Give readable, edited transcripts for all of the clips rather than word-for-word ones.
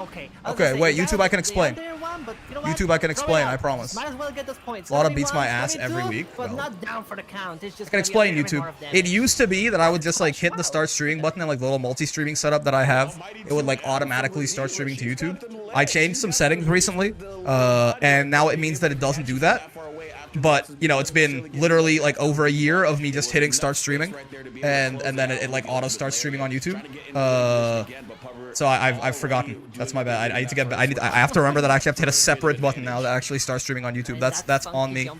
Okay, wait, YouTube I can explain. YouTube I can explain, I promise. Might as well get those points. Slaughter beats my ass every week. But Well, not down for the count. It's just I can explain, YouTube. It used to be that I would just like hit the start streaming button and like the little multi-streaming setup that I have, it would like automatically start streaming to YouTube. I changed some settings recently, and now it means that it doesn't do that. But, you know, it's been literally like over a year of me just hitting start streaming, and then it like auto starts streaming on YouTube. So I've forgotten. That's my bad. I need to get. I have to remember that I actually have to hit a separate button now that actually starts streaming on YouTube. That's on me.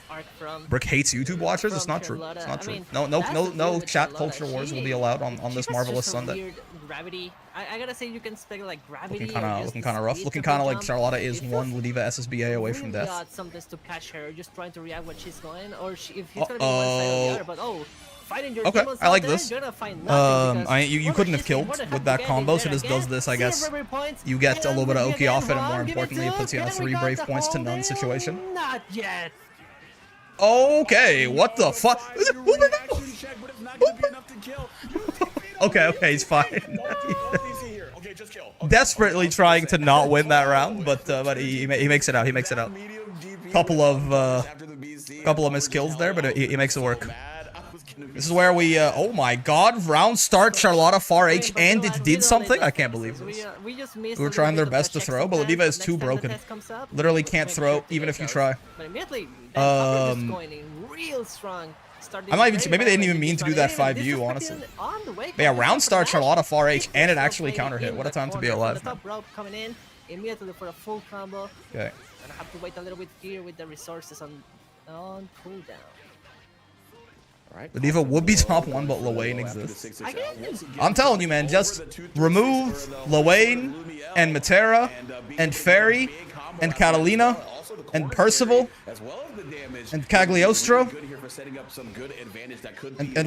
Brick hates YouTube watchers. It's not true. It's not true. No chat culture wars will be allowed on this marvelous Sunday. Gravity. I gotta say, you can expect like gravity. Looking kind of rough. Looking kind of like Charlotta is one Ladiva SSBA away from death. Got something to catch her, just trying to react when she's going, or if he's gonna be one side or the other. But fighting your okay, I like this. You couldn't have killed with with that combo, so this does this, I guess. You get a little bit of Oki off it, and more importantly, it puts you in a 3 brave points to none situation. Not yet. Okay, what the fuck? Okay, he's fine. Desperately trying to not win that round, but he makes it out. He makes it out. Couple of missed kills there, but he makes it work. This is where we, oh my god, round start, Charlotta far H, and it did something? I can't believe this. We were trying their best to throw, but Ladiva is too broken. Literally can't throw, even if you try. I might even, maybe they didn't even mean to do that 5U, honestly. But yeah, round start, Charlotta far H, and it actually counter hit. What a time to be alive, man. Okay. And I have to wait a little bit here with the resources on cooldown. Ladiva would be top 1, but Lawayne exists. I'm telling you, man, just remove Lawayne and Matera and Fairy and Catalina and Percival and Cagliostro and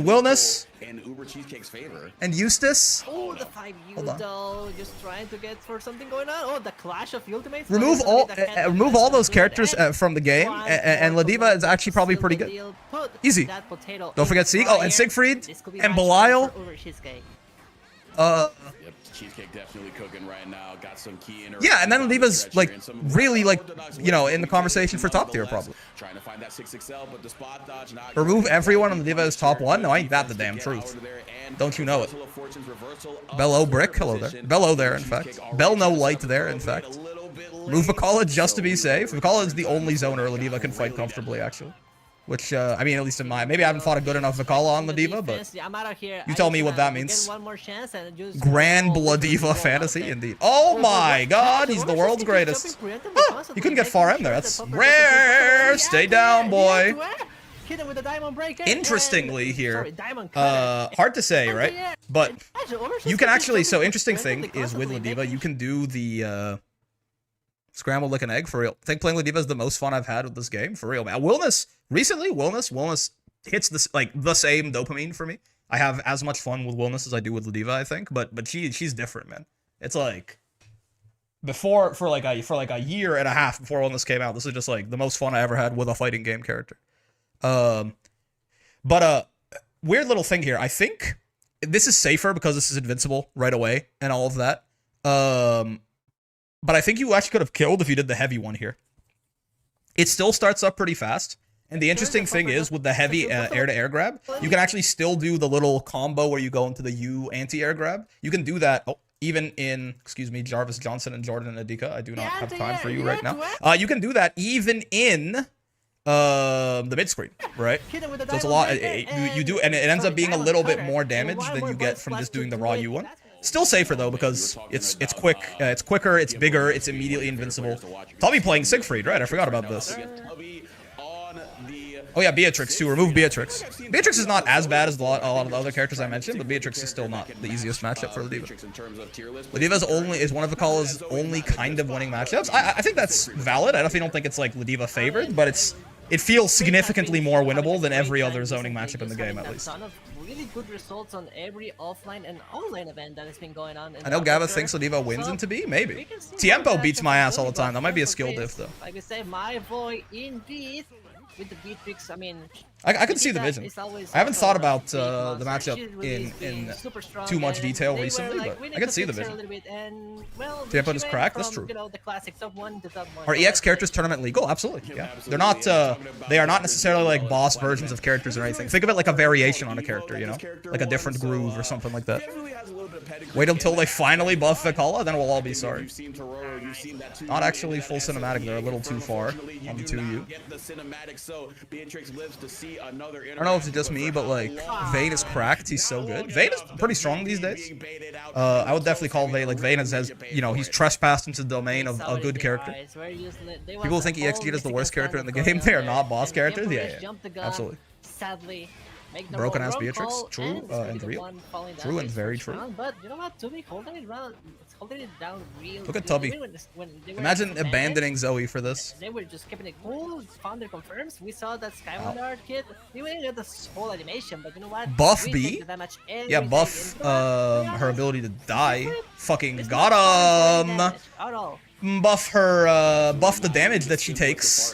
Wilness and Eustace. Oh, the 5U though, just trying to get for something going on. Oh, the clash of ultimates. Remove all those characters from the game, and Ladiva is actually probably pretty good. Easy. Don't forget Sieg. Oh, and Siegfried and Belial. Cheesecake definitely cooking right now. Got some key in her. Yeah, and then Ladiva's like really like, you know, in the conversation for top tier probably. Trying to find that 6XL, but the spot dodge not remove everyone on Ladiva as top 1? No, ain't that the damn truth. Don't you know it? Bello Brick, hello there. Bello there, in fact. Bell no light there, in fact. Remove Vakala just to be safe. Vakala is the only zoner Ladiva can fight comfortably, actually. Which, I mean, at least in my... Maybe I haven't fought a good enough Vakala on Ladiva, but... You tell me what that means. Granblue Diva fantasy, indeed. Oh my god, he's the world's greatest. Huh, you couldn't get far in there. That's rare. Stay down, boy. Interestingly here, hard to say, right? But you can actually... So, interesting thing is with Ladiva, you can do the... Scrambled like an egg, for real. I think playing Ladiva is the most fun I've had with this game, for real, man. Wellness, recently, Wellness hits this, like, the same dopamine for me. I have as much fun with Wellness as I do with Ladiva, I think, but she's different, man. It's like, for like a year and a half before Wellness came out, this is just, like, the most fun I ever had with a fighting game character. Weird little thing here. I think this is safer because this is invincible right away and all of that. But I think you actually could have killed if you did the heavy one here. It still starts up pretty fast. And the interesting thing is, with the heavy air-to-air grab, you can actually still do the little combo where you go into the U anti-air grab. You can do that even in, excuse me, Jarvis Johnson and Jordan and Adika. I do not have time for you right now. You can do that even in the mid-screen, right? So it's a lot. You do, and it ends up being a little bit more damage than you get from just doing the raw U one. Still safer though, because it's quick, it's quicker, it's bigger, it's immediately invincible. Tubby playing Siegfried, right? I forgot about this. Oh yeah, Beatrix too. Remove Beatrix. Beatrix is not as bad as a lot of the other characters I mentioned, but Beatrix is still not the easiest matchup for Ladiva. Ladiva is one of Vakala's only kind of winning matchups. I think that's valid. I definitely don't think it's like Ladiva favored, but it feels significantly more winnable than every other zoning matchup in the game, at least. Really good results on every offline and online event that has been going on. I know Gava thinks Ladiva wins into B, maybe. Tiempo beats my ass all the time. That might be a skill diff, though. Like I say, my boy indeed with the Beatrix. I mean, I can see the vision. I haven't thought about the matchup in too much detail recently, but I can see the vision. Tiempo is cracked. That's true. Are EX characters tournament legal? Absolutely. Yeah. They're not. They are not necessarily like boss versions of characters or anything. Think of it like a variation on a character, you know, like a different groove or something like that. Wait until they finally buff Vikala, then we'll all be sorry. Not actually full cinematic. They're a little too far on the 2U. I don't know if it's just me, but like Vayne is cracked. He's so good. Vayne is pretty strong these days. I would definitely call Vayne, like Vayne as you know, he's trespassed into the domain of a good character. People think EXG is the worst character in the game. They are not boss characters. Yeah, absolutely. Sadly. Broken ass Beatrix, true and real. True and very true. But you know what, Tubby holding it down real. Look at Tubby. Imagine abandoning Zoe for this. They were just keeping it cool. Founder confirms. We saw that Skyward kid. We didn't get this whole animation, but you know what? Buff B? Yeah, buff her ability to die. Fucking got him. Buff her, buff the damage that she takes.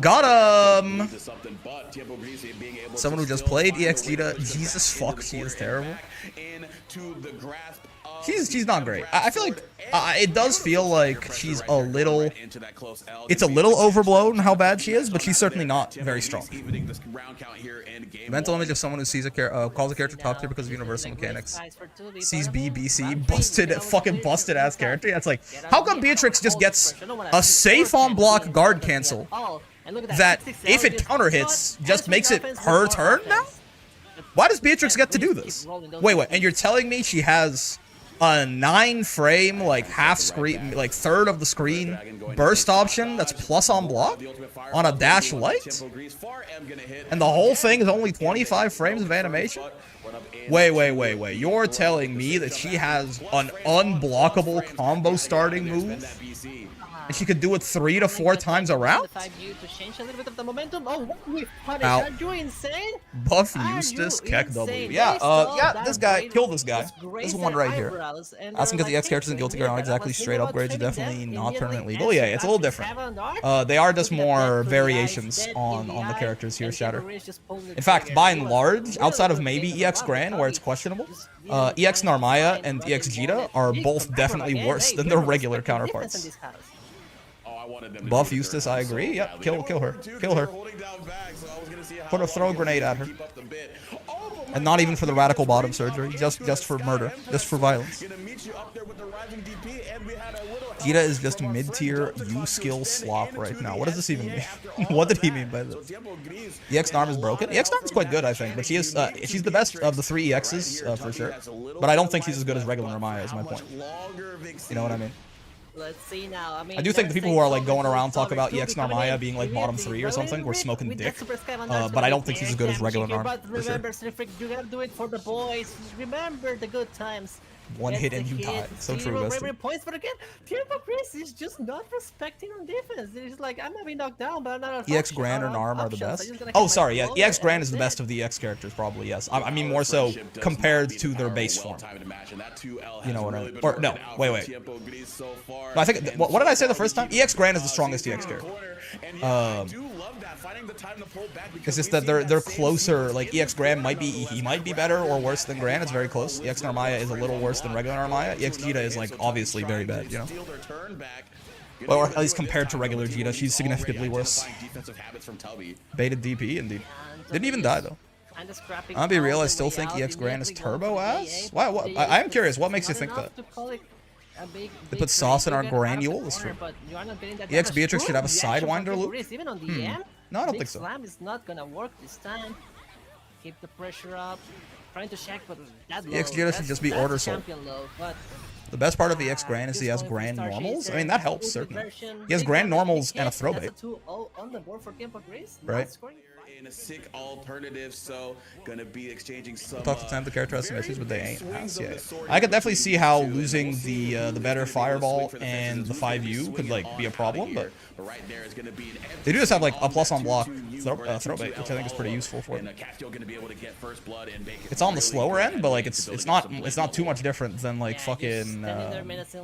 Got him! Someone who just played EXG, Jesus fuck, she is terrible. She's not great. I feel like it does feel like she's a little. It's a little overblown how bad she is, but she's certainly not very strong. Mental image of someone who sees calls a character top tier because of universal mechanics. Sees BC, fucking busted ass character. That's like, how come Beatrix just gets a safe on block guard cancel that if it counter hits just makes it her turn now? Why does Beatrix get to do this? Wait, and you're telling me she has a 9-frame, like half screen, like third of the screen burst option that's plus on block on a dash light, and the whole thing is only 25 frames of animation? Wait. You're telling me that she has an unblockable combo starting move? And she could do it 3 to 4 times a round? Ow. Buff Eustace, Keck W. Yeah, this guy, kill this guy. This one right here. Asking because the X characters in Guilty Gear are not exactly straight upgrades, definitely not tournament legal. Yeah, it's a little different. They are just more variations on the characters here, Shatter. In fact, by and large, outside of maybe EX Gran, where it's questionable, EX Narmaya and EX Jita are both definitely worse than their regular counterparts. Buff Eustace, I agree. Yep, kill her. Kill her. Throw a grenade at her. And not even for the radical bottom surgery, just for murder, just for violence. Gita is just mid-tier U-skill slop right now. What does this even mean? What did he mean by this? EX Narm is broken? EX Narm is quite good, I think, but she's the best of the 3 EXs, for sure. But I don't think she's as good as regular Narmaya, is my point. You know what I mean? Let's see now. I do think the people who are like going around talk about EX Narmaya being like bottom 3 or something, we're smoking dick. But I don't think she's as good as regular Narm. Remember, Slifrick, you gotta do it for the boys. Remember the good times. One hit and you die. So true, points, but again, Pierpo Chris is just not respecting on defense. He's like, I'm gonna be knocked down, but I'm not. EX Gran or Narm are the best. Oh, sorry, yeah. EX Gran is the best of the EX characters, probably, yes. I mean, more so compared to their base form. You know what I mean? Or, no, wait. No, I think, what did I say the first time? EX Gran is the strongest EX character. It's just that they're closer. Like, EX Gran might be better or worse than Gran. It's very close. EX Narmaya is a little worse than regular Narmaya. EX Jita is like obviously very bad, you know. Well, or at least compared to regular Jita, she's significantly worse. Baited DP, indeed. Didn't even die though. I'll be real, I still think EX Gran is turbo ass. Why? What? I am curious. What makes you think that? They put sauce in our granule. That's true. EX Beatrix should have a sidewinder loop. No, I don't think so. Slam is not gonna work this time. Keep the pressure up. Trying to check, but that EX Jita should just be order soul. The best part of the EX Gran is he has Grand Normals. I mean, that helps, certainly. He has Grand Normals and a throwbait. Right? In a sick alternative, so gonna be exchanging some. Talk to time the character has some issues, but they ain't ass. Yeah. I could definitely see how losing the better fireball and the 5U could like be a problem, but they do just have like a plus on block throwbait, which I think is pretty useful for them. It's on the slower end, but like it's not too much different than like fucking. It's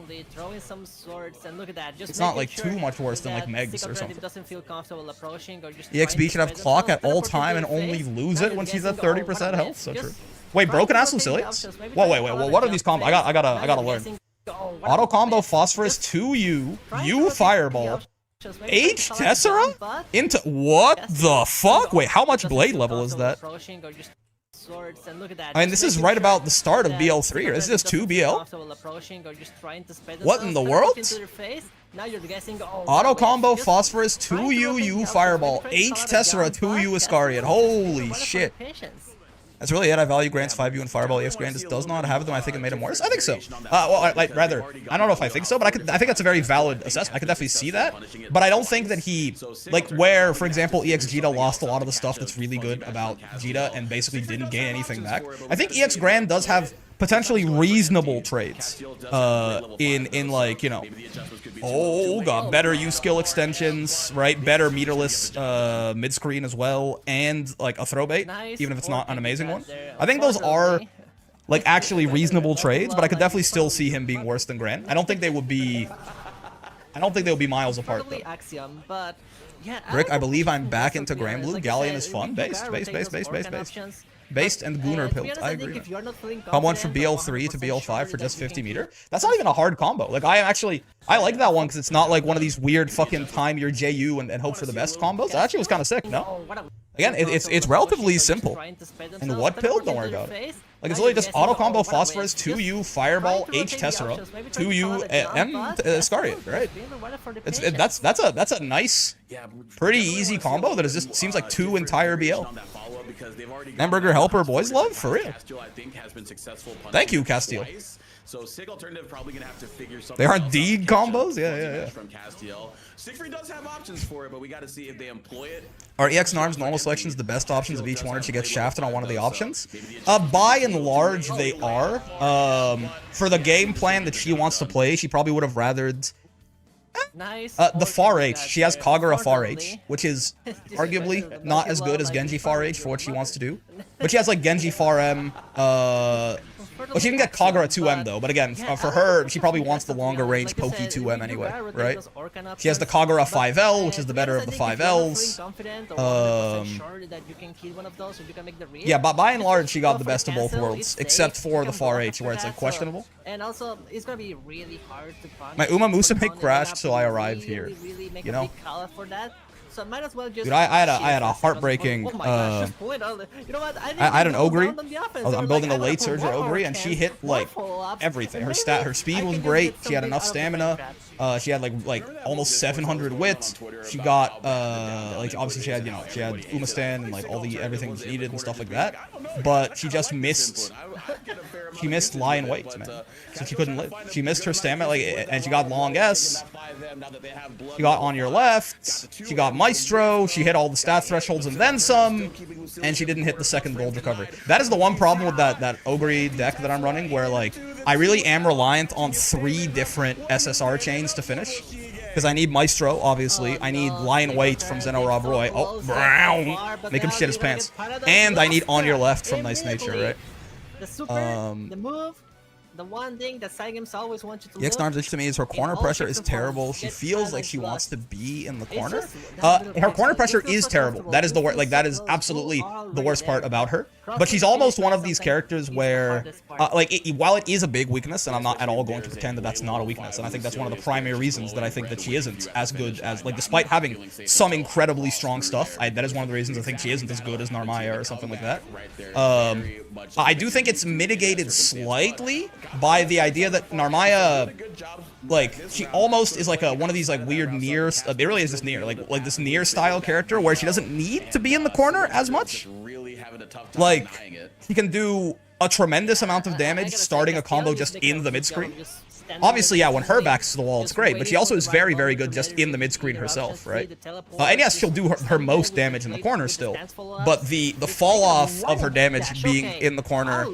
not like too much worse than like Megs or something. EXB should have clock at all time and only lose it when she's at 30% health. So true. Wait, broken ass Lucilius? Whoa, wait. What are these combos? I gotta learn. Auto combo Phosphorus 2U, U Fireball, H Tessera? Into what the fuck? Wait, how much blade level is that? I mean, this is right about the start of BL3, or is this 2 BL? What in the world? Auto combo Phosphorus 2U, U Fireball, H Tessera, 2U Iscariot. Holy shit. That's really it. I value Grant's 5U and Fireball. EX Grant just does not have them. I think it made him worse. I think so. Well, like, rather, I don't know if I think so, but I think that's a very valid assessment. I could definitely see that. But I don't think that he, like, where, for example, EX Jita lost a lot of the stuff that's really good about Jita and basically didn't gain anything back. I think EX Grand does have potentially reasonable trades in like, you know, got better use skill extensions, right? Better meterless mid screen as well, and like a throw bait, even if it's not an amazing one. I think those are like actually reasonable trades, but I could definitely still see him being worse than Gran. I don't think they would be miles apart though. Rick, I believe I'm back into Granblue. Galleon is fun. Based. Based and Gunnar Pilt. I agree. Come on from BL3 to BL5 for just 50 meter. That's not even a hard combo. Like, I like that one because it's not like one of these weird fucking time your JU and hope for the best combos. That actually was kind of sick, no? Again, it's relatively simple. And what Pilt? Don't worry about it. Like, it's literally just auto combo Phosphorus, 2U, Fireball, H Tessera, 2U, M Iscariot, right? That's a nice, pretty easy combo that is just seems like 2 entire BL. Hamburger Helper Boys Love? For real. Thank you, Castiel. So Sig Alternative probably gonna have to figure something. They aren't Deed combos? Yeah. From Castiel. Siegfried does have options for it, but we got to see if they employ it. Are EX Narm's normal selections the best options of each one, or she gets shafted on one of the options? By and large, they are. For the game plan that she wants to play, she probably would have rathered the Far H. She has Kagura Far H, which is arguably not as good as Genji Far H for what she wants to do. But she has like Genji Far M, well, she can get Kagura 2M though, but again, for her, she probably wants the longer range Poke 2M anyway, right? She has the Kagura 5L, which is the better of the 5Ls. Yeah, but by and large, she got the best of both worlds, except for the Far H, where it's like questionable. And also, it's gonna be really hard to punch. My Uma Musume crashed, so I arrived here. You know? So might as well just dude, I had a heartbreaking, I had an Ogre. I'm building a late Surger Ogre, and she hit, like, everything. Her speed was great. She had enough stamina. She had, like almost 700 wit. She got, like, obviously she had Umastan and, like, everything she needed and stuff like that. But she just missed, lie in wait, man. So she couldn't live. She missed her stamina, like, and she got long S. She got on your left. She got Maestro. She hit all the stat thresholds and then some. And she didn't hit the second gold recovery. That is the one problem with that Ogre deck that I'm running, where, like, I really am reliant on 3 different SSR chains to finish. Because I need Maestro, obviously. I need Lion Weight from Zeno Rob Roy. Oh, brown. Make him shit his pants. And I need On Your Left from Nice Nature, right? The move. The one thing that Saigams always wants you to EX Narm's issue to me is her corner pressure is terrible. She feels like she wants to be in the corner. Her corner pressure is terrible. That is the worst. Like, that is absolutely the worst part about her. But she's almost one of these characters where, while it is a big weakness, and I'm not at all going to pretend that that's not a weakness, and I think that's one of the primary reasons that I think that she isn't as good as, like, despite having some incredibly strong stuff, that is one of the reasons I think she isn't as good as Narmaya or something like that. I do think it's mitigated slightly by the idea that Narmaya, like, she almost is like one of these, like, weird Nier, it really is this Nier, like this Nier style character where she doesn't need to be in the corner as much. Like, he can do a tremendous amount of damage starting a combo just in the mid screen. Obviously, yeah, when her back's to the wall, it's great, but she also is very, very good just in the mid-screen herself, right? And yes, she'll do her most damage in the corner still, but the fall-off of her damage being in the corner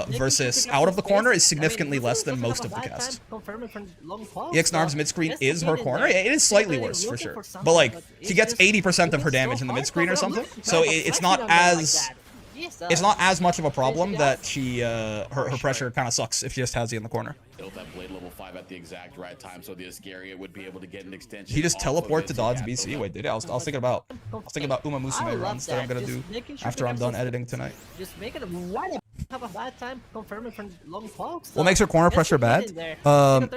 versus out of the corner is significantly less than most of the cast. EX Narm's mid-screen is her corner. It is slightly worse, for sure. But, like, she gets 80% of her damage in the mid-screen or something, so it's not as it's not as much of a problem that she her pressure kind of sucks if she just has you in the corner. Built that blade level 5 at the exact right time, so the Ascaria would be able to get an extension. He just off teleport of to it. dodge Yeah, BC. Wait, did I was thinking about Uma Musume runs that I'm gonna do after I'm done editing tonight. Just make it why have a bad time confirming from long pokes. What makes her corner pressure bad?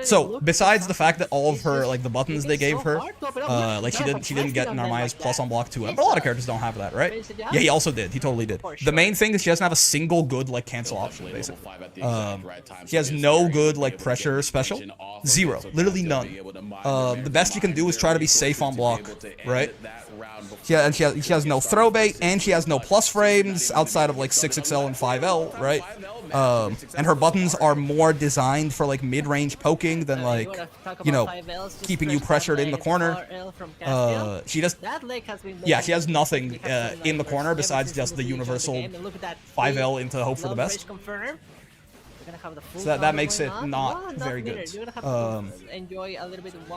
So besides the fact that all of her like the buttons they gave her, like she didn't get Narmaya's plus on block 2M, but a lot of characters don't have that, right? Yeah, he also did. He totally did. The main thing is she doesn't have a single good like cancel option basically. She has no good like pressure special, zero, literally none. The best you can do is try to be safe on block, right? Yeah, and she has no throw bait, and she has no plus frames outside of like 6XL and 5L, right? And her buttons are more designed for like mid-range poking than like, you know, keeping you pressured in the corner. She just, yeah, she has nothing in the corner besides just the universal 5L into hope for the best. So that makes it not very good. And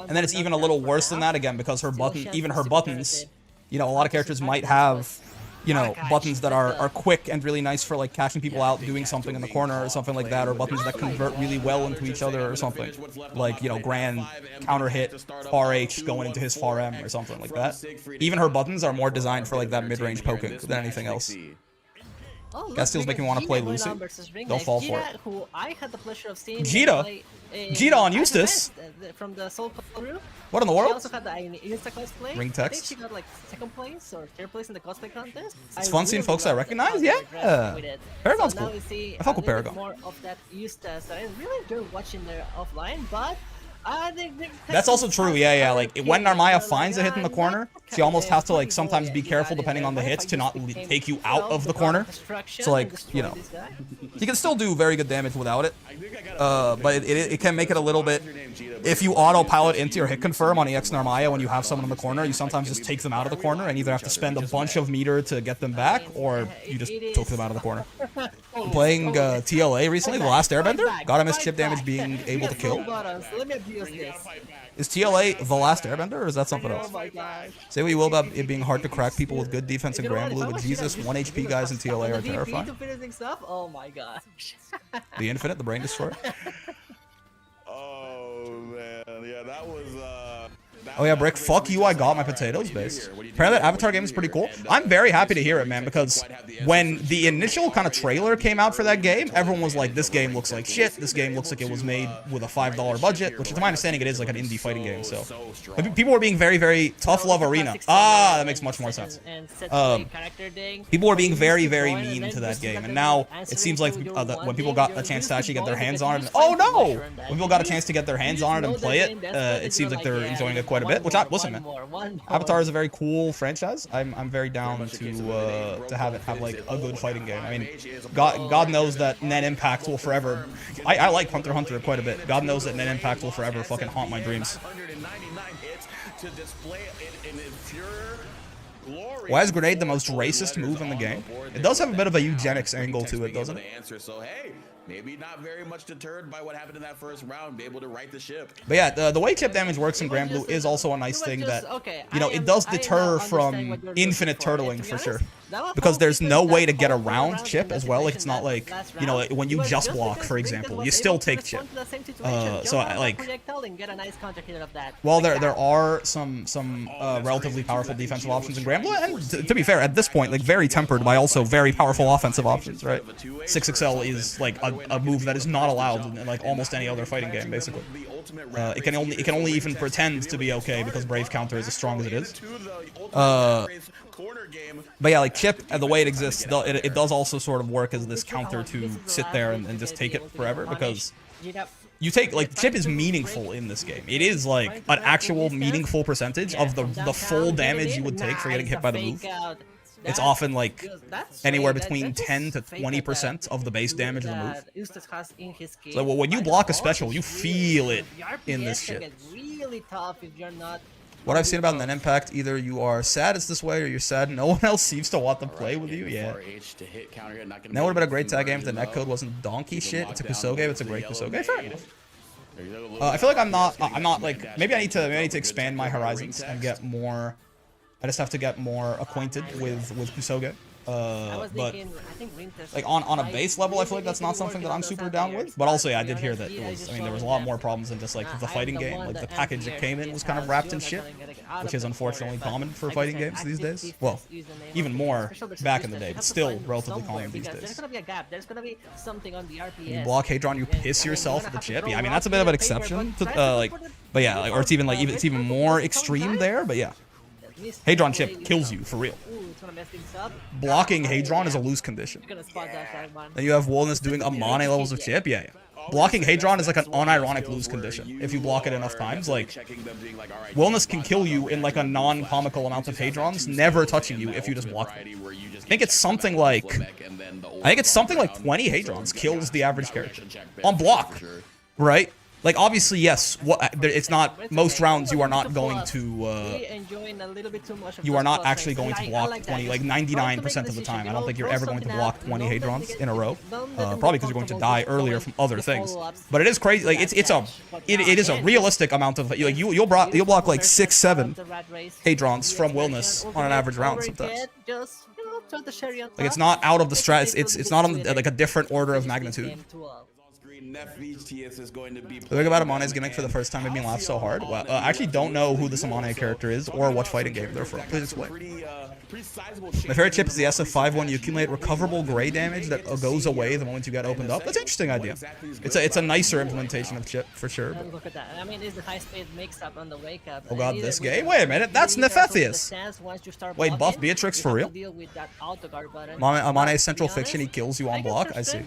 then it's even a little worse than that again because her button, even her buttons, you know, a lot of characters might have, you know, buttons that are quick and really nice for like catching people out, doing something in the corner or something like that, or buttons that convert really well into each other or something. Like, you know, Gran counter hit, far H going into his far M or something like that. Even her buttons are more designed for like that mid-range poking than anything else. Castiel's making me want to play Lucy. Don't fall for it. Who I had the pleasure of seeing Jita on Eustace? From the Soul Crew. What in the She world? also had the Insta cosplay. Ring I think text. she got like 2nd place or 3rd place in the cosplay contest. It's fun seeing folks I recognize, yeah. Paragon's cool. I fuck with Paragon. More of that Eustace. I really enjoy watching their offline, but that's also true, yeah. Like, when Narmaya finds a hit in the corner, she almost has to, like, sometimes be careful depending on the hits to not take you out of the corner. So, like, you know, you can still do very good damage without it. But it can make it a little bit... If you auto-pilot into your hit confirm on EX Narmaya when you have someone in the corner, you sometimes just take them out of the corner and either have to spend a bunch of meter to get them back, or you just took them out of the corner. I'm playing TLA recently, The Last Airbender. Gotta miss chip damage being able to kill. Is TLA The Last Airbender, or is that something else? Say what you will about it being hard to crack people with good defense in Granblue, but Jesus, 1 HP guys in TLA are terrifying. Oh my gosh. The Infinite, the Brain Destroyer. Oh man, yeah, that was. Oh yeah, Brick, fuck you, I got my potatoes base. Apparently that Avatar game is pretty cool. I'm very happy to hear it, man, because when the initial kind of trailer came out for that game, everyone was like, this game looks like shit, this game looks like it was made with a $5 budget, which to my understanding it is like an indie fighting game, so. But people were being very, very tough love arena. Ah, that makes much more sense. People were being very, very mean to that game, and now it seems like when people got a chance to actually get their hands on it, oh no! When people got a chance to get their hands on it and play it, it seems like they're enjoying it quite a bit, which listen, man, Avatar is a very cool franchise. I'm very down to have it have like a good fighting game. I mean, God knows that Net Impact will forever. I like Hunter x Hunter quite a bit. God knows that Net Impact will forever fucking haunt my dreams. Why is Grenade the most racist move in the game? It does have a bit of a eugenics angle to it, doesn't it? Maybe not very much deterred by what happened in that first round, be able to right the ship. But yeah, the way chip damage works in Granblue is also a nice thing that, you know, it does deter from infinite turtling for sure. Because there's no way to get around chip as well. Like, it's not like, you know, when you just block, for example, you still take chip. So, like, while there are some relatively powerful defensive options in Granblue, and to be fair, at this point, like, very tempered by also very powerful offensive options, right? 6XL is, like, a move that is not allowed in, like, almost any other fighting game, basically. It can only even pretend to be okay because Brave counter is as strong as it is. But yeah, like chip, the way it exists, it does also sort of work as this counter to sit there and just take it forever, because you take, like, chip is meaningful in this game. It is like an actual meaningful percentage of the full damage you would take for getting hit by the move. It's often like anywhere between 10 to 20% of the base damage of the move. So when you block a special, you feel it in this shit. What I've seen about Net Impact, either you are sad it's this way, or you're sad no one else seems to want to play with you. Yeah. That would have been a great tag game if the netcode wasn't donkey shit. It's a Kusoge, it's a great Kusoge. Fair enough. I feel like I'm not like, maybe I need to expand my horizons and get more. I just have to get more acquainted with Kusoge. was but thinking, I think Winter's like on a base level, I feel like really that's not need to something work that on I'm those super down anti-airs, with. But also, yeah, I to did be hear honest, that it I was. just I mean, there was a showed lot them more problems than just like the I'm fighting the game. one Like the that package that anti-airs came in this was kind of house, wrapped you're in not shit, gonna get out which of is the unfortunately corner, common but for like I fighting said, games these active days. Well, defense is the name of even the game, more especially versus back in the distance. day, You but have to still find relatively somewhere, common these because there's days. gonna be a gap. There's gonna be something on the RPS. You block Hadron, you And, piss I mean, yourself you're with the gonna have to chip. throw Yeah, I mean rocks that's a bit of an in the paper, exception but to try to like, put it but yeah, like, or it's even like very it's even quickly more at the same extreme time. there. But yeah, This Hadron play chip is kills gonna- you for real. Ooh, it's gonna mess things up. Blocking Oh, Hadron is a yeah. loose condition. You're gonna spot that flag one. Then you have Wellness doing a Mane levels of chip. Yeah, yeah. Blocking Hadron is like an unironic lose condition. If you block it enough times, like Wellness can kill you in like a non-comical amount of Hadrons, never touching you if you just block them. I think it's something like 20 Hadrons kills the average character on block, right? Like obviously, yes. It's not most rounds. You are not going to. You are not actually going to block 20, like 99% of the time. I don't think you're ever going to block 20 Hadrons in a row. Probably because you're going to die earlier from other things. But it is crazy. Like it is a realistic amount of like you'll block like 6, 7 Hadrons from Wellness on an average round sometimes. Like it's not out of the strat. It's not on like a different order of magnitude. The thing about Amane's gimmick for the first time made me laugh so hard. Well, I actually don't know who this Amane character is or what fighting game they're from. Please explain. My favorite chip is the SF5 one. You accumulate recoverable gray damage that goes away the moment you get opened up. That's an interesting idea. It's a nicer implementation of chip for sure. And look at that. I mean, it's the high speed mix up on the wake up. Oh god, this game? Wait a minute, that's Nefethius. Wait, buff Beatrix for real? Amane's central fiction, he kills you on block. I see.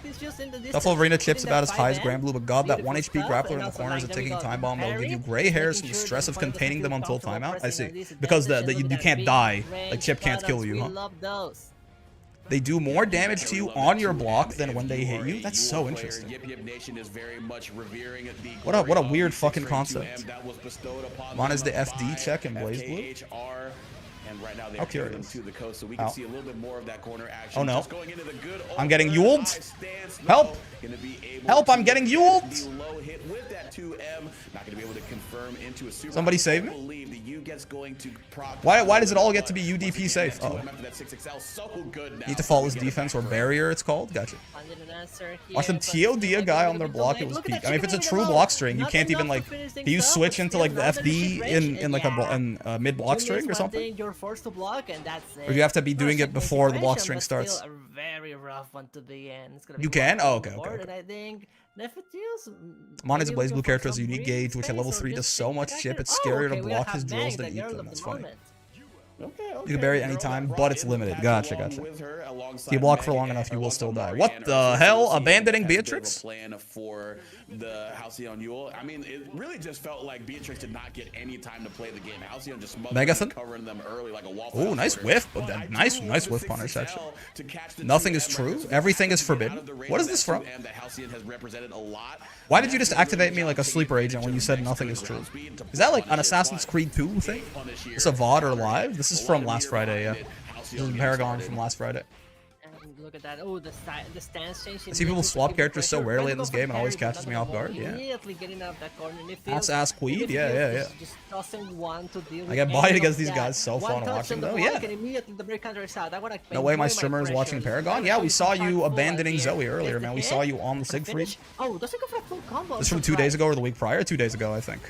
Duffel Arena chips about as high as Granblue, but god, that 1 HP grappler in the corner is a ticking time bomb that will give you gray hairs from the stress of containing them until timeout. I see. Because you can't die. Like chip can't kill you, huh? They do more damage to you on your block than when they hit you. That's so interesting. What a weird fucking concept. One is the FD check in BlazBlue. And right now How curious. to the coast, so we can see a little bit more of that corner action. Oh no. Just going into the good I'm getting Yuled. Help! Help, I'm getting Yuled! Low hit with that 2M. Not going to be able to confirm into a super. Somebody save me. Why does it all get to be UDP safe? Oh. Need to follow his defense or barrier, it's called? Gotcha. Watch them TOD a guy on their block, it was peak. I mean, if it's a true block string, you can't even like. Do you switch into like the FD in like a mid block string or something? You're forced to block, and that's it. Or do you have to be doing it before the block string starts? A very rough one to begin. It's gonna be You can? Oh, okay. and I think Nefethius. Amane's BlazBlue character has a unique gauge, which at level 3 does so much chip, it's scarier to block his drills than eat them. That's funny. You can bury it anytime, but it's limited. Gotcha. If you block for long enough, you will still die. What the hell? Abandoning Beatrix? For the Halcyon Yule. I mean, it really just felt like Beatrix did not get any time to play the game. Halcyon just Megathon? covering them early like a waffle. Oh, nice whiff. Nice whiff punish, actually. Nothing is true. Everything is forbidden. What is this from? Why did you just activate me like a sleeper agent when you said nothing is true? Is that like an Assassin's Creed 2 thing? Is a VOD or live? This is from last Friday, yeah. This is Paragon from last Friday. Look at that. Oh, the stance change. I see people swap characters so rarely in this game, it always catches me off guard. Yeah. That's Ass Queed. Yeah. Just doesn't want to deal with I get bodied against these guys. So fun watching though. Yeah. No way my streamer is watching Paragon. Yeah, we saw you abandoning Zoe earlier, man. We saw you on the Siegfried. Oh, doesn't go for a full combo. This is from 2 days ago or the week prior? 2 days ago, I think.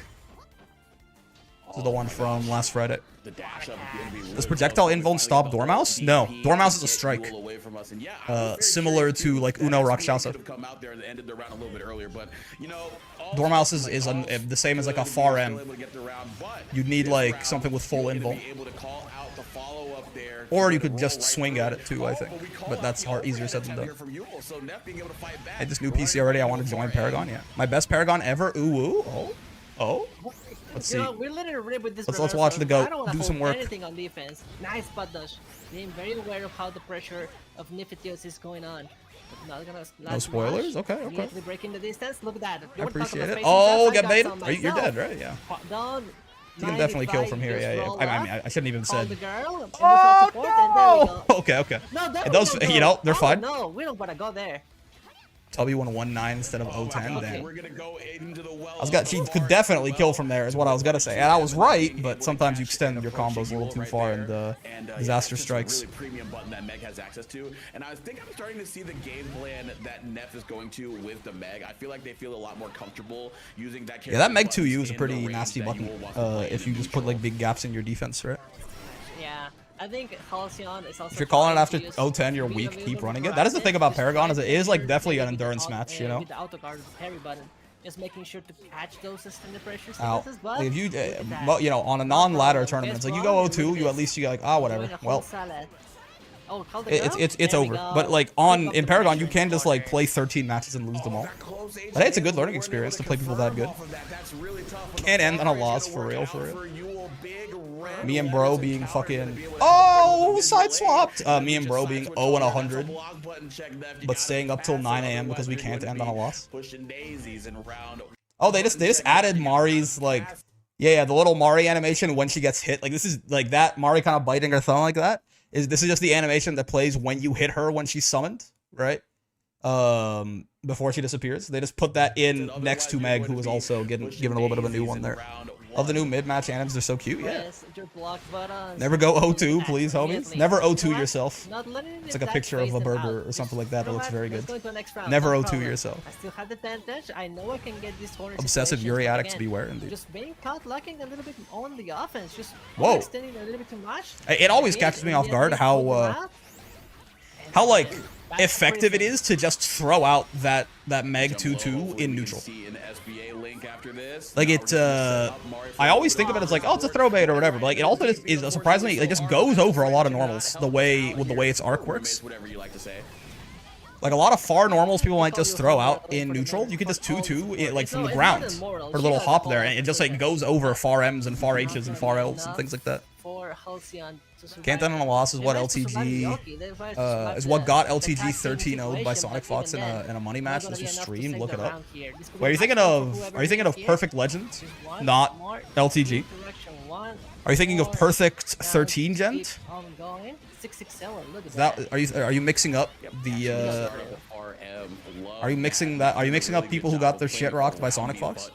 This is the one from last Friday. Does projectile invuln stop Dormouse? No. Dormouse is a strike. Similar to like Uno Rakshasa. Dormouse is the same as like a far M. You'd need like something with full invuln. Or you could just swing at it too, I think. But that's easier said than done. I had this new PC already. I want to join Paragon. Yeah. My best Paragon ever. Ooh. Oh. Let's see. Let's watch the goat do some work. On defense. Nice butt dodge. Being very aware of how the pressure of Nefethius is going on. No spoilers? Okay. Breaking the distance. Look at that. I appreciate it. Oh, get baited. You're dead, right? Yeah. You can definitely kill from here. Yeah. I mean, I shouldn't even said. Oh no! Okay. It does. You know, they're fine. No, we don't wanna go there. W119 instead of 010. Damn. We're gonna go into the well. She could definitely kill from there, is what I was gonna say. And I was right, but sometimes you extend your combos a little too far, and disaster strikes. Really premium button that Meg has access to, and I think I'm starting to see the game plan that Neff is going to with the Meg. I feel like they feel a lot more comfortable using that. Yeah, that Meg 2U is a pretty nasty button. If you just put like big gaps in your defense, right? Yeah. I think Halcyon is also. If you're calling it after 010, you're weak, keep running it. That is the thing about Paragon, is it is like definitely an endurance match, you know? With the auto guard parry button, just making sure to catch those extended pressure Ow. stances. But Like if you, you know, on a non-ladder tournament, it's like you go 0-2, you at least you get like, ah, whatever. Well, it's over. But like in Paragon, you can just like play 13 matches and lose them all. But hey, it's a good learning experience to play people that good. Can't end on a loss, for real, for real. Me and bro being fucking side swapped. Me and bro being 0-100, but staying up till 9 AM because we can't end on a loss. Oh, they just added Mari's like, yeah, the little Mari animation when she gets hit. Like this is like that Mari kind of biting her thumb like that. This is just the animation that plays when you hit her when she's summoned, right? Before she disappears. They just put that in next to Meg, who was also given a little bit of a new one there. Of the new mid-match animes, they're so cute, yeah. Never go 0-2, please, homies. Never 0-2 yourself. It's like a picture of a burger or something like that. It looks very good. Never 0-2 yourself. I still have the advantage. I know I can get this corner. Obsessive Yuri addicts beware, indeed. Just being caught lacking a little bit on the offense. Just extending a little bit too much. It always catches me off guard how like effective it is to just throw out that Meg 2-2 in neutral. Like I always think of it as like, oh, it's a throw bait or whatever, but like it also is surprisingly, it just goes over a lot of normals the way its arc works. Like a lot of far normals people might just throw out in neutral. You can just 2-2 like from the ground or a little hop there, and it just like goes over far M's and far H's and far L's and things like that. Can't end on a loss is what LTG is what got LTG 13-0'd by Sonic Fox in a money match. This was streamed. Look it up. Wait, are you thinking of Perfect Legend, not LTG? Are you thinking of Perfect 13 Gent? Is that, are you mixing up the are you mixing up people who got their shit rocked by Sonic Fox?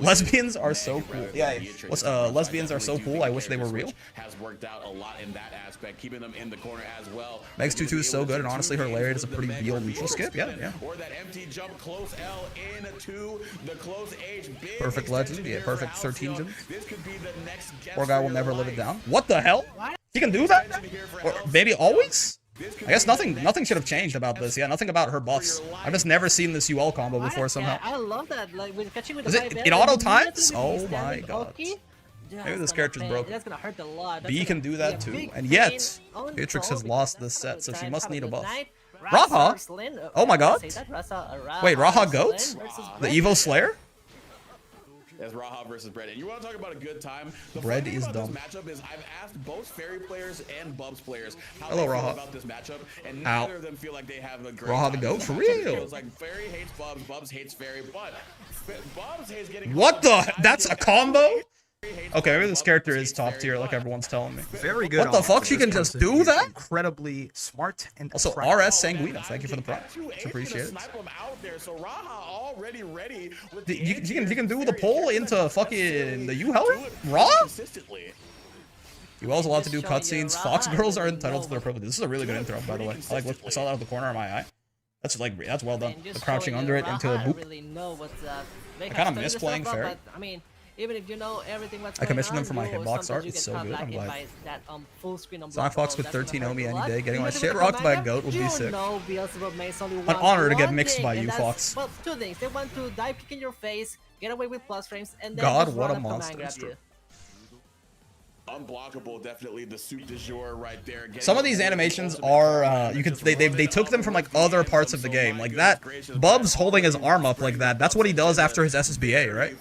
Lesbians are so cool. Yeah, lesbians are so cool. I wish they were real. Has worked out a lot in that aspect, keeping them in the corner as well. Meg's 2-2 is so good, and honestly, her Lariat is a pretty real neutral skip. Yeah. Or that empty jump close L into the close H. Perfect Legend, yeah, perfect 13 Gent. Poor guy will never live it down. What the hell? He can do that? Or maybe always? I guess nothing should have changed about this. Yeah, nothing about her buffs. I've just never seen this UL combo before somehow. I love that. Like with catching with is it auto times? Oh my god. Maybe this character's broken. That's gonna hurt a lot. B can do that too. And yet, Beatrix has lost this set, so she must need a buff. Raha? Oh my god. Wait, Raha Goat? The Evo Slayer? As Raha versus Bread. And you want to talk about a good time? Bread is dumb. This matchup is I've asked both Fairy players and Bubs players how they feel Raha. about this matchup, and neither of them feel like they have a great Raha the time. goat, for real. It feels like Fairy hates Bubs, Bubs hates Fairy, but Bubs hates getting. What the? That's a combo? Okay, maybe this character is top tier, like everyone's telling me. Very good. What the fuck? She can just do that? Incredibly smart and also, RS Sanguina, thank you for the prop. Much appreciated. You can do the pull into fucking the U-Hell? Raw? UL's allowed to do cutscenes. Fox girls are entitled to their privilege. This is a really good intro, by the way. I saw that out of the corner of my eye. That's well done. The crouching under it into a boop. I kind of miss playing Fairy. Even if you know everything what's I commissioned them for my hitbox art. It's so good. I'm glad. Sonic Fox with 13 Omi any day. Getting my shit rocked by a goat would be sick. An honor to get mixed by you, Fox. Well, two things. They want to dive kick in your face, get away with plus frames, and then God, just what run a up monster. and grab you. Unblockable, definitely the suit du jour right there. Some of these animations are they took them from like other parts of the game, like that. Bubs holding his arm up like that. That's what he does after his SSBA, right?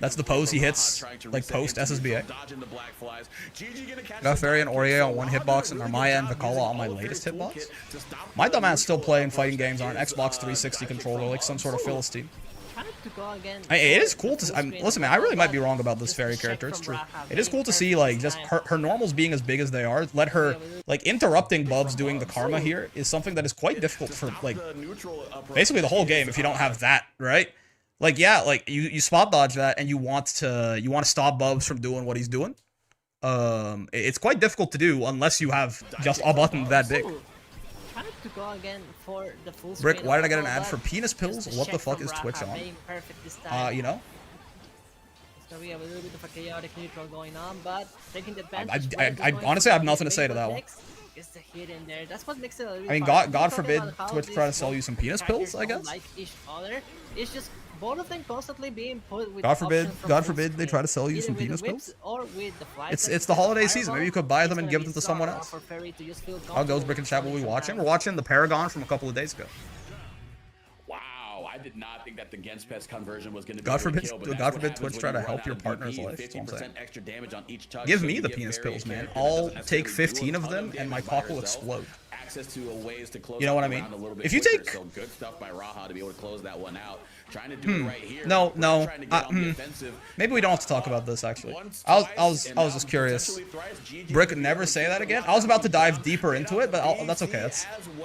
That's the pose he hits like post SSBA. Got Fairy and Aurier on one hitbox, and Armaya and Vicala on my latest hitbox. My dumbass still playing fighting games on an Xbox 360 controller like some sort of Philistine. Trying to go again. It is cool to. Listen, man, I really might be wrong about this fairy character. It's true. It is cool to see like just her normals being as big as they are. Let her like interrupting Bubs doing the karma here is something that is quite difficult for like basically the whole game if you don't have that, right? Like yeah, like you spot dodge that and you want to stop Bubs from doing what he's doing. It's quite difficult to do unless you have just a button that big. Trying to go again for the full Brick, screen why did I get of an ad all for that. penis pills? Just What the check fuck from is Twitch Raha on? being perfect this time. You know? It's gonna be a little bit of a chaotic neutral going on, but taking the advantage. I honestly have nothing to say to that one. Is the hit in there. That's what makes it a little I mean, fun. God We're forbid talking about how Twitch these try to sell you both some penis characters pills, I don't guess? like each other. It's just both of them constantly being put with God forbid, options from God full forbid they screen. try to sell you Either some with the penis whips pills. or with the flies It's that the can holiday fireball. season. Maybe you could buy them and It's give gonna them to be someone so else. for Fairy to just feel How goes comfortable Brick and Chat? What we with watching? sometimes. We're watching the Paragon from a couple of days ago. Wow, I did not think that the Genspest conversion was going to be God a forbid- kill, but God that's what forbid happens Twitch when try to you run help out your of partner's DP, life, that's what I'm 15% saying. extra damage on each touch, Give so me you the get penis very pills, man. character that I'll doesn't take necessarily 15 do a of ton them and my damage by cock will herself. explode. Access to ways to close You know what out I the mean? round a little bit If you quicker, take- so good stuff by Raha to be able to close that one out. Trying to do it right here. No, no. Trying to get on the offensive. Maybe we don't have to talk about this actually. Once, I twice, was and now just curious. potentially thrice. GG Brick, never say that again. I was about to dive deeper into it, but that's okay.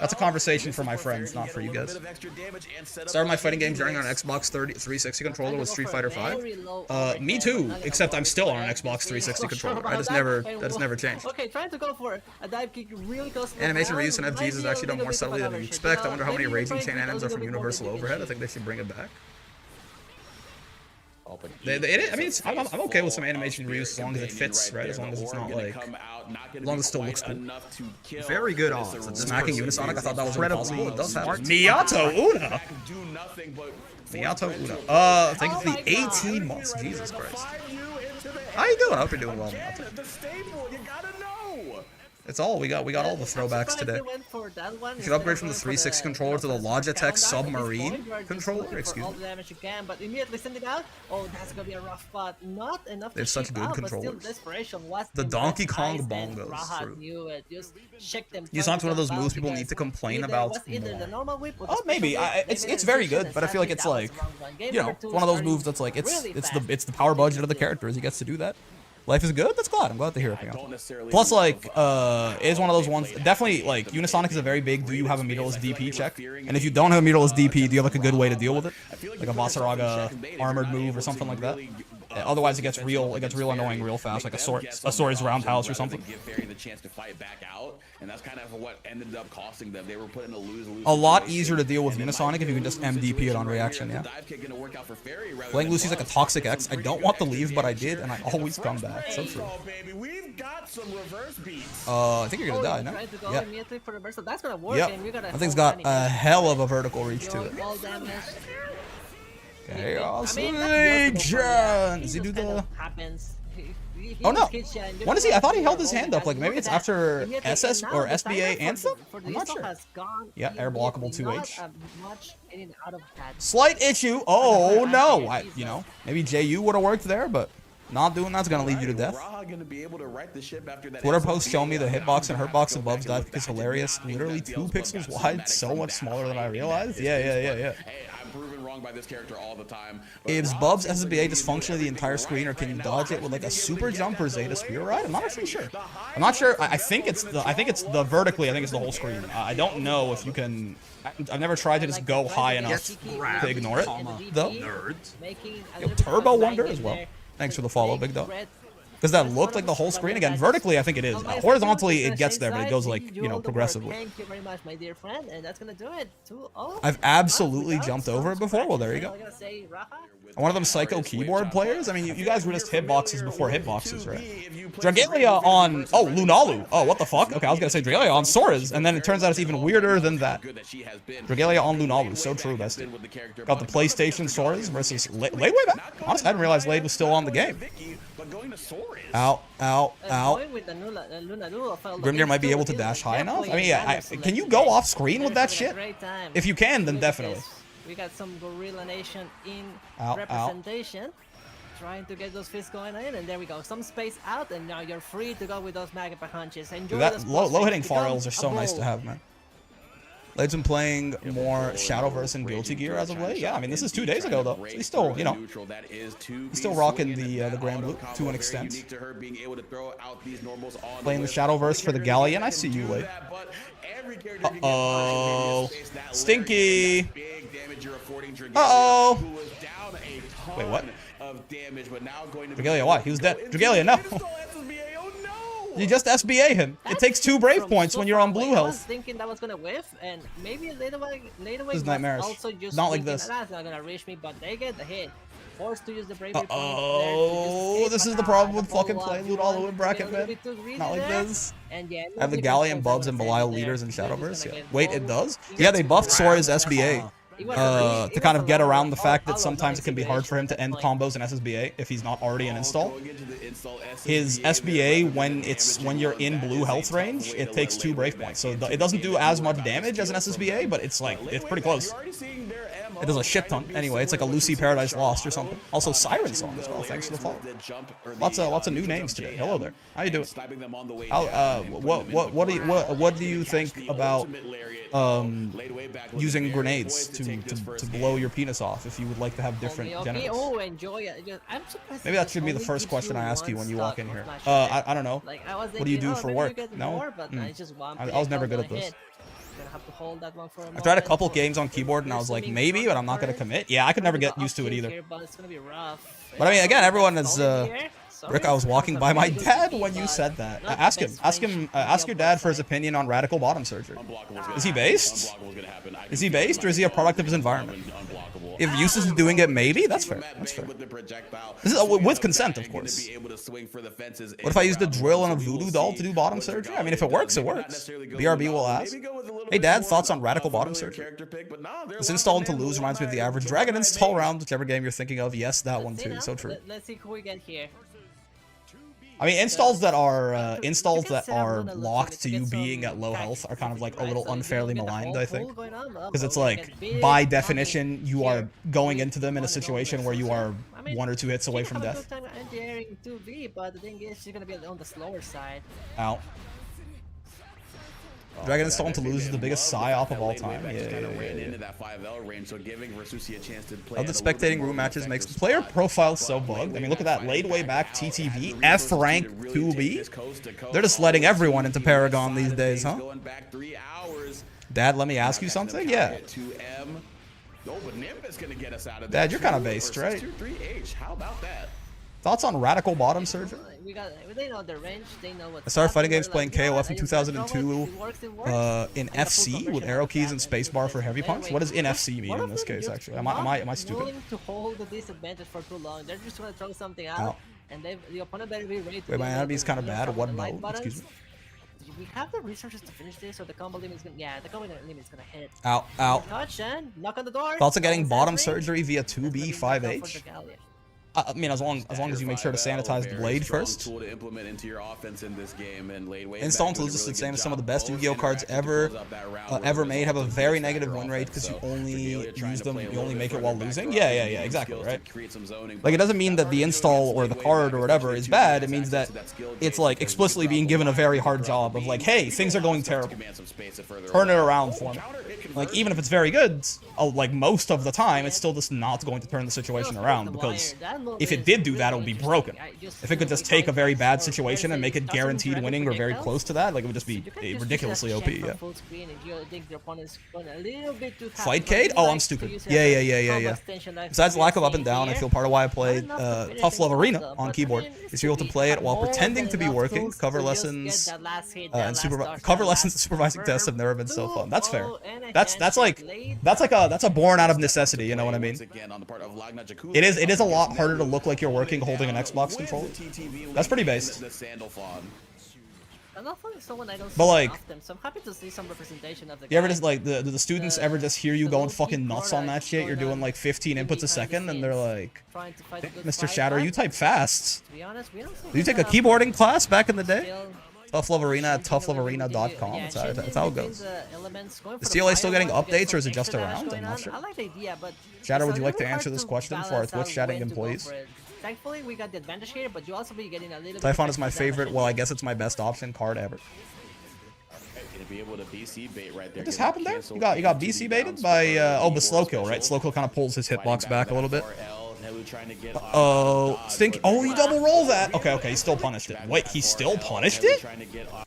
That's a conversation for my friends, not for you guys. Started my fighting game journey on an Xbox 360 controller with Street Fighter 5. Me too, except I'm still on an Xbox 360 controller. That has never changed. Okay, trying to go for a dive kick really close. Animation reuse and FGs has actually done more subtly than you expect. I wonder how many Raging Chain animes are from Universal Overhead. I think they should bring it back. I mean, I'm okay with some animation reuse as long as it fits, right? As long as it's not like, as long as it still looks cool. Very good odds. Smacking Unisonic, I thought that was Incredibly impossible. It does happen. smart. Miyato Una. Miyato Una. Thank you for the 18 months. Jesus Christ. How you doing? I hope you're doing well, Miyato. The staple, you gotta know. It's all we got. We got all the throwbacks today. You should upgrade from the 360 controller to the Logitech Submarine controller. Excuse all me. the damage you can, but immediately send it out. Oh, that's gonna be a rough spot. Not enough. They have to such ship good out, but controllers. Still, desperation was The in Donkey Red's Kong eyes, and bongos, Raha true. knew it. Just check them. You sound one of those moves people need to complain about more. More. Oh, maybe. It's very good, but I feel like it's like, you know, one of those moves that's like it's the power budget of the characters. He gets to do that. Life is good. That's glad. I'm glad to hear it. Plus, like, it is one of those ones. Definitely, like, Unisonic is a very big. Do you have a meterless DP check? And if you don't have a meterless DP, do you have like a good way to deal with it, like a Vasaraga armored move or something like that? Otherwise, it gets real annoying real fast, like a Swords Roundhouse or something. Give Fairy the chance to fight back out, and that's kind of what ended up costing them. They were put in a lose-lose. A lot easier to deal with Unisonic if you can just MDP it on reaction. Yeah. Playing Lucy's like a toxic X. I don't want to leave, but I did, and I always come back. So true. We've got some reverse beats. I think you're gonna die, no? Yeah. That's gonna work. Yep. And we gotta I think it's got a hell of a vertical reach to it. all damage. Chaos I mean, that's beautiful, Legion! Does he do the... happens. He Oh no! hits you and When is he? I thought he held his hand up. Like maybe it's Look at that. after Immediately, SS and or now the SBA timer Anthem? for the I'm not Lethal sure. has gone Yeah, air blockable immediately. 2H. Not much getting out of that. Slight issue. Oh no! You know, maybe JU would have worked there, but not doing that's gonna lead you to death. Twitter post showing me the hitbox and hurtbox of Bub's dive is hilarious. Literally 2 pixels wide, so much smaller than I realized. Yeah. Hey, I'm proven wrong by this character all the time. Is Bub's SSBA just functionally the entire screen, or can you dodge it with like a super jump or Zeta spear ride? I'm not actually sure. I'm not sure. I think it's the vertically. I think it's the whole screen. I don't know if you can. I've never tried to just go high enough to ignore it. Though. Yo, Turbo Wonder as well. Thanks for the follow, Big Dog. Because that looked like the whole screen again. Vertically, I think it is. Horizontally, it gets there, but it goes like, you know, progressively. Thank you very much, my dear friend, and that's gonna do it. 2-0. I've absolutely jumped over it before. Well, there you go. I'm gonna say Raha. One of them psycho keyboard players? I mean, you guys were just hitboxes before hitboxes, right? Dragalia on... Oh, Lunalu. Oh, what the fuck? Okay, I was gonna say Dragalia on Sora's, and then it turns out it's even weirder than that. Dragalia on Lunalu. So true, bestie. Got the PlayStation Sora's versus... Lade way back. Honestly, I didn't realize Lade was still on the game. Ow, ow, ow. Grimnir might be able to dash high enough. I mean, yeah, can you go off screen with that shit? If you can, then definitely. We got some Gorilla Nation in Ow, representation. Trying to get those fists going in, and there we go. Some space out, and now you're free to go with those Magpa punches. Enjoy Dude, that those low hitting Become Farrells are so a nice to bull. have, man. Blade's been playing more Shadowverse and Guilty Gear as of late. Yeah, I mean, this is 2 days ago, though. So he's still, you know, he's still rocking the Granblue to an extent. Playing the Shadowverse for the Galleon. I see you, Wade. Uh-oh. Stinky. Uh-oh. Wait, what? Dragalia, why? He was dead. Dragalia, no. You just SBA him. It takes 2 Brave points when you're on blue health. I was thinking that was gonna whiff, and maybe later This is nightmares. also just not like this. That's not gonna reach me, but they get the hit. Forced to use the bravery point Oh, this is the problem with fucking playing loot all the way in bracket, man. Not like this. And yeah, I have the Galleon, Bubs, and Belial leaders in Shadowverse. Yeah. Wait, it does? Yeah, they buffed Sora's SBA. To kind of get around the fact that sometimes it can be hard for him to end combos in SSBA if he's not already an install. His SBA, when you're in blue health range, it takes 2 Brave points. So it doesn't do as much damage as an SSBA, but it's like, it's pretty close. It does a shit ton. Anyway, it's like a Lucy Paradise Lost or something. Also, Siren Song as well, thanks for the follow. Lots of new names today. Hello there. How you doing? What do you think about using grenades to blow your penis off if you would like to have different genitals? Oh, enjoy it. I'm surprised. Maybe that should be the first question I ask you when you walk in here. I don't know. What do you do for work? No? I was never good at this. Have to hold that one for a I tried a couple games on keyboard and I was like, maybe, but I'm not going to commit. Yeah, I could never get used to it either. But it's gonna be rough. But I mean, again, everyone is... Rick, I was walking by my dad when you said that. Ask your dad for his opinion on radical bottom surgery. Is he based? Is he based, or is he a product of his environment? If Eustace is doing it, maybe? That's fair. That's fair. This is with consent, of course. What if I used a drill and a voodoo doll to do bottom surgery? I mean, if it works, it works. BRB will ask. Hey, Dad, thoughts on radical bottom surgery? This install into lose reminds me of the average Dragon install round, whichever game you're thinking of. Yes, that one too. So true. Let's see who we get here. I mean, installs that are locked to you being at low health are kind of like a little unfairly maligned, I think. Because it's like, by definition, you are going into them in a situation where you are 1 or 2 hits away from death. But the thing is, she's gonna be on the slower side. Ow. Dragon install to lose is the biggest psyop of all time. Yeah. How the spectating room matches makes the player profile so bugged. I mean, look at that. Laid way back TTV, F rank 2B. They're just letting everyone into Paragon these days, huh? Dad, let me ask you something? Yeah. Dad, you're kind of based, right? How about that? Thoughts on radical bottom surgery? They know the range, they know what. I started fighting games playing KOF in 2002 in FC with arrow keys and spacebar for heavy punch. What does in FC mean in this case, actually? Am I stupid? Willing to hold the disadvantage for too long. They're just going to throw something out, and the opponent better be ready to. Wait, my enemy's kind of bad. What bow? Excuse me. We have the resources to finish this, so the combo limit is gonna. Yeah, the combo limit is gonna hit. Ow, ow. Touch and knock on the door. Thoughts on getting bottom surgery via 2B 5H? I mean, as long as you make sure to sanitize the blade first. Install until it's the same as some of the best Yu-Gi-Oh cards ever made. Have a very negative win rate because you only use them. You only make it while losing. Yeah, exactly, right. Like, it doesn't mean that the install or the card or whatever is bad. It means that it's like explicitly being given a very hard job of like, hey, things are going terrible. Turn it around for me. Like, even if it's very good, like most of the time, it's still just not going to turn the situation around, because if it did do that, it would be broken. If it could just take a very bad situation and make it guaranteed winning or very close to that, like, it would just be ridiculously OP, yeah. Fight Cade? Oh, I'm stupid. Yeah. Besides lack of up and down, I feel part of why I played Tough Love Arena on keyboard is you're able to play it while pretending to be working. Cover lessons and supervising tests have never been so fun. That's fair. That's a born out of necessity, you know what I mean? It is a lot harder to look like you're working holding an Xbox controller. That's pretty based. But like, so I'm happy to see some representation of the you ever just like do the students ever just hear you going fucking nuts on that shit? You're doing like 15 inputs a second, and they're like, Mr. Shatter, you type fast. Did you take a keyboarding class back in the day? Tough Love Arena at toughlovearena.com. That's how it goes. Is TLA still getting updates, or is it just around? I'm not sure. Shatter, would you like to answer this question for our Twitch chatting employees? Thankfully, we got the advantage here, but you also be getting a little. Typhon is my favorite. Well, I guess it's my best option card ever. Gonna be able to BC bait right there. What just happened there? You got BC baited by the slow kill, right? Slow kill kind of pulls his hitbox back a little bit. Oh, stink! Oh, you double roll that. Okay, he still punished it. Wait, he still punished it?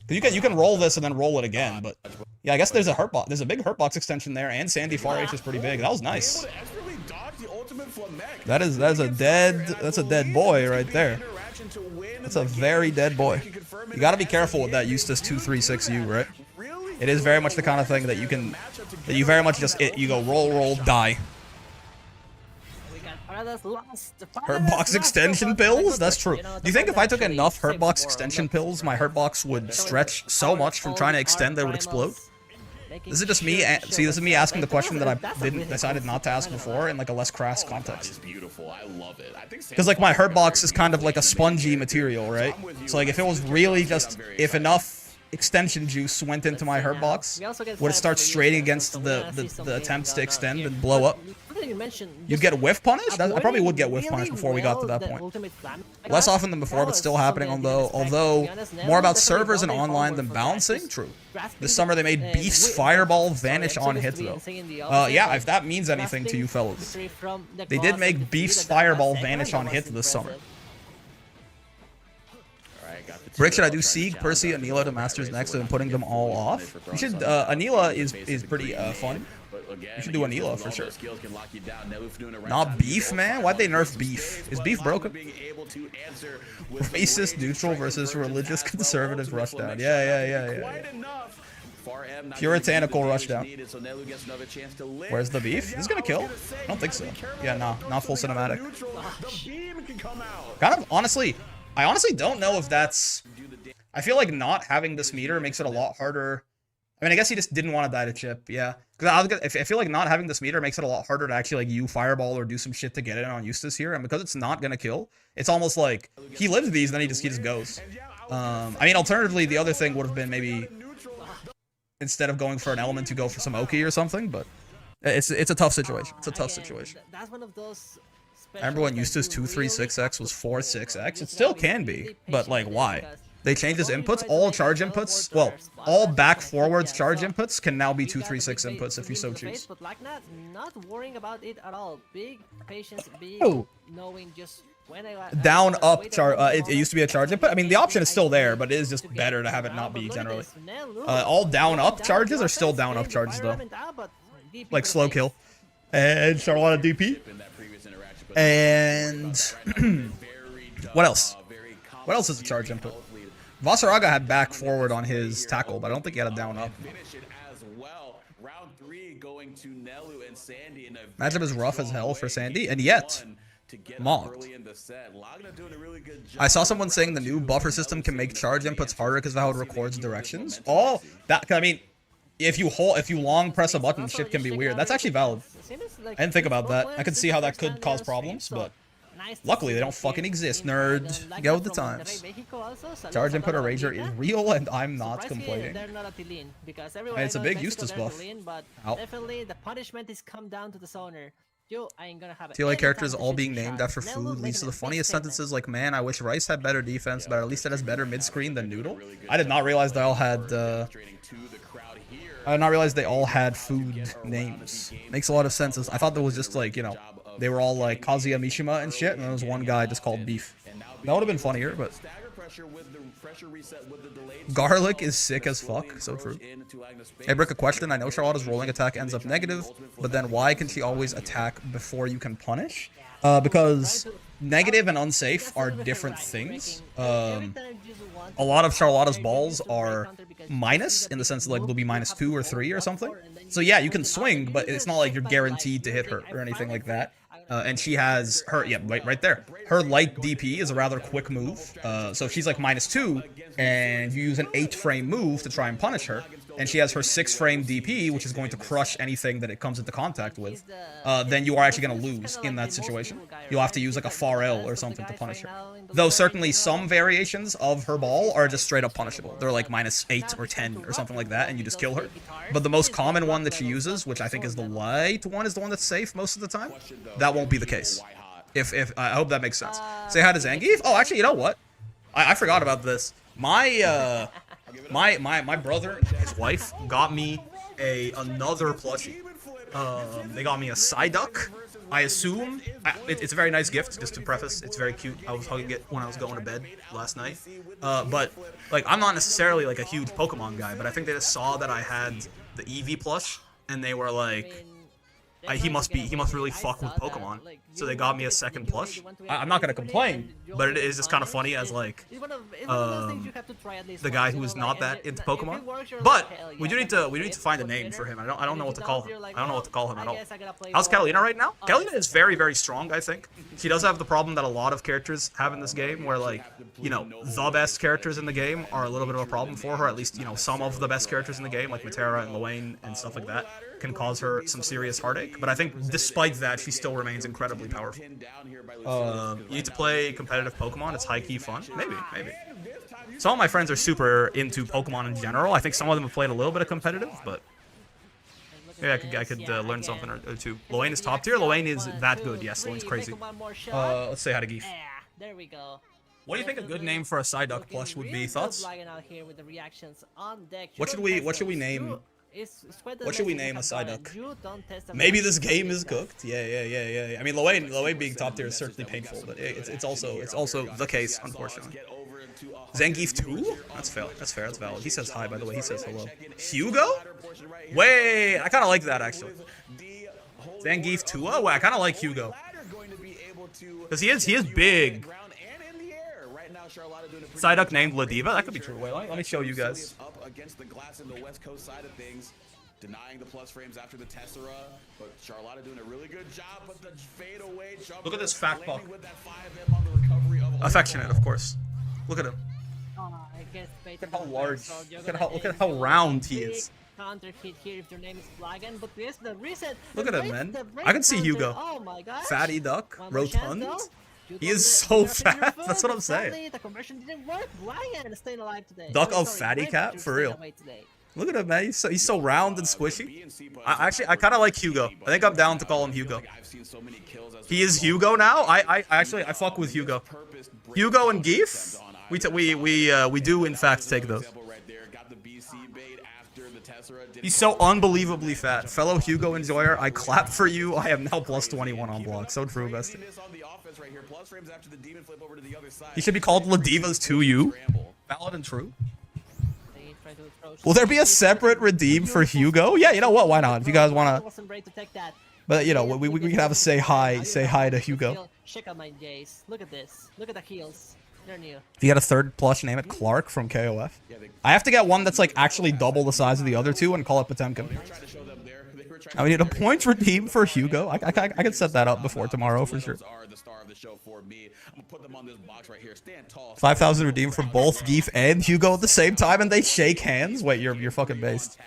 You can roll this and then roll it again, but yeah, I guess there's a hurt box. There's a big hurt box extension there, and Sandy Far H is pretty big. That was nice. That's a dead boy right there. That's a very dead boy. You gotta be careful with that Eustace 236U, right? It is very much the kind of thing that you very much just you go roll, die. Hurt box extension pills? That's true. Do you think if I took enough hurt box extension pills, my hurt box would stretch so much from trying to extend that it would explode? This is just me. See, this is me asking the question that I decided not to ask before in like a less crass context. Because like my hurt box is kind of like a spongy material, right? So like if it was really just if enough extension juice went into my hurt box, would it start straining against the attempts to extend and blow up? You'd get whiff punished? I probably would get whiff punished before we got to that point. Less often than before, but still happening, although more about servers and online than balancing. True. This summer they made Beef's Fireball vanish on hit, though. Yeah, if that means anything to you fellas. They did make Beef's Fireball vanish on hit this summer. Brick, should I do Sieg, Percy, Anila to Masters next and putting them all off? You should, Anila is pretty fun. You should do Anila for sure. Not Beef, man? Why'd they nerf Beef? Is Beef broken? Racist neutral versus religious conservative rushdown. Yeah. Puritanical rushdown. Where's the Beef? Is this gonna kill? I don't think so. Yeah, no, not full cinematic. Kind of, honestly, I honestly don't know if that's... I feel like not having this meter makes it a lot harder. I mean, I guess he just didn't want to die to chip, yeah. Because I feel like not having this meter makes it a lot harder to actually, like, Fireball or do some shit to get it on Eustace here. And because it's not going to kill, it's almost like he lives these, then he just goes. I mean, alternatively, the other thing would have been maybe instead of going for an element to go for some Oki or something, but it's a tough situation. It's a tough situation. I remember when Eustace 236X was 46X. It still can be, but, like, why? They changed his inputs. All charge inputs, well, all back forwards charge inputs can now be 236 inputs if you so choose. Not worrying about it at all. Big patience, big knowing just when down up charge. It used to be a charge input. I mean, the option is still there, but it is just better to have it not be generally. All down up charges are still down up charges though, like slow kill and Charlotta DP. And what else? What else is a charge input? Vasaraga had back forward on his tackle, but I don't think he had a down up. Matchup is rough as hell for Sandy, and yet mocked. I saw someone saying the new buffer system can make charge inputs harder because of how it records directions. Oh, that, I mean, if you long press a button, shit can be weird. That's actually valid. I didn't think about that. I could see how that could cause problems, but luckily they don't fucking exist, nerd. Go with the times. Charge input or Rager is real, and I'm not complaining. It's a big Eustace buff. Definitely the punishment is come down to the zoner. TLA characters all being named after food leads to the funniest sentences like, man, I wish Rice had better defense, but at least it has better mid-screen than Noodle. I did not realize they all had, I did not realize they all had food names. Makes a lot of sense. I thought there was just like, you know, they were all like Kazuya Mishima and shit, and there was one guy just called Beef. That would have been funnier, but... Garlic is sick as fuck, so true. Hey, Brick, a question. I know Charlotta's rolling attack ends up negative, but then why can she always attack before you can punish? Because negative and unsafe are different things. A lot of Charlotta's balls are minus, in the sense that like they'll be -2 or 3 or something. So yeah, you can swing, but it's not like you're guaranteed to hit her or anything like that. And she has her, yeah, right there. Her light DP is a rather quick move. So she's like -2, and you use an 8-frame move to try and punish her. And she has her 6-frame DP, which is going to crush anything that it comes into contact with. Then you are actually going to lose in that situation. You'll have to use like a far L or something to punish her. Though certainly some variations of her ball are just straight up punishable. They're like -8 or 10 or something like that, and you just kill her. But the most common one that she uses, which I think is the light one, is the one that's safe most of the time. That won't be the case. If I hope that makes sense. Say hi to Zangief. Oh, actually, you know what? I forgot about this. My My brother and his wife got me another plushie. They got me a Psyduck. I assume it's a very nice gift. Just to preface, it's very cute. I was hugging it when I was going to bed last night. But like, I'm not necessarily like a huge Pokemon guy, but I think they just saw that I had the Eevee plush, and they were like, he must really fuck with Pokemon. So they got me a second plush. I'm not gonna complain, but it is just kind of funny as like the guy who is not that into Pokemon. But we do need to find a name for him. I don't know what to call him. I don't know what to call him at all. How's Catalina right now? Catalina is very, very strong, I think. She does have the problem that a lot of characters have in this game, where like, you know, the best characters in the game are a little bit of a problem for her. At least, you know, some of the best characters in the game, like Matera and Luane and stuff like that, can cause her some serious heartache. But I think despite that, she still remains incredibly powerful. You need to play competitive Pokemon. It's high-key fun. Maybe. Some of my friends are super into Pokemon in general. I think some of them have played a little bit of competitive, but yeah, I could learn something or two. Luane is top tier. Luane is that good. Yes, Luane's crazy. Let's say hi to Geef. There we go. What do you think a good name for a Psyduck plush would be? Thoughts? What should we name? What should we name a Psyduck? Maybe this game is cooked. Yeah. I mean, Luane being top tier is certainly painful, but it's also the case, unfortunately. Zangief 2? That's fair. That's valid. He says hi, by the way. He says hello. Hugo? Wait, I kind of like that actually. Zangief 2? Oh, wait, I kind of like Hugo. Because he is big. Psyduck named Ladiva? That could be true. Wait, let me show you guys. Up against the glass in the West Coast side of things, denying the plus frames after the Tessera, but Charlotta doing a really good job. But the fade away jump. Look at this fat puck. Of affectionate, of course. Look at him. Look at how large. Look at how round he is. Counter hit here if your name is Blagan, but yes, the reset. Look at him, man. I can see Hugo. Oh my gosh. Fatty duck, rotund. He is so fat. That's what I'm saying. The conversion didn't work. Blagan staying alive today. Duck of fatty cat, for real. Look at him, man. He's so round and squishy. I kind of like Hugo. I think I'm down to call him Hugo. He is Hugo now. I fuck with Hugo. Hugo and Geef. We do in fact take those. He's so unbelievably fat. Fellow Hugo enjoyer, I clap for you. I am now plus 21 on block. So true, bestie. He should be called Ladivas to you. Valid and true. Will there be a separate redeem for Hugo? Yeah, you know what? Why not? If you guys wanna. But you know, we can have a say hi to Hugo. Check out my gaze. Look at this. Look at the heels. They're new. If you get a third plush, name it Clark from KOF. I have to get one that's like actually double the size of the other two and call it Potemkin. I need a points redeem for Hugo. I can set that up before tomorrow for sure. 5,000 redeem for both Geef and Hugo at the same time, and they shake hands. Wait, you're fucking based.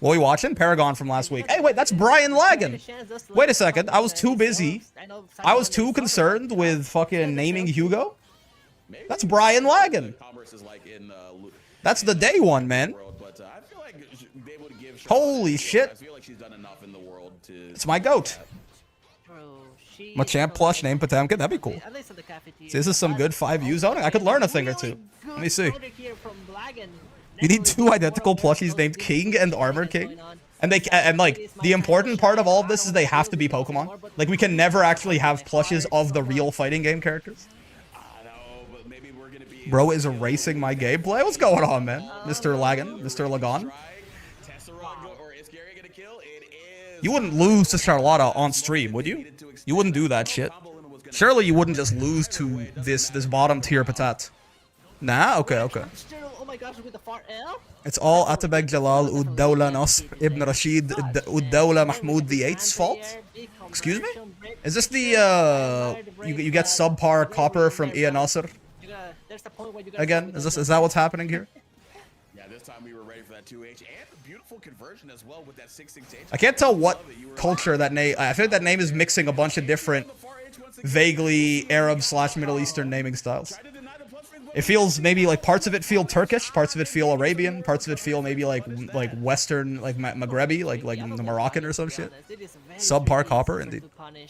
What are we watching? Paragon from last week. Hey, wait, that's Brian Lagan. Wait a second. I was too busy. I was too concerned with fucking naming Hugo. That's Brian Lagan. That's the day one, man. Holy shit. It's my goat. Machamp plush named Potemkin. That'd be cool. See, this is some good 5U zoning. I could learn a thing or two. Let me see. You need two identical plushies named King and Armor King. And like, the important part of all of this is they have to be Pokemon. Like, we can never actually have plushes of the real fighting game characters. Bro is erasing my gameplay. What's going on, man? Mr. Lagan, Mr. Lagan. You wouldn't lose to Charlotta on stream, would you? You wouldn't do that shit. Surely you wouldn't just lose to this bottom tier patat. Nah? Okay. It's all Atabeg Jalal Ud-Dawla Nasr Ibn Rashid Ud-Dawla Mahmoud VIII's fault? Excuse me? Is this the, you get subpar copper from Ia Nasr? Again, is that what's happening here? Yeah, this time we were ready for that 2H and the beautiful conversion as well with that 6-6H. I can't tell what culture that name. I feel like that name is mixing a bunch of different, vaguely Arab/Middle Eastern naming styles. It feels maybe like parts of it feel Turkish, parts of it feel Arabian, parts of it feel maybe like Western, like Maghrebi, like the Moroccan or some shit. Subpar copper, indeed.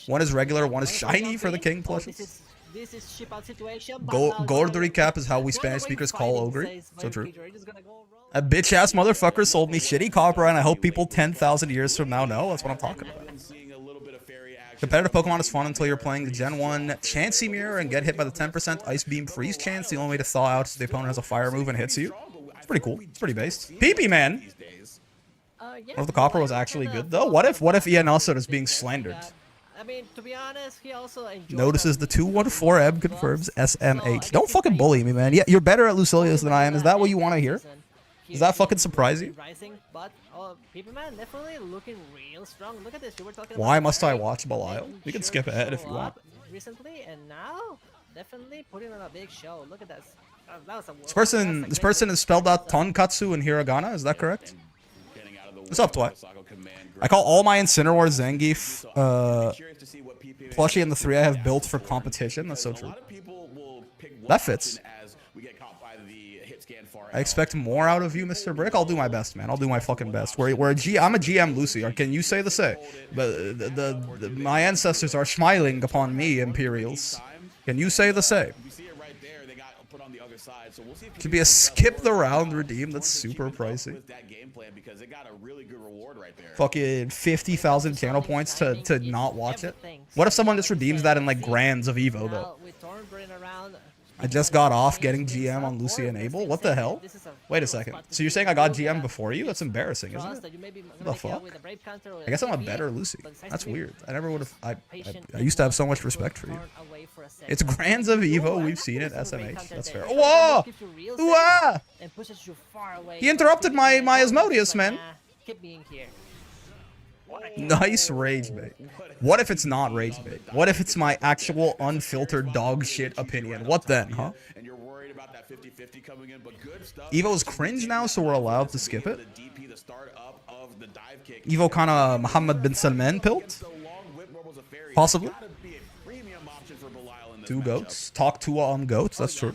One is regular, one is shiny for the king plushes. this is ship out situation. Gold recap is how we Spanish speakers call ogre. So true. A bitch ass motherfucker sold me shitty copper, and I hope people 10,000 years from now know. That's what I'm talking about. Competitive Pokemon is fun until you're playing the Gen 1 Chansey Mirror and get hit by the 10% Ice Beam Freeze chance. The only way to thaw out is if the opponent has a fire move and hits you. It's pretty cool. It's pretty based. PP, man! What if the copper was actually good, though? What if Ian Ussad is being slandered? I mean, to be honest, he also Notices the 214M confirms SMH. Don't fucking bully me, man. Yeah, you're better at Lucilius than I am. Is that what you want to hear? Does that fucking surprise you? But People Man definitely looking real strong. Look at this. You were talking Why about must I watch Belial? You can skip ahead if you want. Recently, and now definitely putting on a big show. Look at that. That was a This person is spelled out Tonkatsu in hiragana. Is that correct? What's up, Twilight? I call all my Incineroar Zangief plushie and the 3 I have built for competition. That's so true. That fits. I expect more out of you, Mr. Brick. I'll do my best, man. I'll do my fucking best. I'm a GM, Lucy. Can you say the same? But my ancestors are smiling upon me, Imperials. Can you say the same? Could be a skip the round redeem. That's super pricey. Fucking 50,000 channel points to not watch it. What if someone just redeems that in like grands of Evo though? I just got off getting GM on Lucy and Abel. What the hell? Wait a second. So you're saying I got GM before you? That's embarrassing, isn't it? What the fuck? I guess I'm a better Lucy. That's weird. I never would have. I used to have so much respect for you. It's grands of Evo. We've seen it. SMH. That's fair. Whoa! Whoa! He interrupted my Asmodeus, man. Nice rage bait. What if it's not rage bait? What if it's my actual unfiltered dog shit opinion? What then, huh? Evo's cringe now, so we're allowed to skip it? Evo kinda Muhammad bin Salman pilt? Possibly. 2 goats. Talk to on goats, that's true.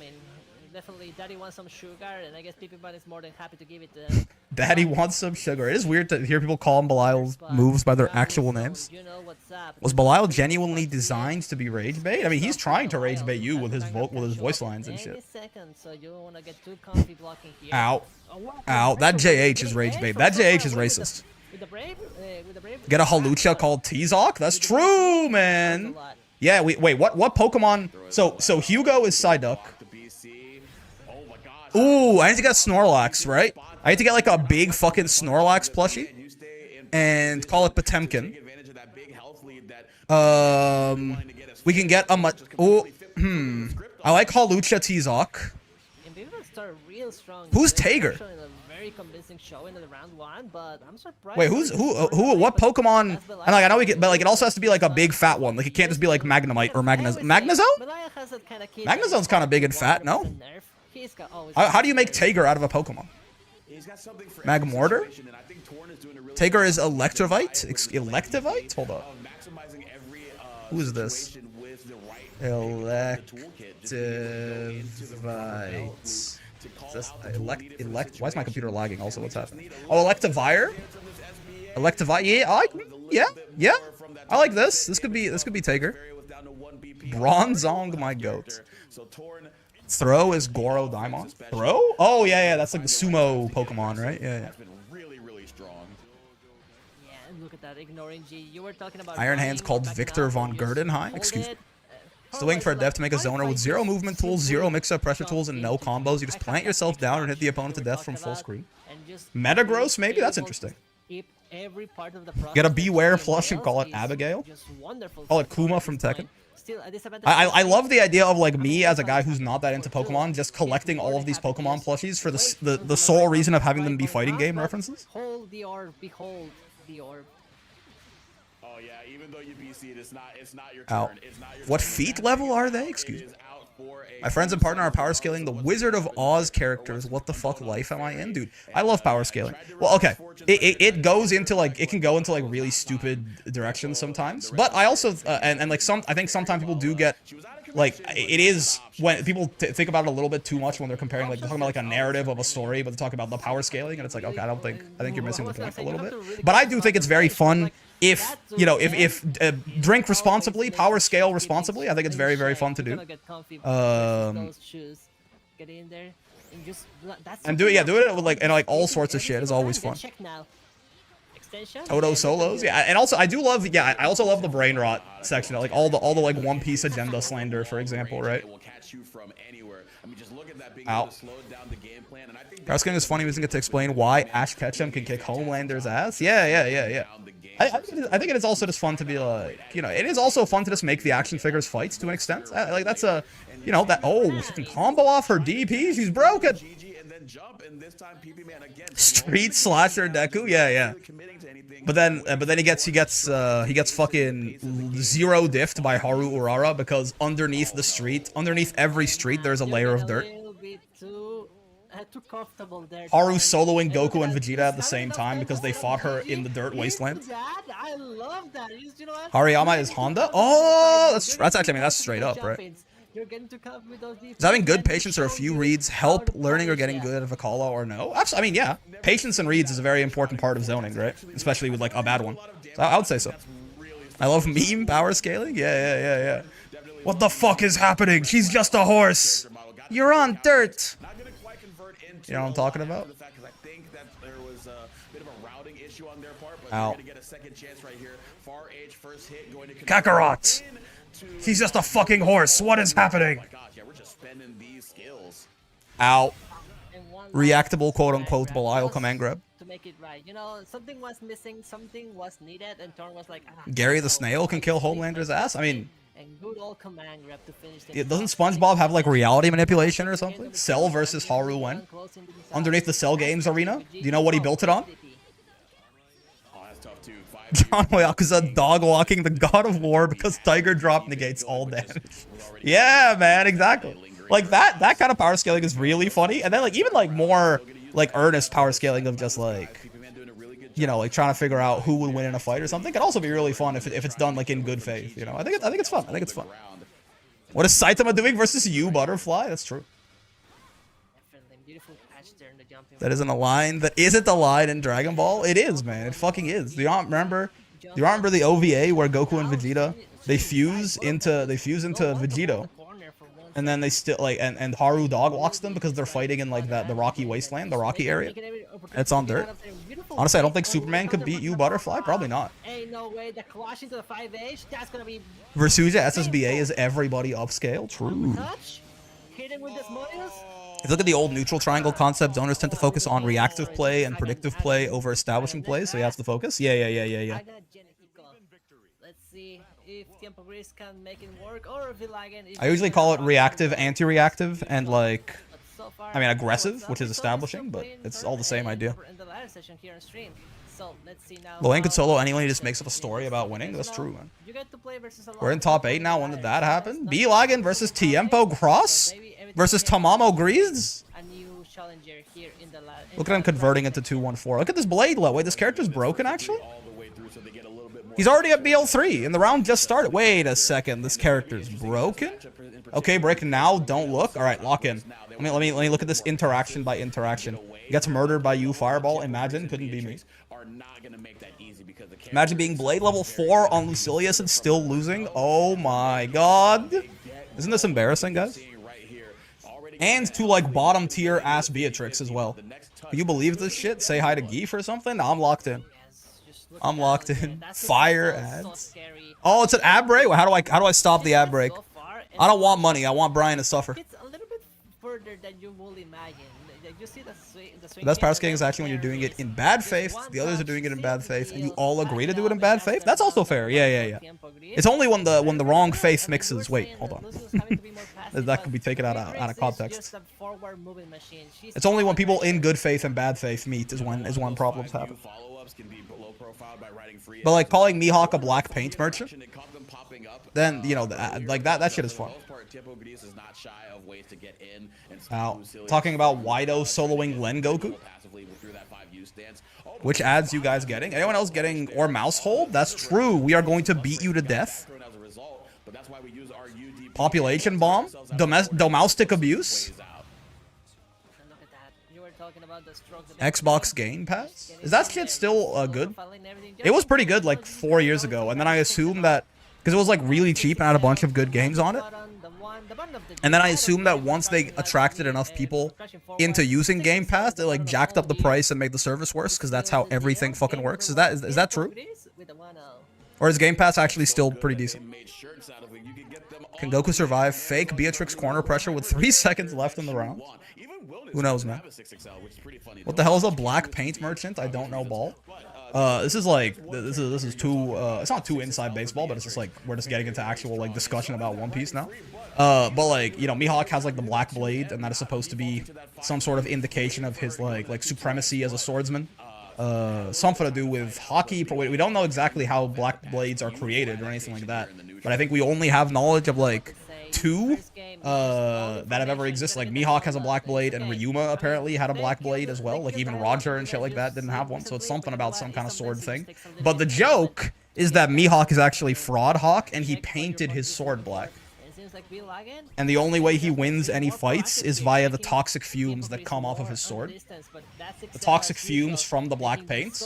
Definitely, Daddy wants some sugar, and I guess PP is more than happy to give it to them. Daddy wants some sugar. It is weird to hear people call Belial's moves by their actual names. Was Belial genuinely designed to be rage bait? I mean, he's trying to rage bait you with his voice lines and shit. Ow. Ow. That JH is rage bait. That JH is racist. Get a Halucha called T-Zoc? That's true, man. Yeah, wait, what Pokemon? So Hugo is Psyduck. Ooh, I need to get Snorlax, right? I need to get like a big fucking Snorlax plushie and call it Potemkin. We can get a I like Halucha T-Zoc. Who's Tager? Wait, what Pokemon? And like, I know we get, but like, it also has to be like a big fat one. Like, it can't just be like Magnemite or Magnezone? Magnezone's kind of big and fat, no? How do you make Tager out of a Pokemon? Magmortar? Tager is Electivite? Electivite? Hold up. Who is this? Electivite. Why is my computer lagging? Also, what's happening? Oh, Electivire? Electivire? Yeah. I like this. This could be Tager. Bronzong, my goat. Throw is Goro Daimon. Throw? Oh yeah, that's like the sumo Pokemon, right? Yeah. Look at that, ignoring G. You were talking about Iron Hand's called Victor von Gerdenheim. Excuse me. Still waiting for a dev to make a zoner with 0 movement tools, 0 mix-up pressure tools, and no combos. You just plant yourself down and hit the opponent to death from full screen. Metagross, maybe? That's interesting. Get a Beware plush and call it Abigail. Call it Kuma from Tekken. I love the idea of like me as a guy who's not that into Pokemon just collecting all of these Pokemon plushies for the sole reason of having them be fighting game references. Hold the orb, behold the orb. Oh yeah, even though you BC'd, it's not your turn. Ow. It's not your what turn. feat level are they? Excuse me. My friends and partner are power scaling the Wizard of Oz characters. What the fuck life am I in? Dude, I love power scaling. Well, okay. It goes into like, it can go into like really stupid directions sometimes. But I also, and like I think sometimes people do get like it is when people think about it a little bit too much when they're comparing, like they're talking about like a narrative of a story, but they're talking about the power scaling, and it's like, okay, I think you're missing the point a little bit. But I do think it's very fun if, you know, if drink responsibly, power scale responsibly. I think it's very, very fun to do. And do it with like all sorts of shit is always fun. Toto solos, yeah, and also I do love, yeah, I also love the brain rot section, like all the like One Piece agenda slander, for example, right? Ow. Garskin is funny using it to explain why Ash Ketchum can kick Homelander's ass. Yeah. I think it is also just fun to be like, you know, it is also fun to just make the action figures fights to an extent. Like that's a, you know, that, oh, she can combo off her DP, she's broken. Street slasher Deku, yeah. But then he gets fucking zero diffed by Haru Urara because underneath every street, there's a layer of dirt. Haru soloing Goku and Vegeta at the same time because they fought her in the dirt wasteland. I love that. Hariyama is Honda? Oh, that's actually, I mean, that's straight up, right? Does having good patience or a few reads help learning or getting good at Vakala or no? Absolutely, I mean, yeah. Patience and reads is a very important part of zoning, right? Especially with, like, a bad one. So I would say so. I love meme power scaling. Yeah. What the fuck is happening? She's just a horse. You're on dirt. You know what I'm talking about? Ow. Kakarot! He's just a fucking horse. What is happening? Ow. Reactable, quote-unquote, Belial command grab. To make it right. You know, something was missing, something was needed, and Thorn was like, Gary the Snail can kill Homelander's ass? I mean... And good old command grab to finish the doesn't SpongeBob have, like, reality manipulation or something? Cell versus Haru Wen? Underneath the Cell Games arena? Do you know what he built it on? John Yakuza dog walking the God of War because Tiger Drop negates all damage. Yeah, man, exactly. Like that kind of power scaling is really funny. And then like even like more like earnest power scaling of just like, you know, like trying to figure out who would win in a fight or something can also be really fun if it's done like in good faith. You know, I think it's fun. I think it's fun. What is Saitama doing versus you, Butterfly? That's true. That isn't a line. That isn't a line in Dragon Ball. It is, man. It fucking is. Do you not remember the OVA where Goku and Vegeta they fuse into Vegito, and then they still like and Haru dog walks them because they're fighting in like the rocky wasteland, the rocky area. It's on dirt. Honestly, I don't think Superman could beat you, Butterfly. Probably not. Ain't no way the clash into the 5H. That's gonna be. Versuja SSBA is everybody upscale. True. Hit him with this Morios. If you look at the old neutral triangle concept, zoners tend to focus on reactive play and predictive play over establishing play, so he has to focus. Yeah. Let's see if Tiempo Gris can make it work or Villagen. I usually call it reactive, anti-reactive, and like, I mean aggressive, which is establishing, but it's all the same idea. Loan could solo anyone, he just makes up a story about winning. That's true, man. We're in top 8 now. When did that happen? Villagen versus Tiempo Cross versus Tamamo Grease. Look at him converting into 2-1-4. Look at this blade low. Wait, this character's broken actually? He's already at BL3 and the round just started. Wait a second, this character's broken? Okay, break now, don't look. Alright, lock in. Let me look at this interaction by interaction. He gets murdered by you, Fireball. Imagine, couldn't be me. Imagine being blade level 4 on Lucilius and still losing. Oh my god. Isn't this embarrassing, guys? And to like bottom tier ass Beatrix as well. Can you believe this shit? Say hi to Geef or something? No, I'm locked in. I'm locked in. Fire ads. Oh, it's an ad break? How do I stop the ad break? I don't want money. I want Brian to suffer. It's a little bit further than you will imagine. You see the swing the best power scaling is actually when you're doing it in bad faith, the others are doing it in bad faith, and you all agree to do it in bad faith. That's also fair. Yeah. It's only when the wrong faith mixes. Wait, hold on. That could be taken out of context. It's only when people in good faith and bad faith meet is when problems happen. But like calling Mihawk a black paint merchant, then you know like that shit is fun. Now, talking about Wido soloing Len Goku, which ads you guys getting? Anyone else getting or mouse hold? That's true. We are going to beat you to death. Population bomb? Domestic abuse? And look at that. You were talking about the stroke. Xbox Game Pass? Is that shit still good? It was pretty good like 4 years ago, and then I assumed that because it was like really cheap and had a bunch of good games on it. And then I assumed that once they attracted enough people into using Game Pass, they like jacked up the price and made the service worse, because that's how everything fucking works. Is that true? Or is Game Pass actually still pretty decent? Can Goku survive fake Beatrix corner pressure with 3 seconds left in the round? Who knows, man? What the hell is a black paint merchant? I don't know, ball. This is like, this is too, it's not too inside baseball, but it's just like, we're just getting into actual, like, discussion about One Piece now. But like, you know, Mihawk has like the black blade, and that is supposed to be some sort of indication of his like supremacy as a swordsman. Something to do with hockey. We don't know exactly how black blades are created or anything like that, but I think we only have knowledge of like 2 that have ever existed. Like Mihawk has a black blade, and Ryuma apparently had a black blade as well. Like even Roger and shit like that didn't have one, so it's something about some kind of sword thing. But the joke is that Mihawk is actually Fraud Hawk, and he painted his sword black. And the only way he wins any fights is via the toxic fumes that come off of his sword. The toxic fumes from the black paint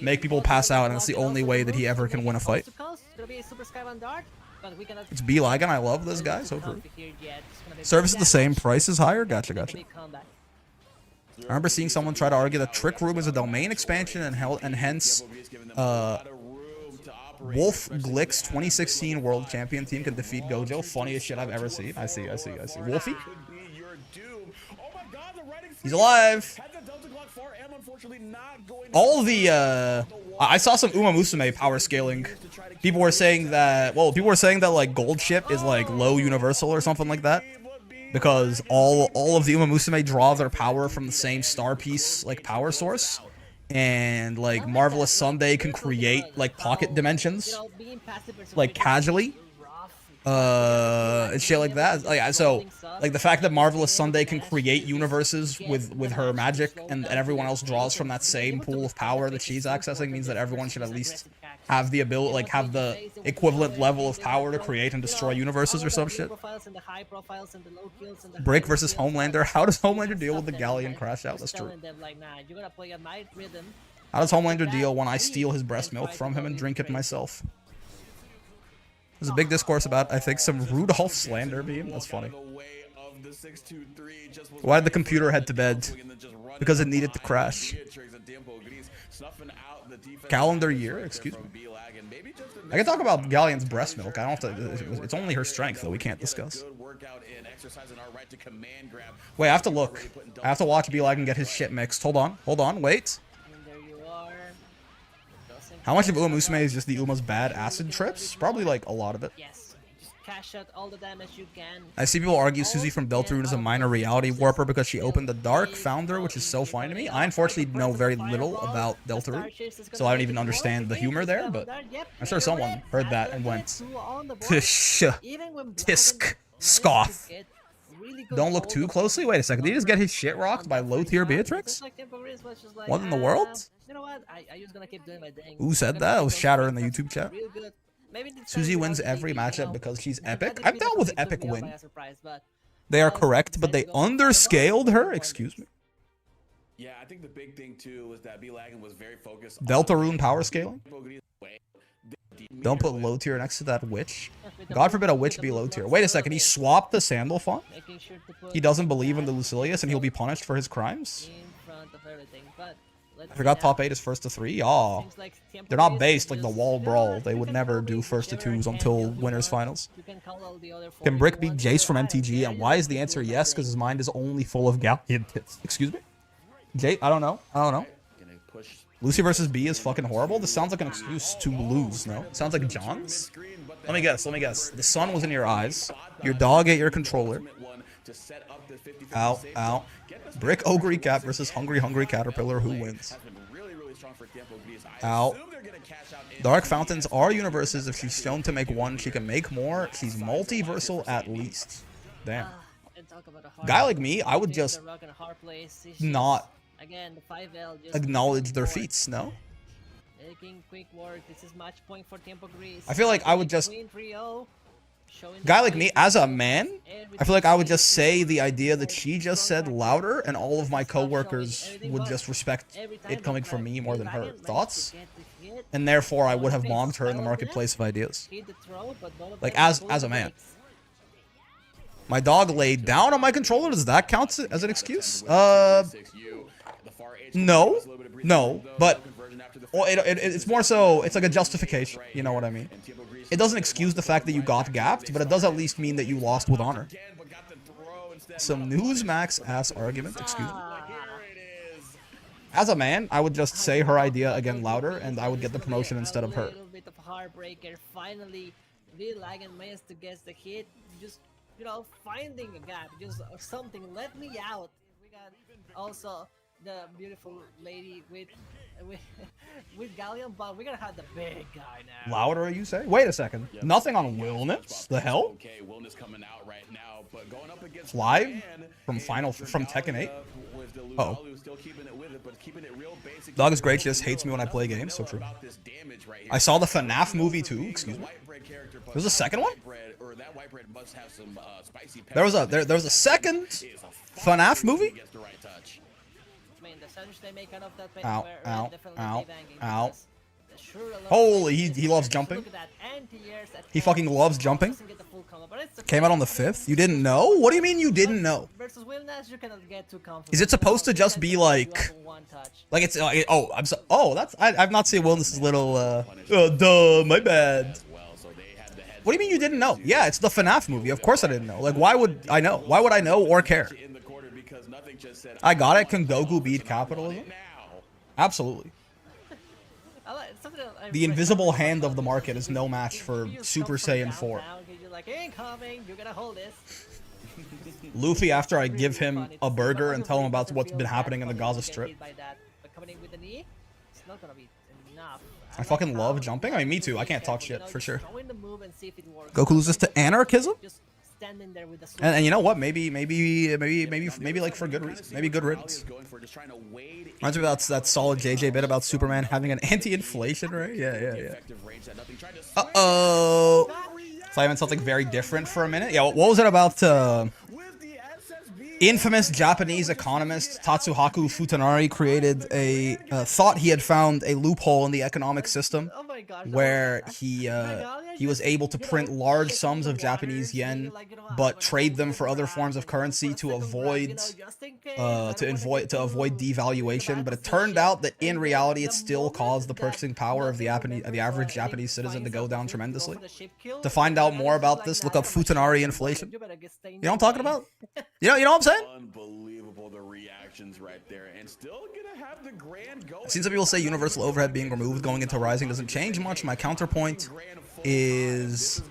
make people pass out, and it's the only way that he ever can win a fight. It's B-Lagan, I love this guy, so true. Service is the same, price is higher? Gotcha. I remember seeing someone try to argue that Trick Room is a domain expansion and hence Wolf Glick's 2016 World Champion team can defeat Gojo. Funniest shit I've ever seen. I see. Wolfie? He's alive! All the, I saw some Uma Musume power scaling. People were saying that, like, Gold Ship is, like, low universal or something like that. Because all of the Uma Musume draw their power from the same star piece, like, power source. And like Marvelous Sunday can create like pocket dimensions, like casually, and shit like that. Like so, like the fact that Marvelous Sunday can create universes with her magic, and everyone else draws from that same pool of power that she's accessing, means that everyone should at least have the ability, like have the equivalent level of power to create and destroy universes or some shit. Break versus Homelander. How does Homelander deal with the Galleon crash out? That's true. How does Homelander deal when I steal his breast milk from him and drink it myself? There's a big discourse about, I think, some Rudolph slander beam. That's funny. Why did the computer head to bed? Because it needed to crash. Calendar year? Excuse me. I can talk about Galleon's breast milk. I don't have to. It's only her strength, though. We can't discuss. Wait, I have to look. I have to watch B-Lag and get his shit mixed. Hold on. Wait. How much of Uma Musume is just the Uma's bad acid trips? Probably like a lot of it. Cash out all the damage you can. I see people argue Susie from Deltarune is a minor reality warper because she opened the Dark Founder, which is so fine to me. I unfortunately know very little about Deltarune, so I don't even understand the humor there, but I'm sure someone heard that and went, Tish, tisk, scoff. Don't look too closely? Wait a second, did he just get his shit rocked by low-tier Beatrix? What in the world? Who said that? It was Shatter in the YouTube chat. Susie wins every matchup because she's epic. I've dealt with epic win. They are correct, but they underscaled her? Excuse me. Yeah, I think the big thing too was that B-Lagan was very focused Deltarune power scaling? Don't put low tier next to that witch. God forbid a witch be low tier. Wait a second, he swapped the sandal font? He doesn't believe in the Lucilius and he'll be punished for his crimes? I forgot top 8 is first to 3. Aw. They're not based like the Wall Brawl. They would never do first to 2s until winners finals. Can Brick beat Jace from MTG? And why is the answer yes? Because his mind is only full of Galleon tits. Excuse me? Jace? I don't know. Lucy versus B is fucking horrible. This sounds like an excuse to lose, no? It sounds like John's. Let me guess. The sun was in your eyes. Your dog ate your controller. Ow. Brick Ogre Cat versus Hungry Caterpillar. Who wins? Ow. Dark Fountains are universes. If she's shown to make one, she can make more. She's multiversal at least. Damn. Guy like me, I would just not acknowledge their feats, no? Taking quick work. This is match point for Tempo Grease. I feel like I would just... Queen 3-0, showing Guy the like me, way as a to man, everything I feel like I would just is say the idea that she just said louder, and all of my Stop coworkers showing everything would but just respect every time it coming he from tried me more than her. managed to Thoughts? get the hit, And therefore, I would have face bombed her in the style of marketplace of ideas. hit the throw, but none of Like, them pulled as the a man. brakes. My dog laid down on my controller. Does that count as an excuse? No. No. But well, it's more so, it's like a justification. You know what I mean? It doesn't excuse the fact that you got gapped, but it does at least mean that you lost with honor. Some Newsmax ass argument, excuse me. As a man, I would just say her idea again louder, and I would get the promotion instead of her. A little bit of a heartbreaker. Finally, Lagan managed to get the hit. Just, you know, finding a gap, just something. Let me out. We got also the beautiful lady with with Galleon, but we're gonna have the big guy now. Louder, you say? Wait a second. Nothing on Willness? The hell? Okay, Willness coming out right now, but going up against Live? From Tekken 8? Oh. Still keeping it with it, but keeping it real basic. Dog is great, she just hates me when I play games, so true. I saw the FNAF movie too, excuse me. There's a second one? There was a second FNAF movie? Ow, ow, ow, ow. Holy, he loves jumping. He fucking loves jumping. Came out on the 5th? You didn't know? What do you mean you didn't know? Is it supposed to just be like it's I've not seen Willness's little duh, my bad. What do you mean you didn't know? Yeah, it's the FNAF movie. Of course I didn't know. Like, why would I know? Why would I know or care? I got it. Can Goku beat capitalism? Absolutely. The invisible hand of the market is no match for Super Saiyan 4. Luffy, after I give him a burger and tell him about what's been happening in the Gaza Strip. I fucking love jumping. I mean, me too. I can't talk shit, for sure. Goku loses to anarchism? And you know what? Maybe like for good reason. Maybe good riddance. Reminds me about that solid JJ bit about Superman having an anti-inflation rate. Yeah. Uh-oh. So I meant something very different for a minute. Yeah, what was it about infamous Japanese economist Tatsuhaku Futanari created thought he had found a loophole in the economic system where he was able to print large sums of Japanese yen but trade them for other forms of currency to avoid devaluation. But it turned out that in reality it still caused the purchasing power of the average Japanese citizen to go down tremendously. To find out more about this, look up Futanari inflation. You know what I'm talking about? You know what I'm saying? Unbelievable, the reactions right there, and still gonna have the grand go. I've seen some people say universal overhead being removed going into Rising doesn't change much. My counterpoint is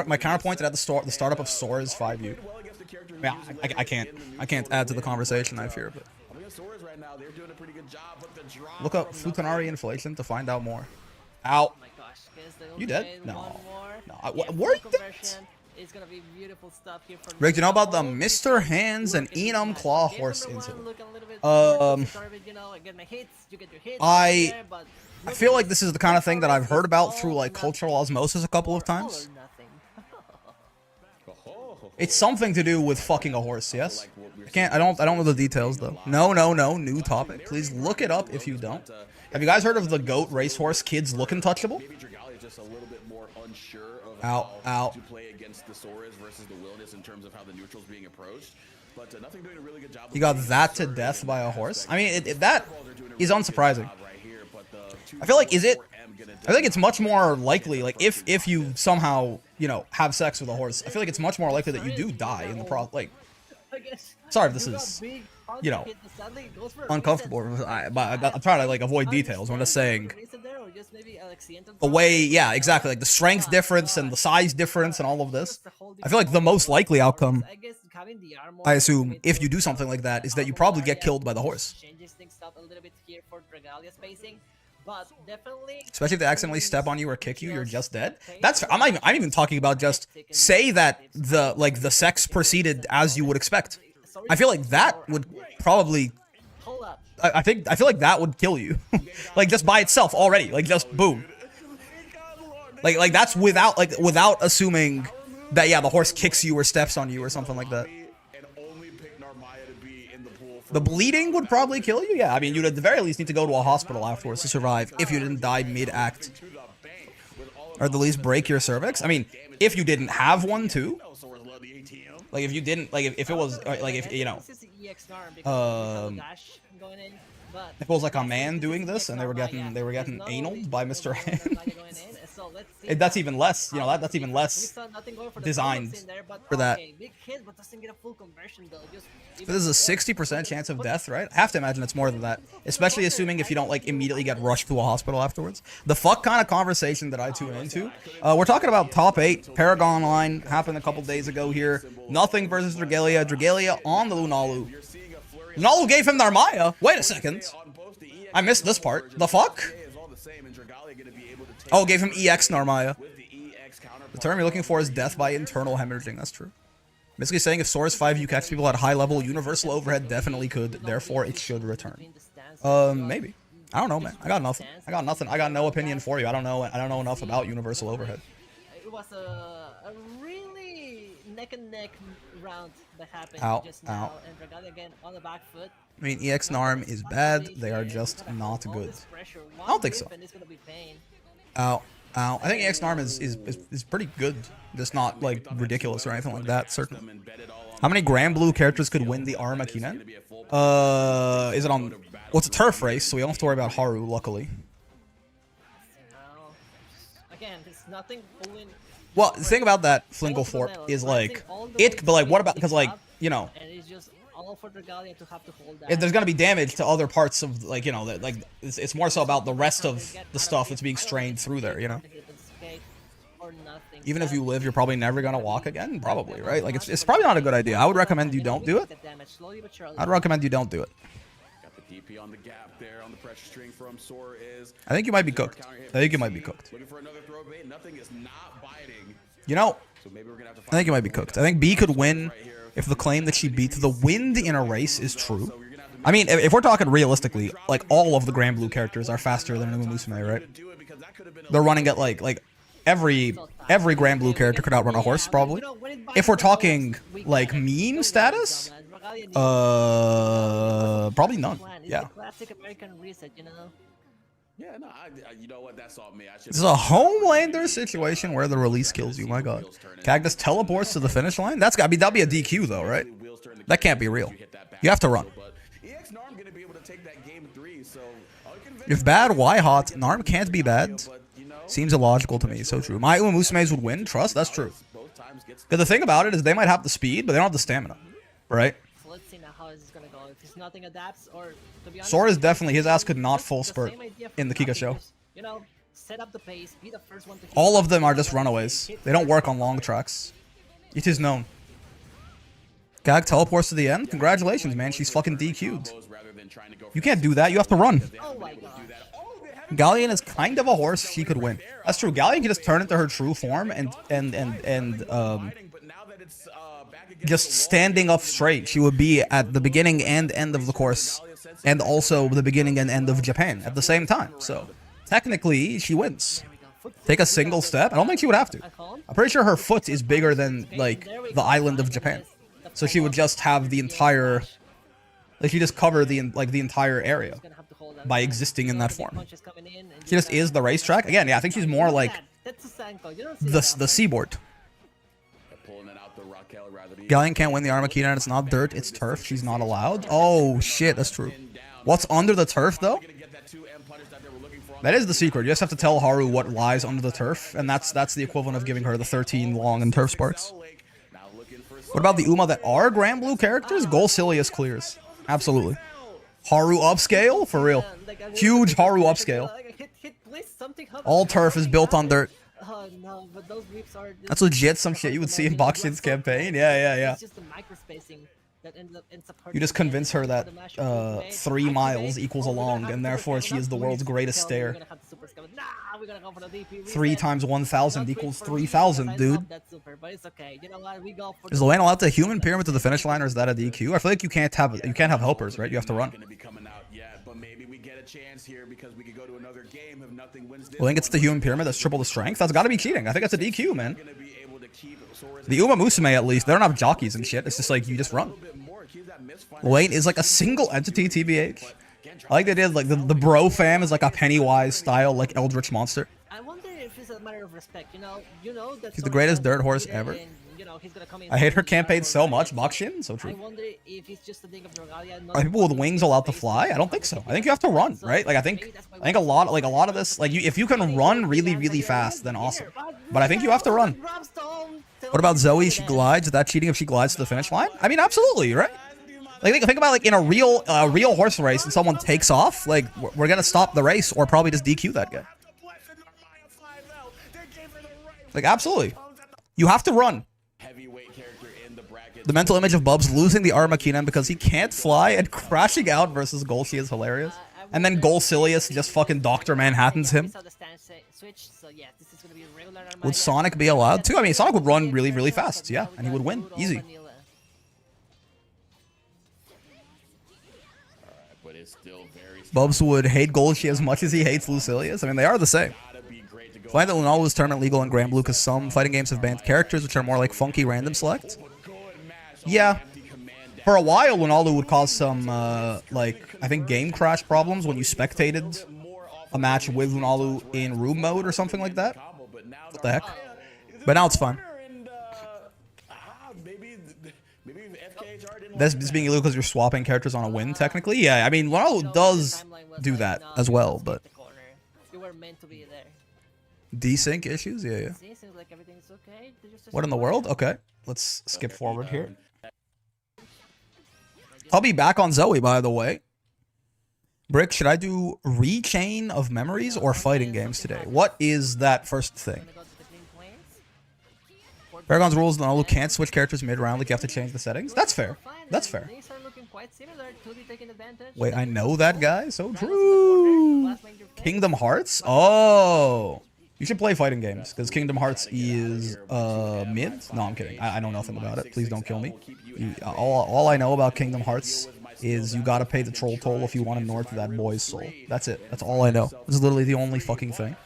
my counterpoint at the startup of Sora is 5U. Yeah, I can't add to the conversation, I fear, but look up Futanari inflation to find out more. Ow. You dead? No. Were you dead? It's gonna be beautiful stuff here for Rick, do you know about the Mr. Hands and Enum Claw horse incident? I feel like this is the kind of thing that I've heard about through like cultural osmosis a couple of times. It's something to do with fucking a horse, yes? I don't know the details though. No, new topic. Please look it up if you don't. Have you guys heard of the goat racehorse kids look untouchable? Ow. To play against the Soras versus the Willness in terms of how the neutral's being approached, but nothing doing a really good job. You got that to death by a horse. I mean, that is unsurprising. I feel like I think it's much more likely, like if you somehow have sex with a horse, I feel like it's much more likely that you do die in the like. Sorry if this is uncomfortable. I'm trying to like avoid details. I'm just saying the way, yeah, exactly, like the strength difference and the size difference and all of this. I feel like the most likely outcome, I assume, if you do something like that, is that you probably get killed by the horse. Especially if they accidentally step on you or kick you, you're just dead. I'm even talking about just say that the sex proceeded as you would expect. I feel like that would probably I feel like that would kill you. Like, just by itself already. Like, just boom. Like that's without assuming that, yeah, the horse kicks you or steps on you or something like that. The bleeding would probably kill you? Yeah, I mean, you'd at the very least need to go to a hospital afterwards to survive if you didn't die mid-act. Or at the least break your cervix. I mean, if you didn't have one too. Like, if you didn't, like, if it was, like, if, you know, if it was like a man doing this and they were getting anal by Mr. Hand. That's even less, you know, that's even less designed for that. This is a 60% chance of death, right? I have to imagine it's more than that, especially assuming if you don't like immediately get rushed to a hospital afterwards. The fuck kind of conversation that I tune into. We're talking about top 8 Paragon line happened a couple days ago here. Nothing versus Dragalia. Dragalia on the Lunalu. Lunalu gave him Narmaya. Wait a second. I missed this part. The fuck? Oh, gave him EX Narmaya. The term you're looking for is death by internal hemorrhaging. That's true. Basically saying if Sora's 5 you catch people at high level, universal overhead definitely could. Therefore, it should return. Maybe. I don't know, man. I got nothing. I got no opinion for you. I don't know enough about universal overhead. It was a really neck and neck round that happened just Ow. now, and Dragalia again on the back foot. I mean, EX Narm is bad. They are just not good. I don't think so. Ow. I think EX Narm is pretty good. Just not, like, ridiculous or anything like that, certainly. How many Granblue characters could win the Arma Kinen? Is it on... Well, it's a turf race, so we don't have to worry about Haru, luckily. Again, there's nothing pulling... Well, the thing about that Flingelthorpe is, like... But, like, what about... Because, like, you know... If there's gonna be damage to other parts of, like, you know, that, like, it's more so about the rest of the stuff that's being strained through there, you know? Even if you live, you're probably never gonna walk again, probably, right? Like, it's probably not a good idea. I would recommend you don't do it. I'd recommend you don't do it. I think you might be cooked. You know, I think you might be cooked. I think B could win if the claim that she beats the wind in a race is true. I mean, if we're talking realistically, like, all of the Granblue characters are faster than Uma Musume, right? They're running at, like every Granblue character could outrun a horse, probably. If we're talking, like, meme status, probably none. Yeah. Yeah, no, you know what? That's all me. This is a Homelander situation where the release kills you. My God, Cactus teleports to the finish line. That'll be a DQ though, right? That can't be real. You have to run. If bad, why hot? Narm can't be bad. Seems illogical to me. So true. My Uma Musume's would win. Trust. That's true. But the thing about it is they might have the speed, but they don't have the stamina, right? So let's see now how this is gonna go. If nothing adapts, or to be honest, Sora's definitely, his ass could not full spurt in the Kika show. You know, set up the pace, be the first one to hit. All of them are just runaways. They don't work on long tracks. It is known. Gag teleports to the end. Congratulations, man. She's fucking DQ'd. You can't do that. You have to run. Oh my God. Galleon is kind of a horse. She could win. That's true. Galleon can just turn into her true form and just standing up straight. She would be at the beginning and end of the course, and also the beginning and end of Japan at the same time. So technically, she wins. Take a single step. I don't think she would have to. I'm pretty sure her foot is bigger than, like, the island of Japan. So she would just have the entire, like, she just cover the entire area by existing in that form. She just is the racetrack. Again, yeah, I think she's more like the seaboard. Galleon can't win the Armakina and it's not dirt, it's turf. She's not allowed. Oh shit, that's true. What's under the turf though? That is the secret. You just have to tell Haru what lies under the turf, and that's the equivalent of giving her the 13 long and turf sparks. What about the Uma that are Granblue characters? Goal Silius clears. Absolutely. Haru upscale? For real. Huge Haru upscale. All turf is built on dirt. That's legit some shit you would see in Bakshin's campaign. Yeah. You just convince her that 3 miles equals a long, and therefore she is the world's greatest stair. 3 times 1,000 equals 3,000, dude. Is Luane allowed to human pyramid to the finish line, or is that a DQ? I feel like you can't have helpers, right? You have to run. chance here because we could go to another game if nothing wins this. Well, I think it's the human pyramid that's triple the strength. That's got to be cheating. I think that's a DQ, man. Gonna be able to keep Sora's The Uma Musume, at least, they don't have jockeys and shit. It's just like you just run. Lane is like a single entity, TBH. I like they did like the bro fam is like a Pennywise style like Eldritch monster. I wonder if it's a matter of respect, you know that He's the greatest dirt horse ever. And, he's gonna come in I hate her and campaign so fight. much. Bakshin, so I true. wonder if it's just a thing of Regalia. Are people with wings allowed to fly? I don't think so. I think you have to run, right? Like I think a lot of this, like if you can run really fast, then awesome. But I think you have to run. What about Zoe? She glides. Is that cheating if she glides to the finish line? I mean, absolutely, right? Like think about like in a real horse race and someone takes off, like we're gonna stop the race or probably just DQ that guy. Like absolutely, you have to run. The mental image of Bubs losing the Armakinen because he can't fly and crashing out versus Golshi is hilarious. And then Golsilius just fucking Dr. Manhattans him. Would Sonic be allowed to? I mean, Sonic would run really fast, yeah, and he would win easy. Bubs would hate Golshi as much as he hates Lucilius. I mean, they are the same. Find that Lunala was tournament legal in Granblue because some fighting games have banned characters which are more like funky random select. Yeah. For a while, Lunala would cause some, like, I think game crash problems when you spectated a match with Lunalu in room mode or something like that. What the heck? But now it's fine. This being illegal because you're swapping characters on a win, technically? Yeah, I mean, Lunalu does do that as well, but... Desync issues? Yeah. What in the world? Okay. Let's skip forward here. I'll be back on Zoe, by the way. Brick, should I do Rechain of Memories or fighting games today? What is that first thing? Paragon's rules, Lunalu can't switch characters mid-round, like you have to change the settings. That's fair. That's fair. Wait, I know that guy? So true. Kingdom Hearts? Oh. You should play fighting games, because Kingdom Hearts is, mid? No, I'm kidding. I know nothing about it. Please don't kill me. All I know about Kingdom Hearts is you gotta pay the troll toll if you want to north that boy's soul. That's it. That's all I know. This is literally the only fucking thing.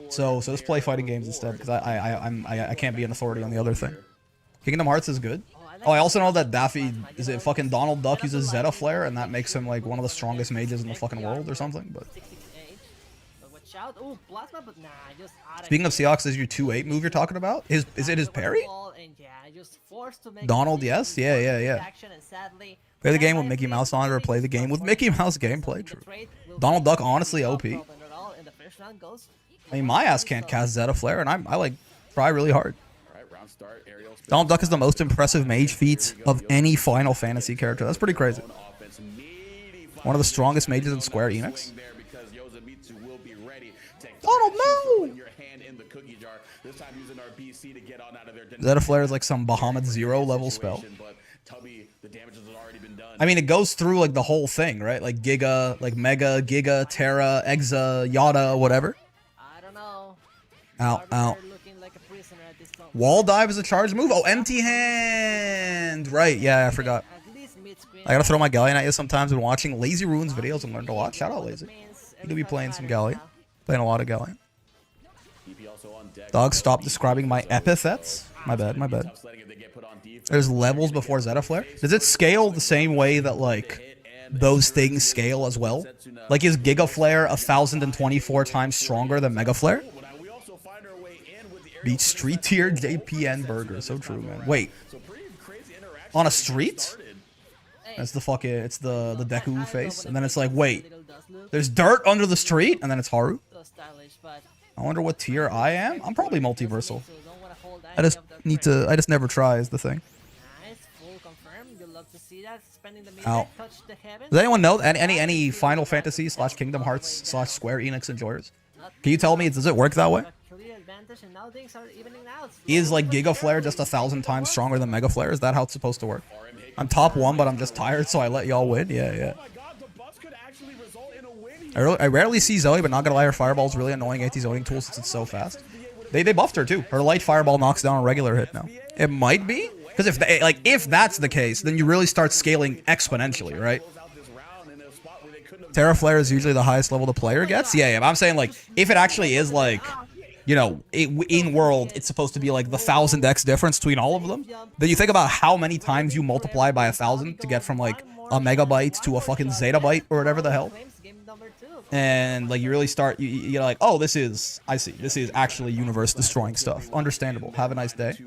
So just play fighting games instead, because I can't be an authority on the other thing. Kingdom Hearts is good. Oh, I also know that Daffy, is it fucking Donald Duck uses Zeta Flare, and that makes him like one of the strongest mages in the fucking world or something, but... Speaking of Seahawks, is your 2-8 move you're talking about? Is it his parry? Donald, yes? Yeah. Play the game with Mickey Mouse on it or play the game with Mickey Mouse gameplay. True. Donald Duck, honestly, OP. I mean, my ass can't cast Zeta Flare, and I like, try really hard. Donald Duck is the most impressive mage feat of any Final Fantasy character. That's pretty crazy. One of the strongest mages in Square Enix. Donald, no! Zeta Flare is like some Bahamut Zero level spell. I mean, it goes through like the whole thing, right? Like Giga, like Mega, Giga, Terra, Exa, Yada, whatever. I don't know. Ow. Wall dive is a charge move? Oh, empty hand! Right, yeah, I forgot. I gotta throw my Galleon at you sometimes when watching Lazy Ruins videos and learn to watch. Shout out Lazy. You do be playing some Galleon. Playing a lot of Galleon. Dog, stop describing my epithets. My bad. There's levels before Zeta Flare. Does it scale the same way that, like, those things scale as well? Like, is Giga Flare 1,024 times stronger than Mega Flare? Beat street tier JPN burger. So true, man. Wait. On a street? That's the fucking, it's the Deku face. And then it's like, wait. There's dirt under the street? And then it's Haru? I wonder what tier I am? I'm probably multiversal. I just never try is the thing. Ow. Does anyone know any Final Fantasy / Kingdom Hearts / Square Enix enjoyers? Can you tell me, does it work that way? Is like Giga Flare just 1,000 times stronger than Mega Flare? Is that how it's supposed to work? I'm top 1, but I'm just tired, so I let y'all win. Yeah. I rarely see Zoe, but not gonna lie, her Fireball's really annoying anti-zoning tool since it's so fast. They buffed her too. Her light Fireball knocks down a regular hit now. It might be, because if that's the case, then you really start scaling exponentially, right? Terra Flare is usually the highest level the player gets. Yeah, but I'm saying like if it actually is like, you know, in world it's supposed to be like the 1000x difference between all of them. Then you think about how many times you multiply by 1000 to get from like a megabyte to a fucking zettabyte or whatever the hell. And like you really start, you're like, oh, this is, I see, this is actually universe destroying stuff. Understandable. Have a nice day.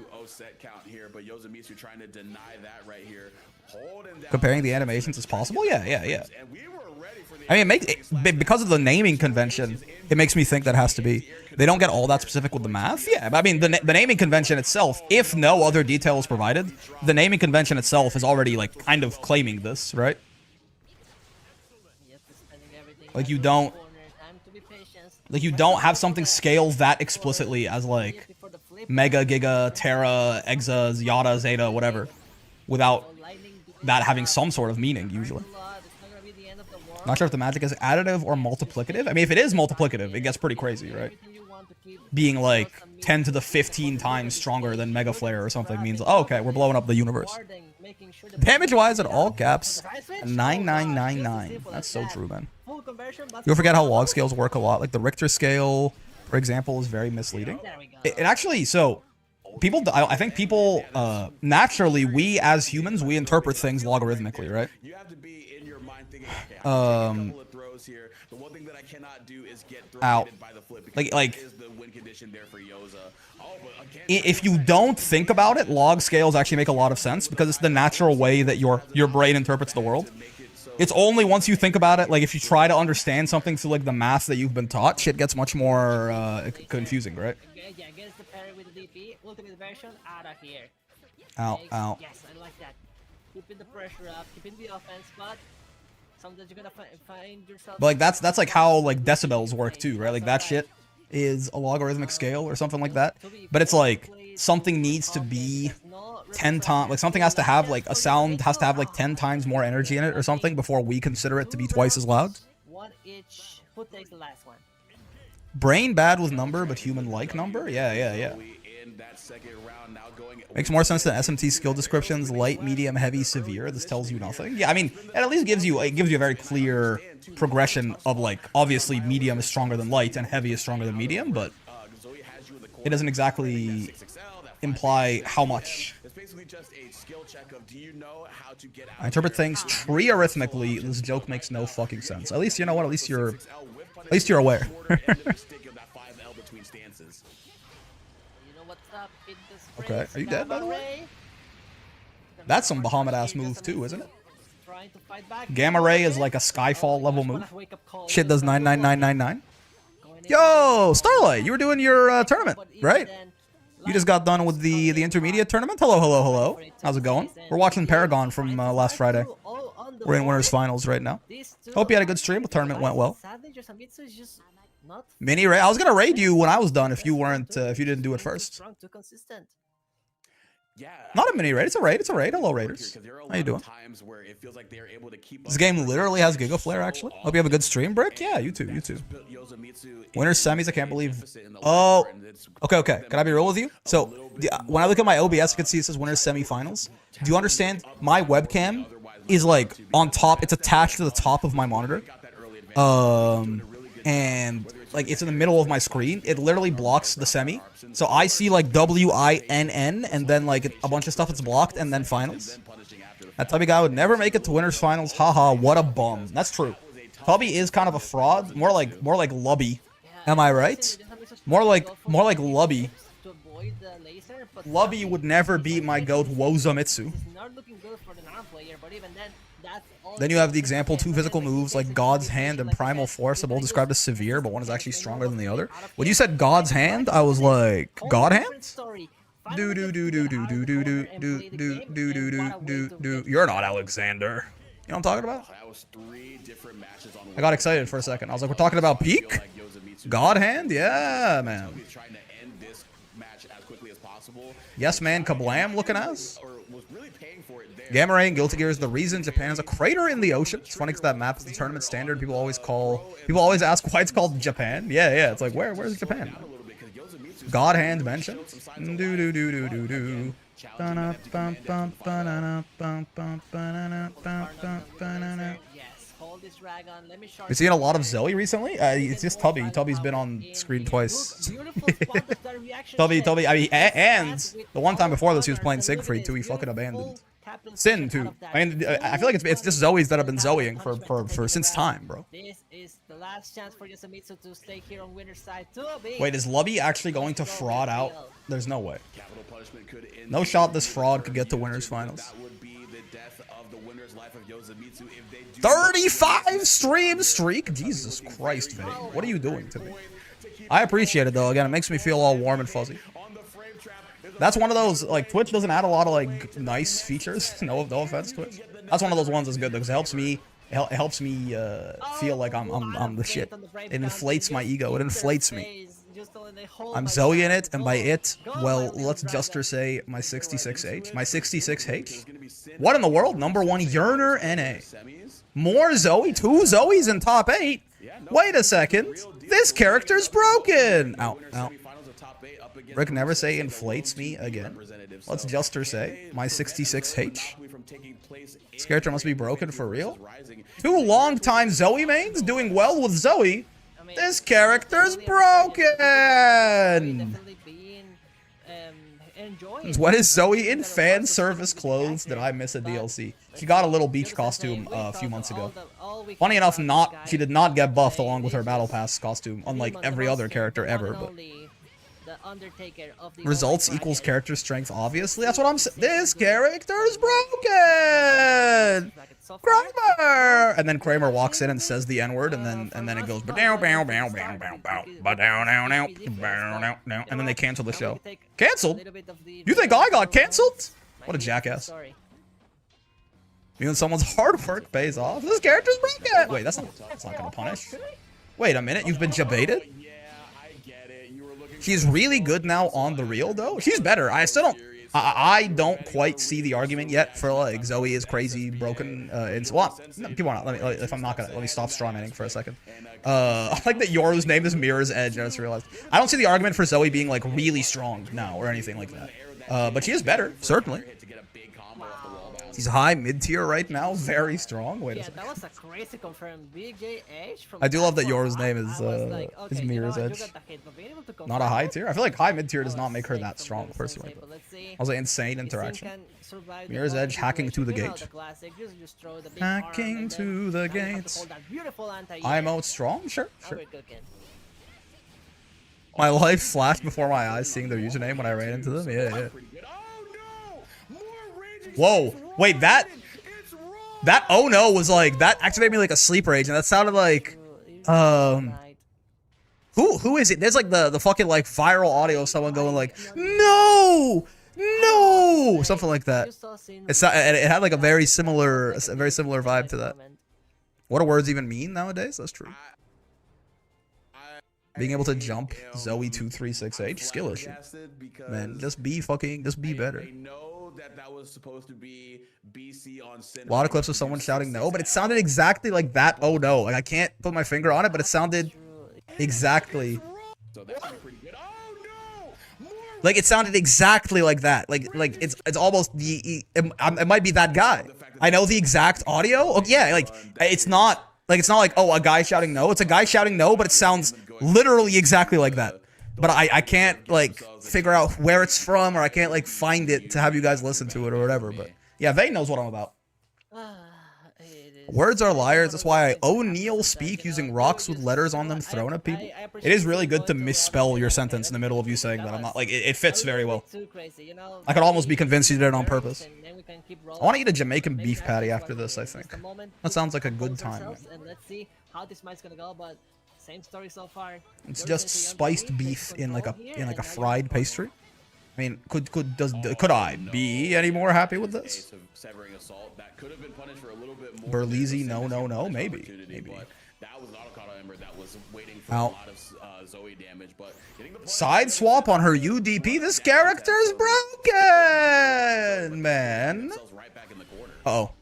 Comparing the animations is possible? Yeah. I mean, because of the naming convention, it makes me think that has to be. They don't get all that specific with the math? Yeah, but I mean, the naming convention itself, if no other detail is provided, the naming convention itself is already, like, kind of claiming this, right? Like, you don't have something scaled that explicitly as, like, mega, giga, tera, exa, yada, zeta, whatever, without that having some sort of meaning, usually. Not sure if the magic is additive or multiplicative. I mean, if it is multiplicative, it gets pretty crazy, right? Being like 10 to the 15 times stronger than Mega Flare or something means, oh, okay, we're blowing up the universe. Damage-wise, at all caps, 9999. That's so true, man. You'll forget how log scales work a lot. Like the Richter scale, for example, is very misleading. It actually, so people, I think people, naturally, we as humans, we interpret things logarithmically, right? Out. Like, if you don't think about it, log scales actually make a lot of sense because it's the natural way that your brain interprets the world. It's only once you think about it, like if you try to understand something through like the math that you've been taught, shit gets much more confusing, right? Ow. Yes, I like that. Keeping the pressure up, keeping the offense, but sometimes you're gonna find yourself. But like that's like how like decibels work too, right? Like that shit is a logarithmic scale or something like that. But it's like something needs to be 10 times, like something has to have like a sound has to have like 10 times more energy in it or something before we consider it to be twice as loud. Who takes the last one? Brain bad with number, but human like number? Yeah. Makes more sense than SMT skill descriptions, light, medium, heavy, severe. This tells you nothing. Yeah, I mean, it at least gives you a very clear progression of like, obviously medium is stronger than light and heavy is stronger than medium, but it doesn't exactly imply how much. I interpret things tree arithmically. This joke makes no fucking sense. At least you know what? At least you're aware. Okay, are you dead, by the way? That's some Bahamut-ass move, too, isn't it? Gamma Ray is like a Skyfall level move. Shit does 99999. Yo, Starlight, you were doing your tournament, right? You just got done with the intermediate tournament? Hello. How's it going? We're watching Paragon from last Friday. We're in winners finals right now. Hope you had a good stream. The tournament went well. Mini raid. I was gonna raid you when I was done if you weren't if you didn't do it first. Not a mini raid. It's a raid. Hello, raiders. How you doing? This game literally has Giga Flare. Actually, hope you have a good stream, Brick. Yeah, you too. Winners semis. I can't believe. Oh, okay. Can I be real with you? So when I look at my OBS, I can see it says winners semifinals. Do you understand? My webcam is like on top. It's attached to the top of my monitor. And like it's in the middle of my screen. It literally blocks the semi. So I see like WINN and then like a bunch of stuff that's blocked and then finals. That Tubby guy would never make it to winners finals. Haha, what a bum. That's true. Tubby is kind of a fraud. More like Lubby. Am I right? More like Lubby. Lubby would never beat my goat Wozamitsu. Then you have the example, 2 physical moves like God's Hand and Primal Force are both described as severe, but one is actually stronger than the other. When you said God's Hand, I was like, God Hand? Do. You're not Alexander. You know what I'm talking about? I got excited for a second. I was like, we're talking about Peak? God Hand? Yeah, man. Yes, man, kablam looking ass. Gamma Ray and Guilty Gear is the reason Japan is a crater in the ocean. It's funny because that map is the tournament standard. People always ask why it's called Japan. Yeah. It's like where's Japan? God Hand mentioned. Do. this dragon. Let me show You seen a lot of Zoe recently? It's just Tubby. Tubby's been on screen twice. Tubby. I mean, and the one time before this, he was playing Siegfried too. He fucking abandoned. Sin too. I mean, I feel like it's just Zoes that have been Zoeing for since time, bro. This is the last chance for Yosamitsu to stay here on winner's side. Wait, is Lubby actually going to fraud out? There's no way. No shot this fraud could get to winners finals. 35 stream streak? Jesus Christ, Vay. What are you doing to me? I appreciate it though. Again, it makes me feel all warm and fuzzy. That's one of those, like, Twitch doesn't add a lot of, like, nice features. No offense, Twitch. That's one of those ones that's good, though, because it helps me feel like I'm the shit. It inflates my ego. It inflates me. I'm Zoe in it, and by it, well, let's just say my 66H. My 66H? What in the world? Number 1 Yearner NA. More Zoe? 2 Zoes in top 8? Wait a second. This character's broken! Ow, ow. Rick never say inflates me again. Let's just say my 66H. This character must be broken for real. 2 long-time Zoe mains doing well with Zoe. This character's broken! What is Zoe in fan service clothes? Did I miss a DLC? She got a little beach costume a few months ago. Funny enough, she did not get buffed along with her battle pass costume, unlike every other character ever, but... Results equals character strength, obviously. That's what I'm saying. This character's broken! Kramer! And then Kramer walks in and says the N-word, and then it goes, and then they cancel the show. Cancelled? You think I got cancelled? What a jackass. Even someone's hard work pays off. This character's broken! Wait, that's not gonna punish. Wait a minute, you've been jebaited? She's really good now on the real, though. She's better. I still don't... I don't quite see the argument yet for, like, Zoe is crazy, broken, well, people are not. If I'm not gonna... Let me stop strawmanning for a second. I like that Yoru's name is Mirror's Edge, I just realized. I don't see the argument for Zoe being, like, really strong now or anything like that. But she is better, certainly. She's high mid-tier right now, very strong. Wait a second. That was a crazy confirmed BJH from I do love that Yoru's name is Mirror's Edge. Not a high tier? I feel like high mid-tier does not make her that strong, personally. I was like, insane interaction. Mirror's Edge hacking to the gate. Hacking to the gate. IMO strong? Sure. My life flashed before my eyes seeing their username when I ran into them. Yeah. Whoa, wait, that oh no was like, that activated me like a sleep rage, and that sounded like, who is it? There's like the fucking like viral audio of someone going like, no, something like that. It had like a very similar vibe to that. What do words even mean nowadays? That's true. Being able to jump Zoe 236H, skill issue. Man, just be better. That was supposed to be BC on Sin. A lot of clips of someone shouting no, but it sounded exactly like that. Oh no, like I can't put my finger on it, but it sounded exactly. Like it sounded exactly like that. Like it's almost it might be that guy. I know the exact audio. Oh yeah, like it's not like oh a guy shouting no. It's a guy shouting no, but it sounds literally exactly like that. But I can't, like, figure out where it's from, or I can't, like, find it to have you guys listen to it or whatever. But, yeah, Vay knows what I'm about. Words are liars. That's why I O'Neal speak using rocks with letters on them thrown at people. It is really good to misspell your sentence in the middle of you saying that. I'm not, like, it fits very well. I could almost be convinced you did it on purpose. I want to eat a Jamaican beef patty after this, I think. That sounds like a good time. Let's see how this match's gonna go, but same story so far. It's just spiced beef in like a fried pastry. I mean, could I be any more happy with this? Burleezy, no, maybe. Ow. Side swap on her UDP. This character's broken, man. Uh-oh.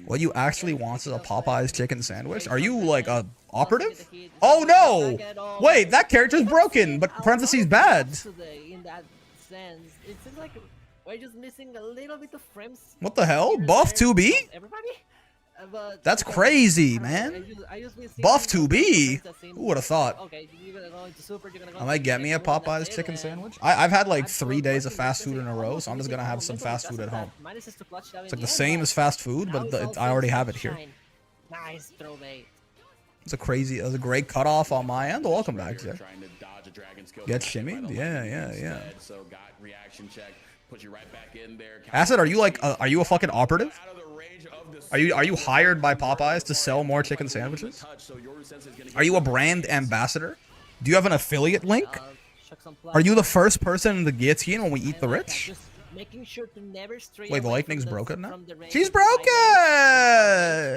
What you actually want is a Popeye's chicken sandwich? Are you like a operative? Oh no! Wait, that character's broken, but parentheses bad. In that sense, it seems like we're just missing a little bit of frames. What the hell? Buff 2B? Everybody? but That's because crazy, I man. usually see Buff some 2B. that seem Who would have thought? okay, you're gonna go into super, you're gonna go I might get me a next room, Popeyes that's it, chicken and sandwich. I've had like I'm 3 days of working fast versus food in a row, almost so I'm just losing gonna have home some mental fast because food at of that. home. Managed to clutch it out in It's like the the end, same but as fast food, now but it's all I already things have it here. sunshine. Nice throw bait. It's a great cutoff on my end. Welcome back, Jay. Trying to dodge a dragon skill Get by the shimmied? lightning Yeah. instead, so got reaction check, put you right back in there. Acid, are you like, are you a fucking operative? Out of the range of the Are you hired by Popeyes to sell more chicken sandwiches? Are you a brand ambassador? Do you have an affiliate link? Chuck some Are you the plasma. first person in the guillotine when we eat the And like that, rich? just making sure to never stray Wait, the away lightning's from broken now? from the range She's of the fighting.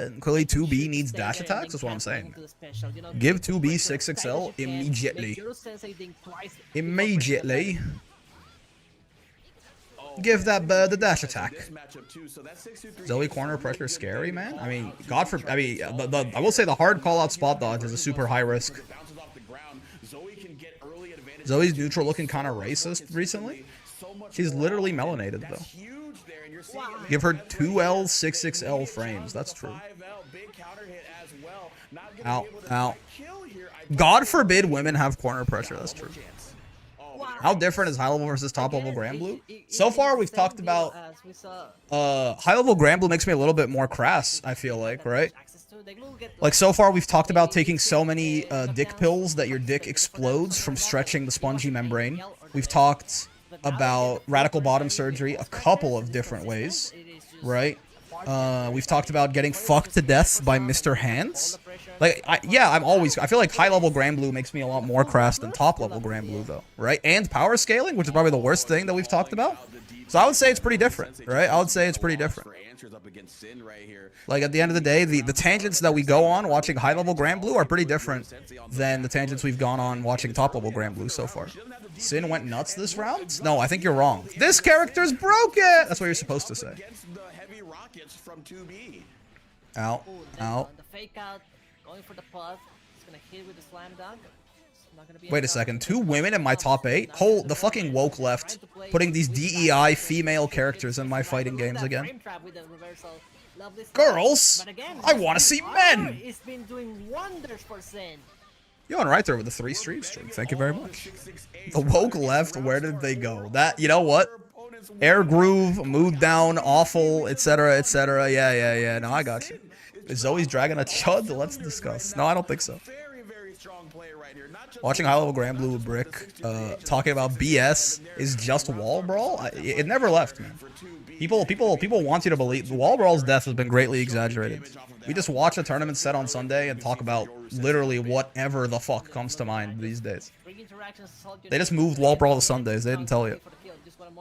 broken! Clearly Making 2B sure to needs stay dash there and attacks, then that's what I'm cancel saying. into the special, you know, Give keep the 2B pressure as 6XL tight as you can, immediately. make Yoro Sensei think twice before pressing the Immediately. button. Give that bird the dash attack. This matchup too, so that 6-2-3 Zoe corner pressure scary, man. I mean, I will say the hard call out spot dodge is a super high risk. bounces off the ground. Zoe can get early advantage. Zoe's neutral looking kind of racist recently. She's literally melanated though. Huge there, and you're seeing it Give her 2L 6XL frames. That's true. 5L, big counter hit as well. Not gonna Ow, be able to ow. kill here. I God forbid women have corner pressure. That's true. Wow. How different is high level versus top level Again, Granblue? it- So it's far, the we've same talked deal about as we saw high level Granblue makes me a little bit more crass. I feel like, right? access to. They will get Like so far, we've talked about taking so many dick pills that your dick explodes from stretching the spongy membrane. We've talked about radical bottom surgery a couple of different ways, right? We've talked about getting fucked to death by Mr. Hands. Like, I feel like high level Granblue makes me a lot more crass than top level Granblue though, right? And power scaling, which is probably the worst thing that we've talked about. So I would say it's pretty different, right? I would say it's pretty different. for answers up against Sin right here. Like at the end of the day, the tangents that we go on watching high level Granblue are pretty different than the tangents we've gone on watching top level Granblue so far. Sin went nuts this round? No, I think you're wrong. This character's broken! That's what you're supposed to say. Against the heavy rockets from 2B. Ow. Ow. The fake out, going for the puff. It's gonna hit with the slam dunk. It's not gonna be Wait a enough. second, 2 women in my top 8? Hold the fucking woke left, putting these DEI female characters in my fighting games again. Frame trap with the reversal. Lovely stuff. Girls, But again, I wanna see men! It's been doing wonders for Sin. Yo, and right there with the 3 stream stream. Thank you very much. The woke left, where did they go? That, you know what? Air groove, mood down, awful, etc., etc. Yeah. No, I got you. Is Zoe's dragging a chud? Let's discuss. No, I don't think so. Very, very strong play right here. Not just Watching high level Granblue with Brick, talking about BS is just wall brawl. It never left, man. People want you to believe wall brawl's death has been greatly exaggerated. We just watch a tournament set on Sunday and talk about literally whatever the fuck comes to mind these days. They just moved wall brawl to Sundays. They didn't tell you.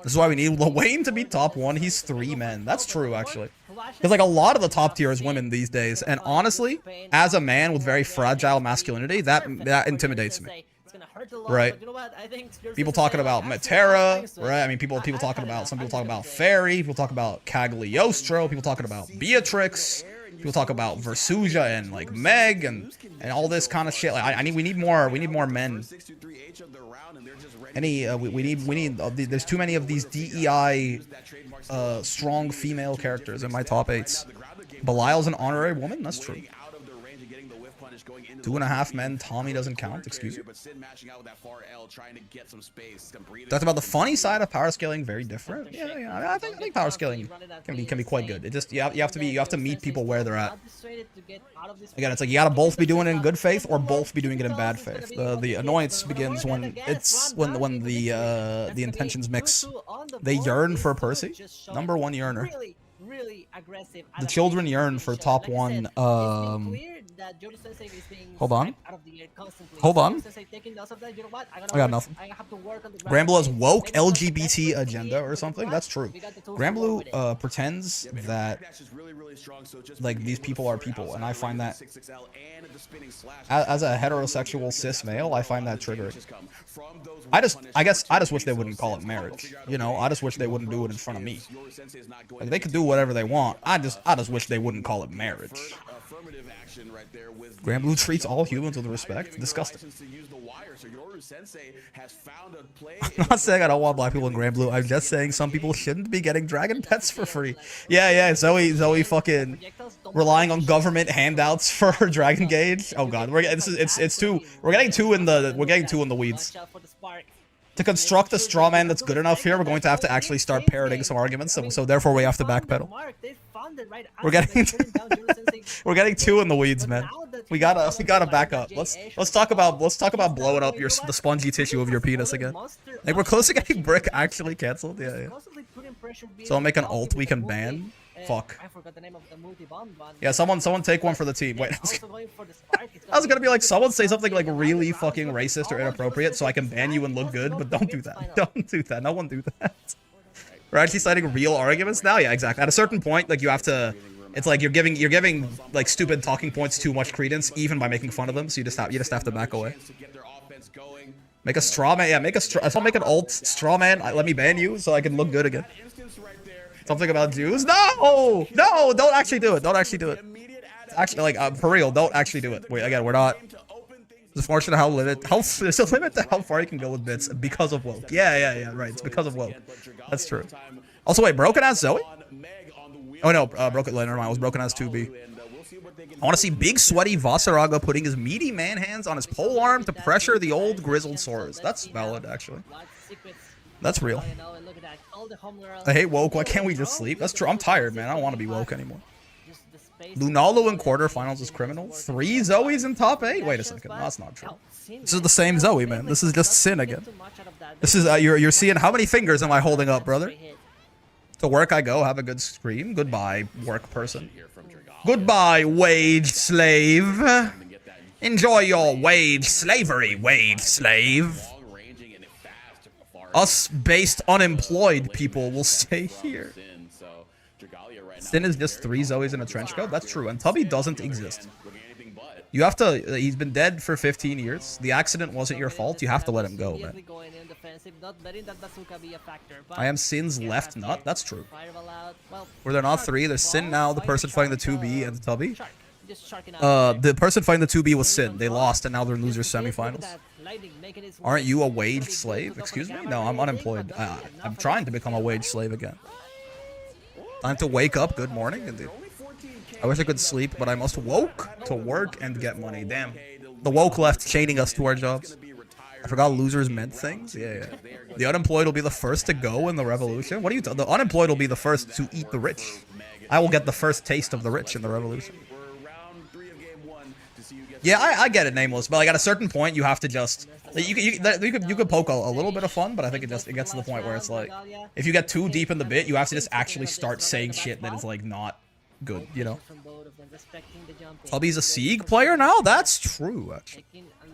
This is why we need Wayne to be top 1. He's 3 men. That's true, actually. Because like a lot of the top tier is women these days, and honestly, as a man with very fragile masculinity, that intimidates me. Right. People talking about Matera, right? I mean, people talking about, some people talking about Fairy, people talk about Cagliostro, people talking about Beatrix, people talk about Versuja and like Meg and all this kind of shit. Like, we need more men. There's too many of these DEI strong female characters in my top 8s. Belial's an honorary woman, that's true. 2.5 men, Tommy doesn't count, excuse you. That's about the funny side of power scaling, very different. Yeah. I think power scaling can be quite good. It just you have to meet people where they're at. Again, it's like you gotta both be doing it in good faith or both be doing it in bad faith. The annoyance begins when the intentions mix. They yearn for Percy, #1 yearner. Really aggressive. The children yearn for top 1. Hold on. Hold on. I got nothing. Granblue has woke LGBT agenda or something. That's true. Granblue pretends that like these people are people, and I find that as a heterosexual cis male, I find that triggering. I just wish they wouldn't call it marriage. You know, I just wish they wouldn't do it in front of me. Like, they could do whatever they want. I just wish they wouldn't call it marriage. Affirmative action right Granblue treats all humans with respect. Disgusting. I'm not saying I don't want black people in Granblue. I'm just saying some people shouldn't be getting dragon pets for free. Yeah, Zoe fucking relying on government handouts for her dragon gauge. Oh god, we're getting two in the weeds. To construct a straw man that's good enough here, we're going to have to actually start parroting some arguments, so therefore we have to backpedal. We're getting two in the weeds, man. We gotta back up. Let's talk about blowing up the spongy tissue of your penis again. Like we're close to getting Brick actually canceled. Yeah. So I'll make an ult we can ban. Fuck. I forgot the name of the multi-bomb one. Yeah, someone take one for the team. Wait, I was gonna be like, someone say something like really fucking racist or inappropriate so I can ban you and look good, but don't do that. Don't do that. No one do that. We're actually citing real arguments now. Yeah, exactly. At a certain point, like you have to. It's like you're giving like stupid talking points too much credence, even by making fun of them. So you just have to back away. Make a straw man. Yeah, I'll make an ult straw man. Let me ban you so I can look good again. Something about Jews? No! No! Don't actually do it. Don't actually do it. Actually, like, for real, don't actually do it. Wait, again, we're not. It's unfortunate there's a limit to how far you can go with bits because of woke. Yeah, right. It's because of woke. That's true. Also, wait, Broken Ass Zoe? Oh no, Broken, never mind. It was Broken Ass 2B. I want to see big sweaty Vasaraga putting his meaty man hands on his pole arm to pressure the old grizzled swords. That's valid, actually. That's real. I hate woke. Why can't we just sleep? That's true. I'm tired, man. I don't want to be woke anymore. Lunalo in quarterfinals is criminal. 3 Zoes in top 8? Wait a second. No, that's not true. This is the same Zoe, man. This is just Sin again. This is, you're seeing how many fingers am I holding up, brother? To work I go. Have a good scream. Goodbye, work person. Goodbye, wage slave. Enjoy your wage slavery, wage slave. Us based unemployed people will stay here. Sin is just 3 Zoes in a trench coat. That's true. And Tubby doesn't exist. You have to. He's been dead for 15 years. The accident wasn't your fault. You have to let him go, man. I am Sin's left nut. That's true. Were there not 3? There's Sin now, the person fighting the 2B, and Tubby. The person fighting the 2B was Sin. They lost, and now they're losers semifinals. Aren't you a wage slave? Excuse me? No, I'm unemployed. I'm trying to become a wage slave again. Time to wake up. Good morning, indeed. I wish I could sleep, but I must woke to work and get money. Damn. The woke left chaining us to our jobs. I forgot losers meant things. Yeah. The unemployed will be the first to go in the revolution. What are you talking? The unemployed will be the first to eat the rich. I will get the first taste of the rich in the revolution. Yeah, I get it, Nameless, but like at a certain point, you have to just you could poke a little bit of fun, but I think it gets to the point where it's like if you get too deep in the bit, you have to just actually start saying shit that is like not good, you know. Tubby's a Sieg player now? That's true, actually.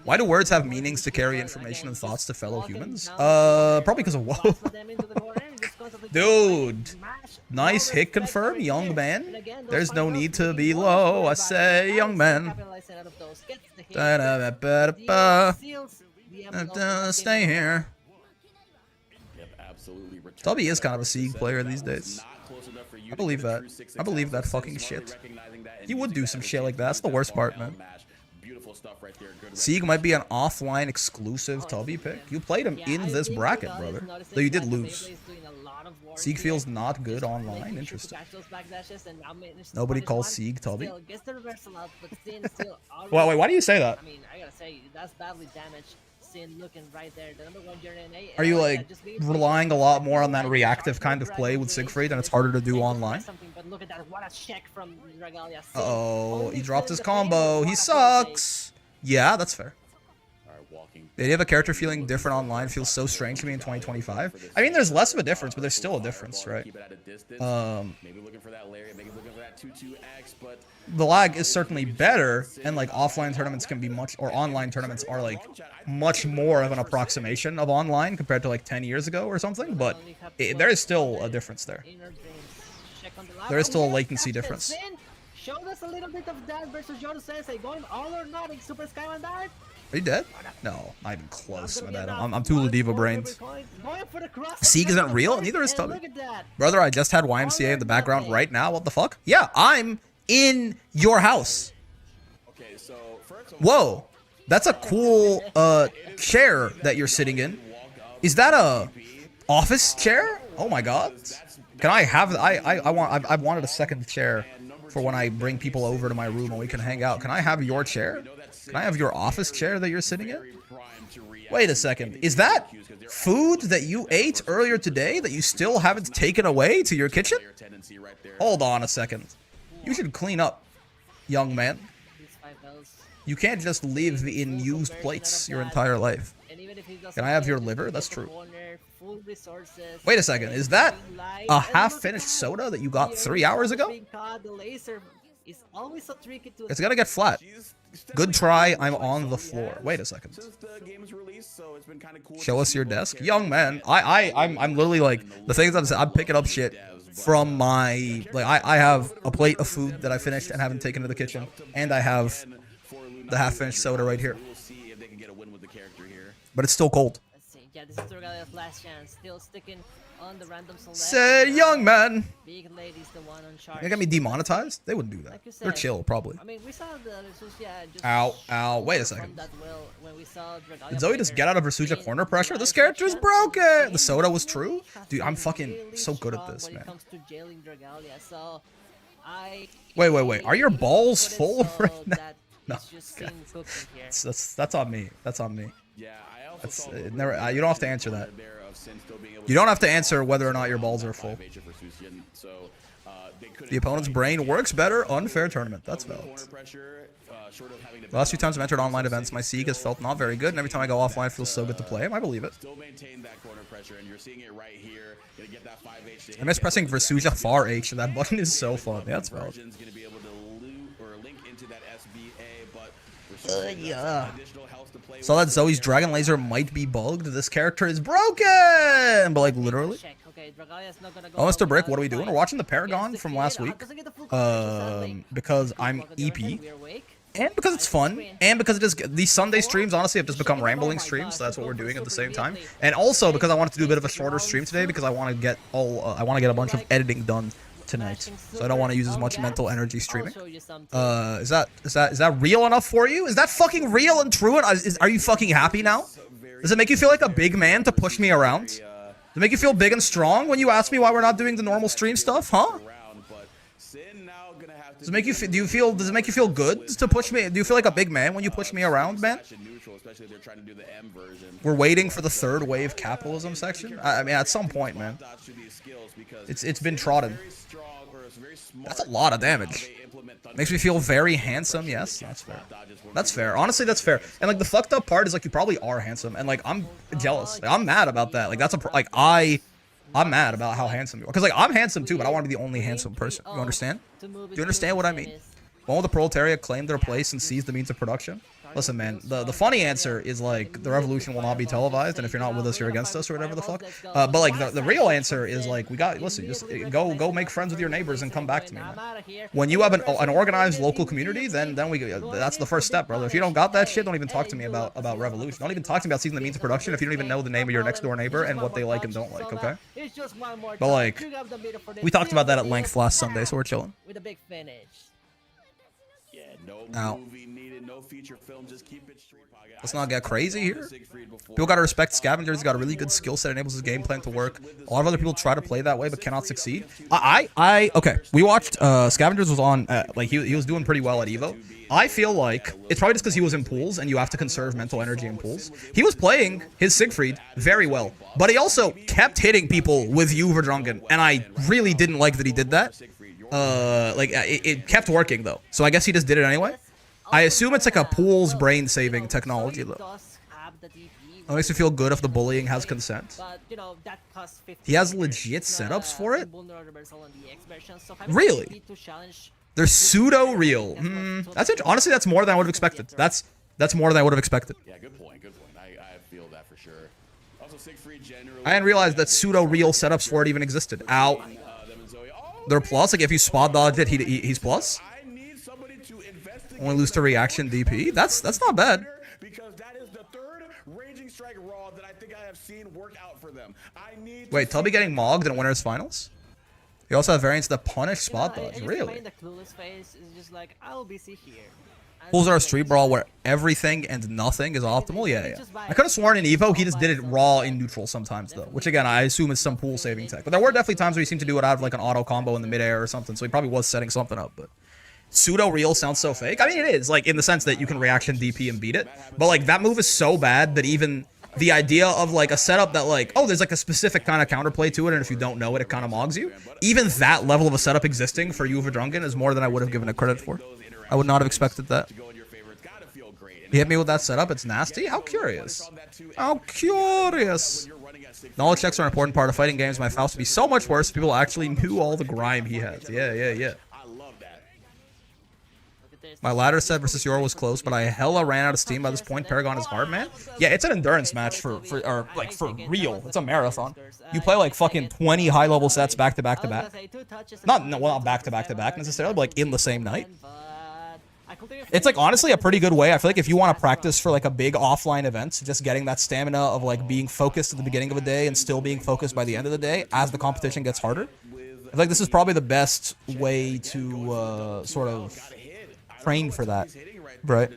Why do words have meanings to carry information and thoughts to fellow humans? Probably because of whoa. Dude. Nice hit confirm, young man. There's no need to be low, I say, young man. Stay here. Tubby is kind of a Sieg player these days. I believe that. I believe that fucking shit. He would do some shit like that. That's the worst part, man. Sieg might be an offline exclusive Tubby pick. You played him in this bracket, brother. Though you did lose. Sieg feels not good online. Interesting. Nobody calls Sieg Tubby. Well, wait, why do you say that? I mean, I gotta say, that's badly damaged. Sin looking right there. The ¡1 DNA. Are you like relying a lot more on that reactive kind of play with Siegfried and it's harder to do online? Uh-oh, he dropped his combo. He sucks. Yeah, that's fair. The idea of a character feeling different online feels so strange to me in 2025. I mean, there's less of a difference, but there's still a difference, right? The lag is certainly better, and like offline tournaments can be online tournaments are like much more of an approximation of online compared to like 10 years ago or something, but there is still a difference there. There is still a latency difference. Showed us a little bit of that versus Yoru Sensei going all or nothing Super Skyman Dive. Are you dead? No, not even close, my dad. I'm too Ladiva brains. Sieg isn't real? Neither is Tubby. Brother, I just had YMCA in the background right now. What the fuck? Yeah, I'm in your house. Whoa, that's a cool chair that you're sitting in. Is that a office chair? Oh my god. Can I have I've wanted a second chair for when I bring people over to my room and we can hang out. Can I have your chair? Can I have your office chair that you're sitting in? Wait a second. Is that food that you ate earlier today that you still haven't taken away to your kitchen? Hold on a second. You should clean up, young man. You can't just live in used plates your entire life. Can I have your liver? That's true. Wait a second. Is that a half-finished soda that you got 3 hours ago? It's gonna get flat. Good try. I'm on the floor. Wait a second. Show us your desk, young man. I'm literally like the things I'm picking up shit from my I have a plate of food that I finished and haven't taken to the kitchen, and I have the half-finished soda right here. But it's still cold. Let's see. Yeah, this is Dragalia's last chance. Still sticking on the random select. Said young man. Big lady's the one on charge. They got me demonetized? They wouldn't do that. Like They're chill, probably. I mean, we saw the Versusia just Ow. Wait a second. that will when we saw Dragalia Did Zoe just get out of Versusia corner pressure? This character is broken! The soda was true? Dude, I'm fucking so good at this, man. Wait. Are your balls full right now? No. Okay. That's on me. That's on me. That's, you don't have to answer that. You don't have to answer whether or not your balls are full. The opponent's brain works better. Unfair tournament. That's valid. The last few times I've entered online events, my Sieg has felt not very good, and every time I go offline, it feels so good to play him. I believe it. I miss pressing Versusia far H. That button is so fun. Yeah, that's valid. Yeah. So that Zoe's Dragon Laser might be bugged. This character is broken! But like literally. Oh, Mr. Brick, what are we doing? We're watching the Paragon from last week. Because I'm EP. And because it's fun. And because it is these Sunday streams honestly have just become rambling streams, so that's what we're doing at the same time. And also because I wanted to do a bit of a shorter stream today because I want to get a bunch of editing done tonight, so I don't want to use as much mental energy streaming. Is that real enough for you? Is that fucking real and true? And are you fucking happy now? Does it make you feel like a big man to push me around? Does it make you feel big and strong when you ask me why we're not doing the normal stream stuff? Huh? Does it make you does it make you feel good to push me? Do you feel like a big man when you push me around, man? We're waiting for the third wave capitalism section. I mean, at some point, man. It's been trodden. That's a lot of damage. Makes me feel very handsome. Yes, that's fair. That's fair. Honestly, that's fair. And like the fucked up part is like you probably are handsome, and like I'm jealous. Like, I'm mad about that. Like that's I'm mad about how handsome you are. Cause like I'm handsome too, but I want to be the only handsome person. You understand? Do you understand what I mean? Won't the proletariat claim their place and seize the means of production? Listen, man, the funny answer is like the revolution will not be televised, and if you're not with us, you're against us, or whatever the fuck. But like the real answer is like listen, just go make friends with your neighbors and come back to me, man. When you have an organized local community, then that's the first step, brother. If you don't got that shit, don't even talk to me about revolution. Don't even talk to me about seizing the means of production if you don't even know the name of your next door neighbor and what they like and don't like, okay? But like, we talked about that at length last Sunday, so we're chilling. With a big finish. Ow. Let's not get crazy here. People gotta respect Scavenger. He's got a really good skill set, enables his game plan to work. A lot of other people try to play that way but cannot succeed. Okay, we watched Scavengers was on like he was doing pretty well at Evo. I feel like it's probably just because he was in pools and you have to conserve mental energy in pools. He was playing his Siegfried very well, but he also kept hitting people with Verdrunken, and I really didn't like that he did that. It kept working though, so I guess he just did it anyway. I assume it's like a pool's brain-saving technology though. It makes me feel good if the bullying has consent. He has legit setups for it? Really? They're pseudo-real. That's it. Honestly, that's more than I would have expected. That's more than I would have expected. Yeah, good point. I feel that for sure. Also, Siegfried generally, I didn't realize that pseudo-real setups for it even existed. Ow. They're plus? Like, if you spot dodge it, he's plus? Only lose to reaction DP? That's not bad. Because that is the third Raging Strike Raw that I think I have seen work out for them. Wait, Tubby getting mogged in winners finals? You also have variants that punish spot dodge. Really? The clueless face is just like, I'll be see here. Pulls out a Street Brawl where everything and nothing is optimal. Yeah. I could have sworn in Evo he just did it raw in neutral sometimes though, which again I assume is some pool saving tech. But there were definitely times where he seemed to do it out of like an auto combo in the midair or something. So he probably was setting something up. But pseudo real sounds so fake. I mean, it is like in the sense that you can reaction DP and beat it. But like that move is so bad that even the idea of like a setup that like, oh, there's like a specific kind of counterplay to it, and if you don't know it, it kind of mogs you. Even that level of a setup existing for Uva Drunken is more than I would have given it credit for. I would not have expected that. He hit me with that setup. It's nasty. How curious. How curious. Knowledge checks are an important part of fighting games. My Faust would be so much worse if people actually knew all the grime he has. Yeah. My ladder set versus Yor was close, but I hella ran out of steam by this point. Paragon is hard, man. Yeah, it's an endurance match for real. It's a marathon. You play like fucking 20 high-level sets back to back to back. Not back to back to back necessarily, but like in the same night. It's like honestly a pretty good way. I feel like if you want to practice for like a big offline event, just getting that stamina of like being focused at the beginning of a day and still being focused by the end of the day as the competition gets harder. I feel like this is probably the best way to sort of train for that, right?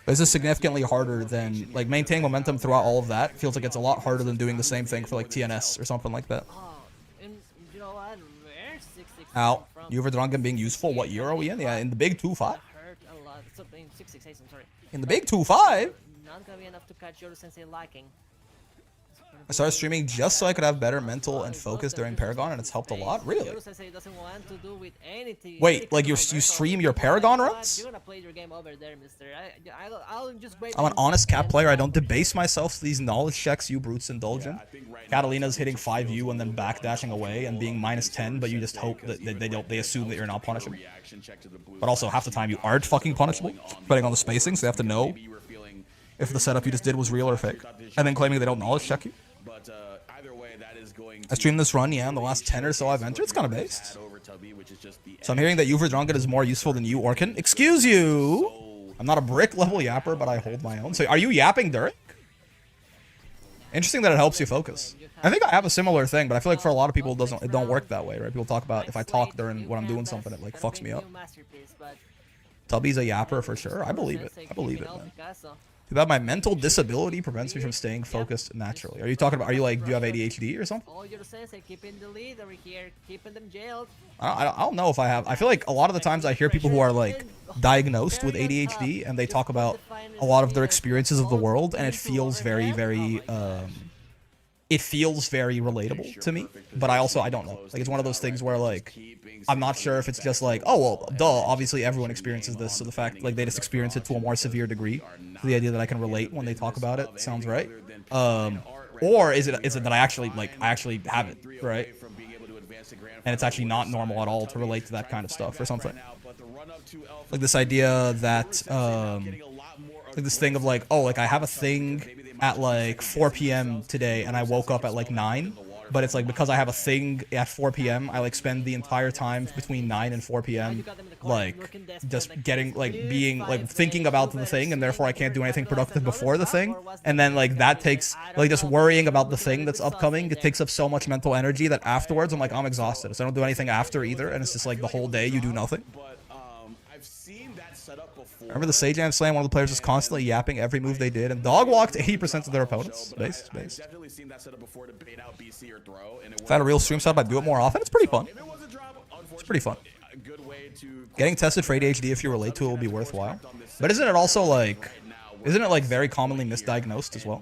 This is significantly harder than like maintaining momentum throughout all of that. Feels like it's a lot harder than doing the same thing for like TNS or something like that. Ow. Uva Drunken being useful. What year are we in? Yeah, in the big 2-5. In the big 2-5? I started streaming just so I could have better mental and focus during Paragon, and it's helped a lot. Really? Wait, like you stream your Paragon runs? I'm an honest cap player. I don't debase myself to these knowledge checks you brutes indulge in. Catalina's hitting 5U and then backdashing away and being -10, but you just hope that they assume that you're not punishable. But also half the time you aren't fucking punishable, depending on the spacing, so they have to know if the setup you just did was real or fake, and then claiming they don't knowledge check you. I streamed this run, yeah, in the last 10 or so I've entered. It's kind of based. So I'm hearing that Uva Drunken is more useful than you, Orkin. Excuse you! I'm not a brick level yapper, but I hold my own. So are you yapping during? Interesting that it helps you focus. I think I have a similar thing, but I feel like for a lot of people it don't work that way, right? People talk about if I talk during when I'm doing something, it like fucks me up. Tubby's a yapper for sure. I believe it. I believe it, man. Too bad my mental disability prevents me from staying focused naturally. Are you talking about, do you have ADHD or something? I don't know if I have. I feel like a lot of the times I hear people who are like diagnosed with ADHD and they talk about a lot of their experiences of the world, and it feels very, very, it feels very relatable to me, but I don't know. Like, it's one of those things where, like, I'm not sure if it's just like, oh, well, duh, obviously everyone experiences this, so the fact, like, they just experience it to a more severe degree. So the idea that I can relate when they talk about it sounds right. Or is it that I actually have it, right? And it's actually not normal at all to relate to that kind of stuff or something. Like this idea that, like this thing of like, oh, like I have a thing at like 4 p.m. today and I woke up at like 9, but it's like because I have a thing at 4 p.m. I like spend the entire time between 9 and 4 p.m. like just getting like being like thinking about the thing, and therefore I can't do anything productive before the thing, and then like that takes like just worrying about the thing that's upcoming, it takes up so much mental energy that afterwards I'm like, I'm exhausted, so I don't do anything after either, and it's just like the whole day you do nothing. Remember the Sage Jam Slam? One of the players was constantly yapping every move they did and dog walked 80% of their opponents. Based. If I had a real stream setup, I'd do it more often. It's pretty fun. It's pretty fun. Getting tested for ADHD if you relate to it will be worthwhile. But isn't it also like, very commonly misdiagnosed as well?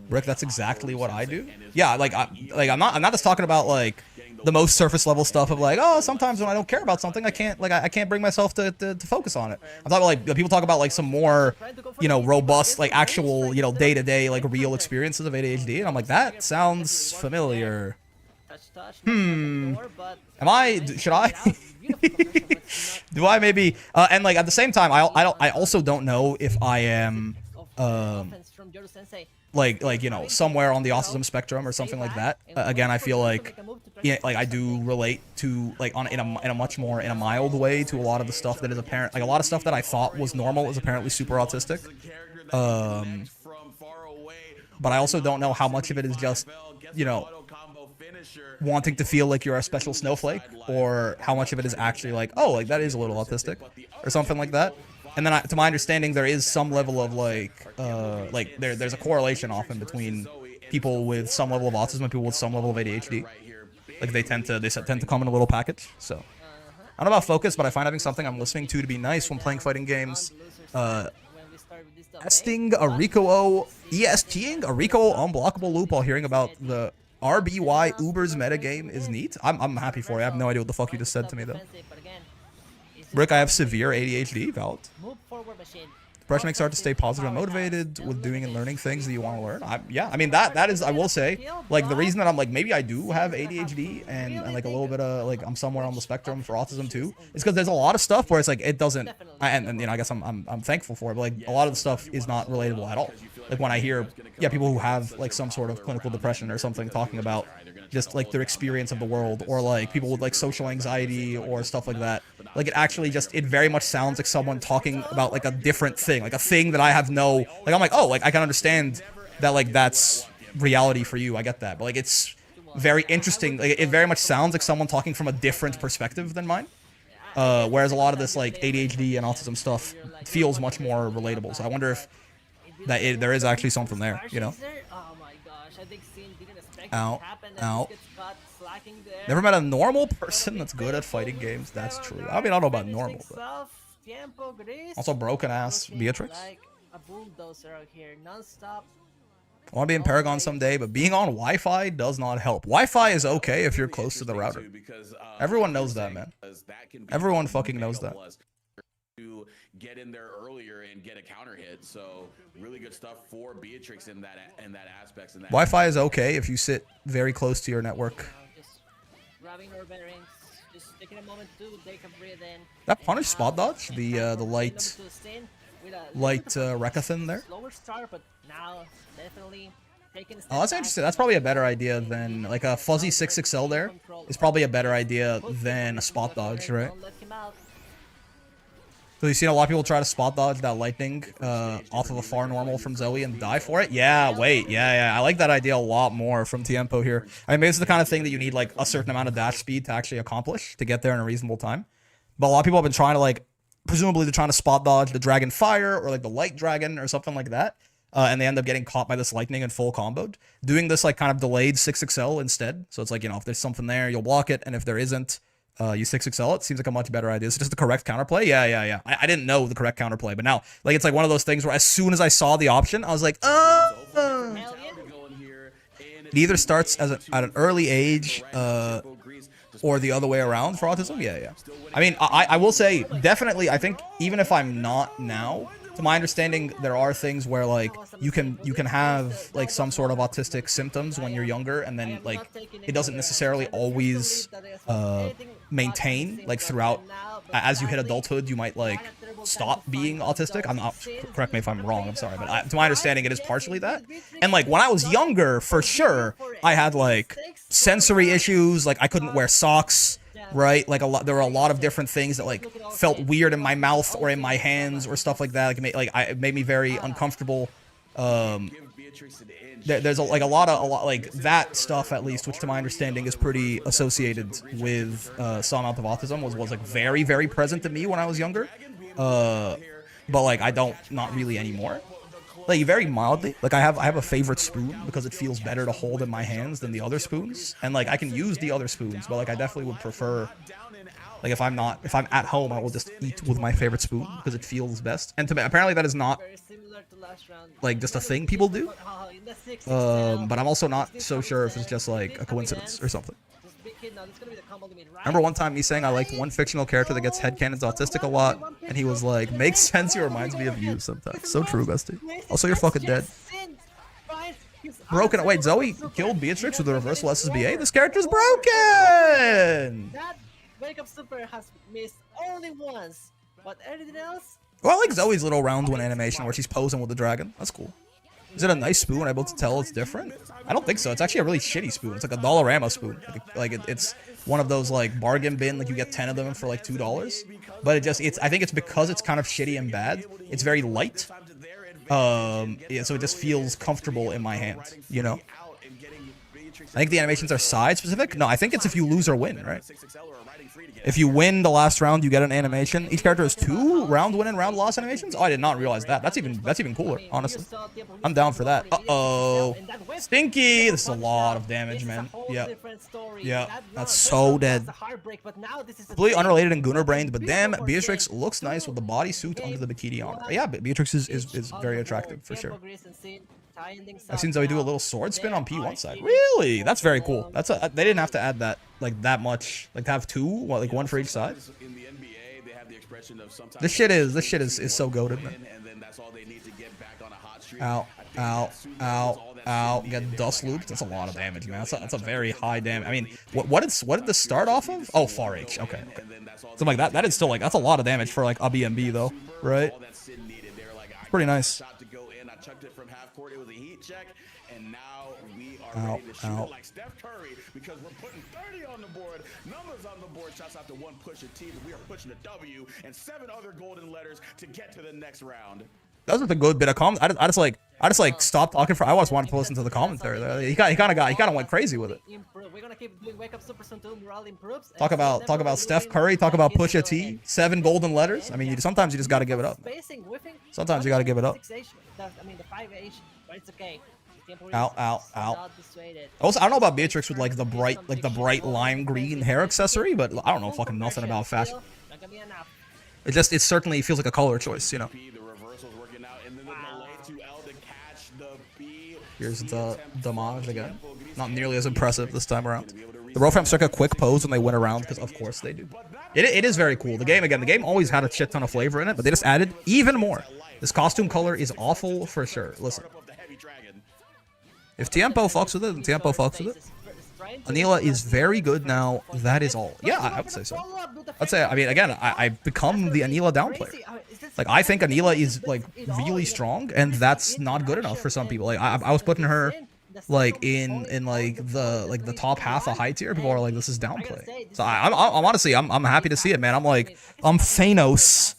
Rick, that's exactly what I do. Yeah, I'm not just talking about like the most surface level stuff of like, oh, sometimes when I don't care about something, I can't bring myself to focus on it. I'm talking like people talk about like some more, robust, like actual, day-to-day, like real experiences of ADHD, and I'm like, that sounds familiar. Should I? Do I maybe? And like at the same time, I also don't know if I am, like somewhere on the autism spectrum or something like that. Again, I feel like, like I do relate to like in a much more in a mild way to a lot of the stuff that is apparent. Like a lot of stuff that I thought was normal is apparently super autistic. But I also don't know how much of it is just, wanting to feel like you're a special snowflake, or how much of it is actually like, oh, like that is a little autistic, or something like that. And then, to my understanding, there is some level of like there's a correlation often between people with some level of autism and people with some level of ADHD. Like they tend to come in a little package. So I don't know about focus, but I find having something I'm listening to be nice when playing fighting games. Esting a Rico ESTing a Rico unblockable loop while hearing about the RBY Uber's metagame is neat. I'm happy for you. I have no idea what the fuck you just said to me though. Brick, I have severe ADHD. Valid. Pressure makes it hard to stay positive and motivated with doing and learning things that you want to learn. Yeah, I mean that is, I will say, like the reason that I'm like maybe I do have ADHD and like a little bit of like I'm somewhere on the spectrum for autism too, is because there's a lot of stuff where it's like it doesn't, and you know I guess I'm thankful for it, but like a lot of the stuff is not relatable at all. Like when I hear people who have like some sort of clinical depression or something talking about just like their experience of the world, or like people with like social anxiety or stuff like that, like it actually just, it very much sounds like someone talking about like a different thing, like a thing that I have no, like I'm like, oh, like I can understand that, like that's reality for you, I get that, but like it's very interesting, like it very much sounds like someone talking from a different perspective than mine, whereas a lot of this like ADHD and autism stuff feels much more relatable. So I wonder if there is actually something there, you know. Ow, ow. Never met a normal person that's good at fighting games. That's true. I mean, I don't know about normal, but also broken ass Beatrix. I want to be in Paragon someday, but being on Wi-Fi does not help. Wi-Fi is okay if you're close to the router. Everyone knows that, man. Everyone fucking knows that. To get in there earlier and get a counter hit, so really good stuff for Beatrix in that aspect. Wi-Fi is okay if you sit very close to your network. That punish spot dodge, the light Rekathan there. Oh, that's interesting. That's probably a better idea than like a fuzzy 6XL there. Is probably a better idea than a spot dodge, right? So you've seen a lot of people try to spot dodge that lightning off of a far normal from Zoe and die for it? Yeah, wait, yeah. I like that idea a lot more from Tiempo here. I mean, this is the kind of thing that you need like a certain amount of dash speed to actually accomplish to get there in a reasonable time. But a lot of people have been trying to like, presumably they're trying to spot dodge the Dragon Fire or like the Light Dragon or something like that. And they end up getting caught by this lightning and full comboed. Doing this like kind of delayed 6XL instead. So it's like, you know, if there's something there, you'll block it. And if there isn't, you 6XL it. Seems like a much better idea. So just the correct counterplay? Yeah. I didn't know the correct counterplay, but now, like, it's like one of those things where as soon as I saw the option, I was like, it either starts as at an early age, or the other way around for autism? Yeah. I mean, I will say, definitely, I think, even if I'm not now, to my understanding, there are things where, like, you can have, like, some sort of autistic symptoms when you're younger, and then, like, it doesn't necessarily always maintain, like, throughout. As you hit adulthood, you might, like, stop being autistic. I'm not, correct me if I'm wrong, I'm sorry, but to my understanding, it is partially that. And, like, when I was younger, for sure, I had, like, sensory issues, like, I couldn't wear socks, right? Like, there were a lot of different things that, like, felt weird in my mouth or in my hands or stuff like that. Like, it made me very uncomfortable. There's a lot like that stuff, at least, which to my understanding is pretty associated with some amount of autism, was like very, very present to me when I was younger. But like not really anymore. Like very mildly. Like I have a favorite spoon because it feels better to hold in my hands than the other spoons, and like I can use the other spoons, but like I definitely would prefer, like if I'm at home, I will just eat with my favorite spoon because it feels best. And apparently that is not like just a thing people do. But I'm also not so sure if it's just like a coincidence or something. Remember one time me saying I liked one fictional character that gets headcanons autistic a lot, and he was like, makes sense, he reminds me of you sometimes. So true, bestie. Also, you're fucking dead. Broken. Wait, Zoe killed Beatrix with a reversal SSBA? This character's broken! That Wake Up Super has missed only once, but everything else... Well, I like Zoe's little round one animation where she's posing with the dragon. That's cool. Is it a nice spoon? Able to tell it's different? I don't think so. It's actually a really shitty spoon. It's like a Dollarama spoon. It's one of those like bargain bin, like you get 10 of them for like $2. But I think it's because it's kind of shitty and bad. It's very light. Yeah, so it just feels comfortable in my hand, you know? I think the animations are side specific. No, I think it's if you lose or win, right? If you win the last round, you get an animation. Each character has 2 round win and round loss animations. Oh, I did not realize that. That's even cooler, honestly. I'm down for that. Uh-oh. Stinky! This is a lot of damage, man. Yeah. Yeah. That's so dead. Completely unrelated and Gunnar brained, but damn, Beatrix looks nice with the bodysuit under the bikini on her. Yeah, Beatrix is very attractive, for sure. I've seen Zoe do a little sword spin on P1 side. Really? That's very cool. That's they didn't have to add that like that much. Like to have 2, what, like 1 for each side. This shit is so goated, man. Ow, ow, ow, ow. Get dust looped. That's a lot of damage, man. That's a very high damage. I mean, what did this start off of? Oh, far H. Okay. Something like that. That is still like that's a lot of damage for like a BMB though, right? It's pretty nice. Chucked it from half court. It was a heat check, and now we are ready to shoot like Steph Curry because we're putting 30 on the board. Numbers on the board. Shouts out to one push a T, but we are pushing a W and 7 other golden letters to get to the next round. That was a good bit of comment. I just like stopped talking for. I always wanted to listen to the commentary there. He kind of went crazy with it. We're gonna keep doing wake up super soon too. Morale improves. Talk about Steph Curry. Talk about Pusha T. 7 golden letters. I mean, sometimes you just gotta give it up. Sometimes you gotta give it up. I mean the 5H, but it's okay. Ow, ow, ow. Also, I don't know about Beatrix with like the bright lime green hair accessory, but I don't know fucking nothing about fashion. It certainly feels like a color choice, you know. Here's the damage again. Not nearly as impressive this time around. The Rofam struck a quick pose when they went around, because of course they do. It is very cool. The game always had a shit ton of flavor in it, but they just added even more. This costume color is awful for sure. Listen. If Tiempo fucks with it, then Tiempo fucks with it. Anila is very good now. That is all. Yeah, I would say so. I'd say, I mean, again, I've become the Anila down player. Like, I think Anila is, like, really strong, and that's not good enough for some people. Like, I was putting her, like, in the top half of high tier. People are like, this is downplay. So I'm honestly, I'm happy to see it, man. I'm like, I'm Thanos.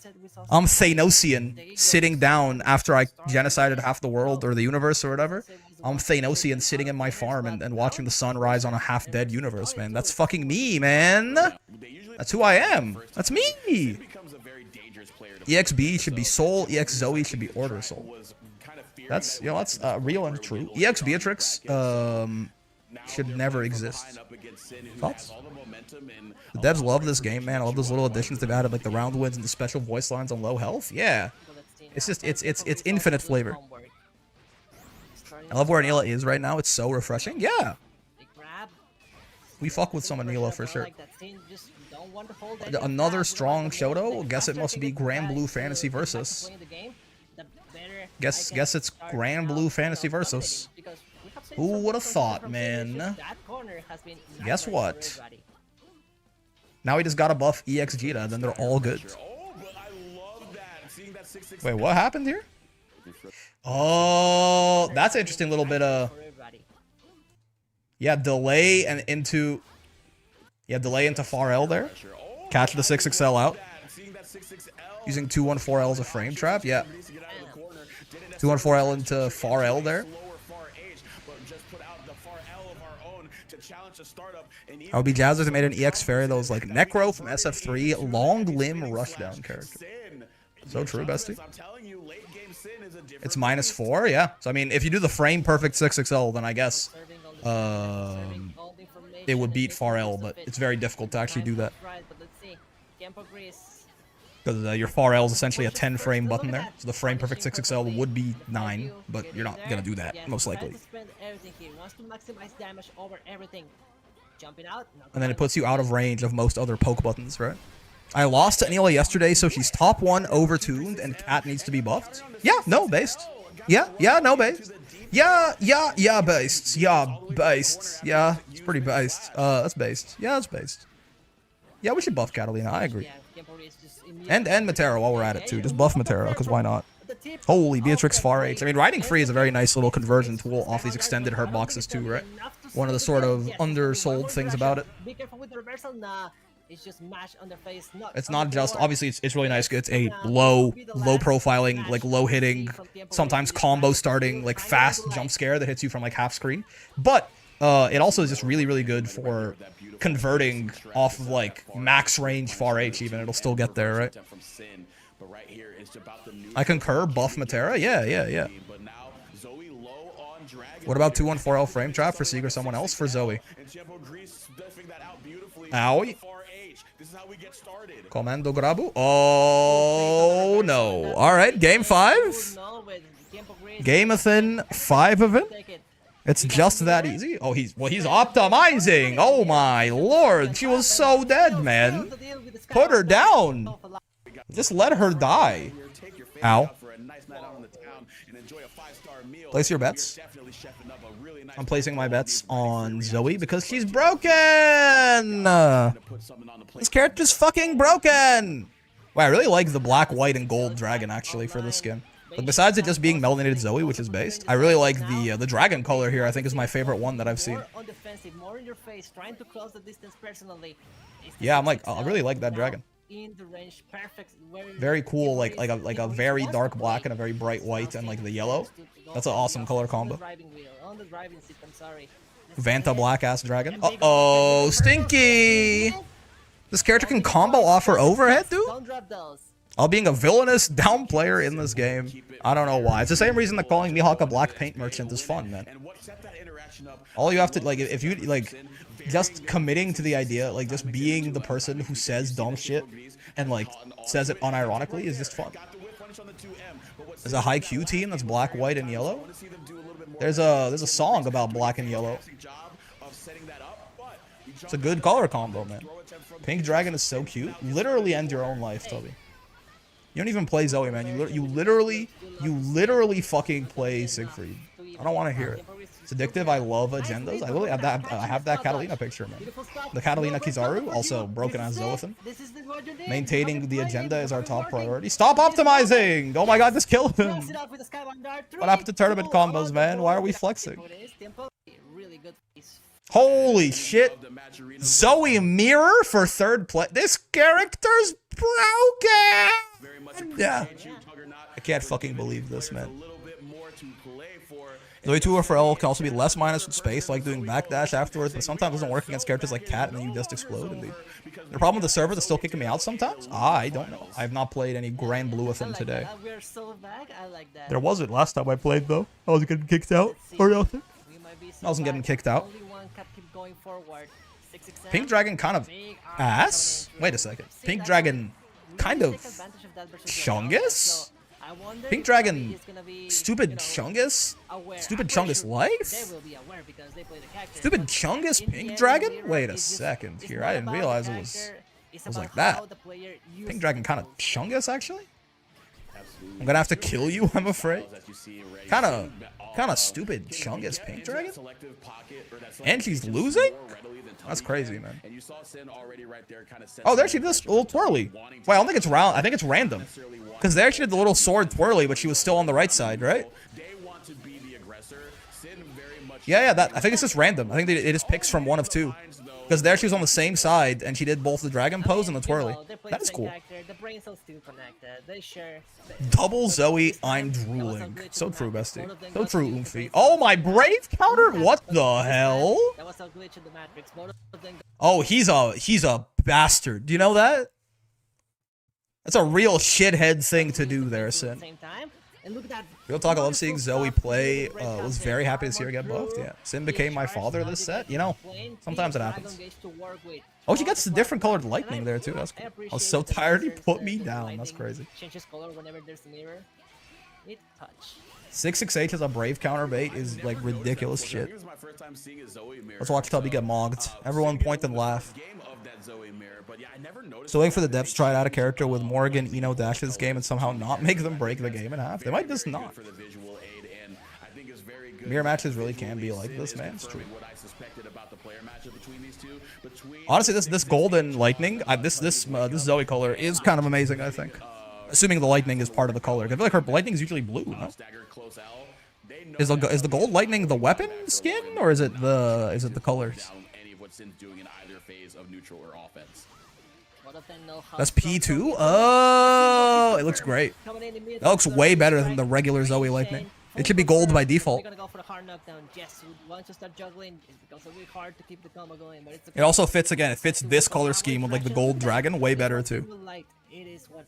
I'm Thanosian sitting down after I genocided half the world or the universe or whatever. I'm Thanosian sitting in my farm and watching the sun rise on a half-dead universe, man. That's fucking me, man. That's who I am. That's me. EXB should be Soul. EX Zoe should be Order Soul. That's, you know, that's real and true. EX Beatrix should never exist. Thoughts? The devs love this game, man. I love those little additions they've added, like the round wins and the special voice lines on low health. Yeah. It's just, it's infinite flavor. I love where Anila is right now. It's so refreshing. Yeah. We fuck with some Anila for sure. Another strong Shoto. Guess it must be Granblue Fantasy Versus. Guess it's Granblue Fantasy Versus. Who would have thought, man? Guess what? Now he just got to buff EX Jita, then they're all good. Wait, what happened here? Oh, that's an interesting little bit of... Yeah, delay and into... Yeah, delay into far L there. Catch the 6XL out. Using 214L as a frame trap, yeah. 214L into far L there. I would be jazzed if they made an EX Fairy that was like Necro from SF3, long limb rushdown character. So true, bestie. It's -4, yeah. So I mean, if you do the frame perfect 6XL, then I guess it would beat far L, but it's very difficult to actually do that. Because your far L is essentially a 10 frame button there. So the frame perfect 6XL would be 9, but you're not gonna do that, most likely. And then it puts you out of range of most other poke buttons, right? I lost to Anila yesterday, so she's top 1 overtuned, and Cat needs to be buffed. Yeah, no, based. Yeah, no, based. Yeah, based. Yeah, based. Yeah, it's pretty based. That's based. Yeah, that's based. Yeah, we should buff Catalina, I agree. And Matera while we're at it, too. Just buff Matera, because why not? Holy, Beatrix Far H. I mean, riding free is a very nice little conversion tool off these extended hurt boxes, too, right? One of the sort of undersold things about it. It's not just, obviously it's really nice. It's a low profiling, like low hitting, sometimes combo starting, like fast jump scare that hits you from like half screen. But it also is just really, really good for converting off of like max range far H even. It'll still get there, right? I concur. Buff Matera. Yeah. What about 214L frame trap for Sieg or someone else for Zoe? Owie. Comando Grabu. Oh no. Alright, game 5. Gameathan 5 of it. It's just that easy. Oh, he's optimizing. Oh my lord. She was so dead, man. Put her down. Just let her die. Ow. Place your bets. I'm placing my bets on Zoe because she's broken. This character's fucking broken. Wow, I really like the black, white, and gold dragon actually for this skin. But besides it just being melanated Zoe, which is based, I really like the dragon color here. I think is my favorite one that I've seen. Yeah, I'm like, I really like that dragon. Very cool, like a very dark black and a very bright white and like the yellow. That's an awesome color combo. Vanta black ass dragon. Uh-oh, Stinky! This character can combo off her overhead, dude? While being a villainous down player in this game. I don't know why. It's the same reason that calling Mihawk a black paint merchant is fun, man. All you have to, like, if you, like, just committing to the idea, like, just being the person who says dumb shit and, like, says it unironically is just fun. There's a high Q team that's black, white, and yellow. There's a song about black and yellow. It's a good color combo, man. Pink Dragon is so cute. Literally end your own life, Toby. You don't even play Zoe, man. You literally fucking play Siegfried. I don't want to hear it. It's addictive. I love agendas. I really have that. I have that Catalina picture, man. The Catalina Kizaru, also broken as Zoethan. Maintaining the agenda is our top priority. Stop optimizing! Oh my god, just kill him! What happened to tournament combos, man? Why are we flexing? Holy shit! Zoe Mirror for third place. This character's broken! Yeah. I can't fucking believe this, man. Zoe 2 for L can also be less minus with space, like doing backdash afterwards, but sometimes doesn't work against characters like Cat and then you just explode. Indeed. The problem with the server that's still kicking me out sometimes? I don't know. I have not played any Granblue with him today. There wasn't last time I played, though. I was getting kicked out or nothing. I wasn't getting kicked out. Pink Dragon kind of ass? Wait a second. Pink Dragon kind of Chungus? Pink Dragon stupid Chungus? Stupid Chungus life? Stupid Chungus Pink Dragon? Wait a second here. I didn't realize it was like that. Pink Dragon kind of Chungus actually? I'm gonna have to kill you, I'm afraid. Kind of stupid Chungus Pink Dragon? And she's losing? That's crazy, man. Oh, there she does a little twirly. Wait, I don't think it's round. I think it's random. Because there she did the little sword twirly, but she was still on the right side, right? Yeah, I think it's just random. I think it just picks from one of two. Because there she was on the same side, and she did both the dragon pose and the twirly. That is cool. Double Zoe, I'm drooling. So true, bestie. So true, Oomphy. Oh, my brave counter? What the hell? Oh, he's a bastard. Do you know that? That's a real shithead thing to do there, Sin. Real talk, I love seeing Zoe play. Was very happy to see her get buffed. Yeah, Sin became my father this set. You know, sometimes it happens. Oh, she gets the different colored lightning there too. That's cool. I was so tired he put me down. That's crazy. 66H as a brave counter bait is like ridiculous shit. Let's watch Tubby get mogged. Everyone point and laugh. So waiting for the devs to try out a character with Morgan, Eno, Dash this game and somehow not make them break the game in half. They might just not. Mirror matches really can be like this, man. It's true. Honestly, this golden lightning, this Zoe color is kind of amazing, I think. Assuming the lightning is part of the color. I feel like her lightning is usually blue, no? Is the gold lightning the weapon skin, or is it the colors? That's P2? Oh, it looks great. That looks way better than the regular Zoe lightning. It should be gold by default. We're gonna go for the hard knockdown. Jess would want to start juggling. It becomes a bit hard to keep the combo going, but it's It also fits, again, it fits this color scheme with like the gold dragon way better too. It is what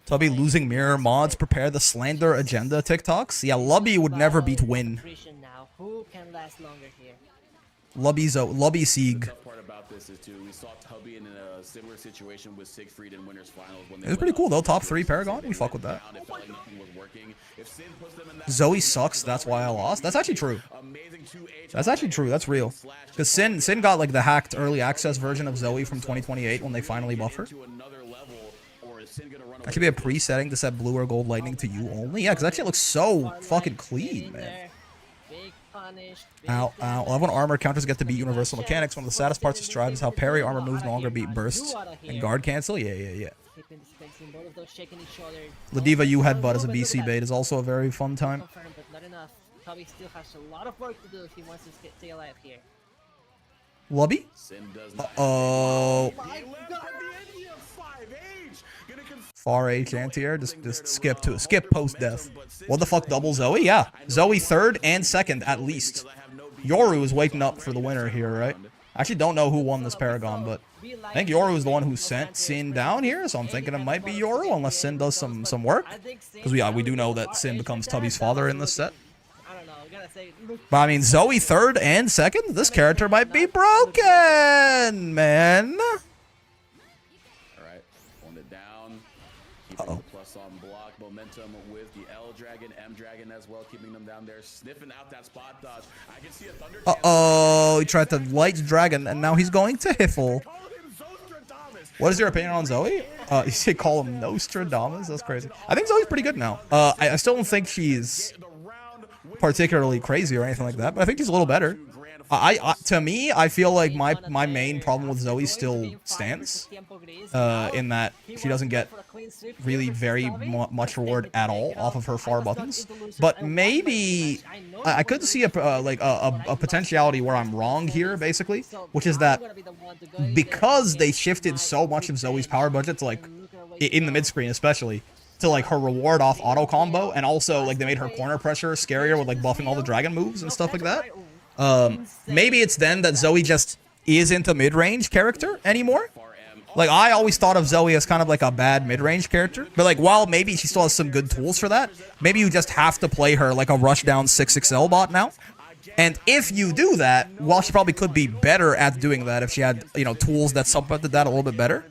Tubby losing mirror mods, prepare the slander agenda TikToks. Yeah, Lubby would never beat Win. Who can last longer here? Lubby Sieg. The tough part about this is too, we saw Tubby in a similar situation with Siegfried in Winners Finals. When It's pretty cool though. Top 3 Paragon. We fuck with that. it felt like nothing was working. If Sin puts them in that Zoe sucks. That's why I lost. That's actually true. amazing 2H, That's actually true. That's real. Because Sin got like the hacked early access version of Zoe from 2028 when they finally buff her. to another level, or is Sin gonna run That should be a pre-setting to set blue or gold lightning to you only. Yeah, because that shit looks so fucking clean, man. Big punish. Ow, ow. I love when armor counters get to beat universal mechanics. One of the saddest parts of Strive is how parry armor moves no longer beat burst and guard cancel. Yeah, yeah, yeah. Keeping the spacing, both of those shaking each other. Ladiva U headbutt as a BC bait is also a very fun time. Confirmed, but not enough. Tubby still has a lot of work to do if he wants to stay alive here. Lubby? Sin does not. Oh. He left at the end of 5H. Gonna Far H anti-air. Just skip post-death. What the fuck, double Zoe? Yeah. Zoe third and second at least. Yoru is waking up for the winner here, right? I actually don't know who won this Paragon, but I think Yoru is the one who sent Sin down here, so I'm thinking it might be Yoru, unless Sin does some work. Because we do know that Sin becomes Tubby's father in this set. I don't know. We gotta say, But I mean, Zoe third and second? This character might be broken, man. Alright, on it down. Uh-oh. Keeping the plus on block momentum with the L Dragon, M Dragon as well, keeping them down there, sniffing out that spot dodge. I can see a Thunder Dance. Uh-oh, he tried to light dragon, and now he's going to Hiffle. Call him Zostradamus. What is your opinion on Zoe? You say call him Nostradamus? That's crazy. I think Zoe's pretty good now. I still don't think she's The round with particularly crazy or anything like that, but I think she's a little better. To me, I feel like my main problem with Zoe still stands. In that she doesn't get really very much reward at all off of her far buttons. But maybe I could see a potentiality where I'm wrong here, basically, which is that because they shifted so much of Zoe's power budget to like in the mid screen especially to like her reward off auto combo, and also like they made her corner pressure scarier with like buffing all the dragon moves and stuff like that. Maybe it's then that Zoe just isn't a mid-range character anymore. Like, I always thought of Zoe as kind of like a bad mid-range character. But like, while maybe she still has some good tools for that, maybe you just have to play her like a rush down 6XL bot now. And if you do that, while she probably could be better at doing that if she had, you know, tools that supplemented that a little bit better,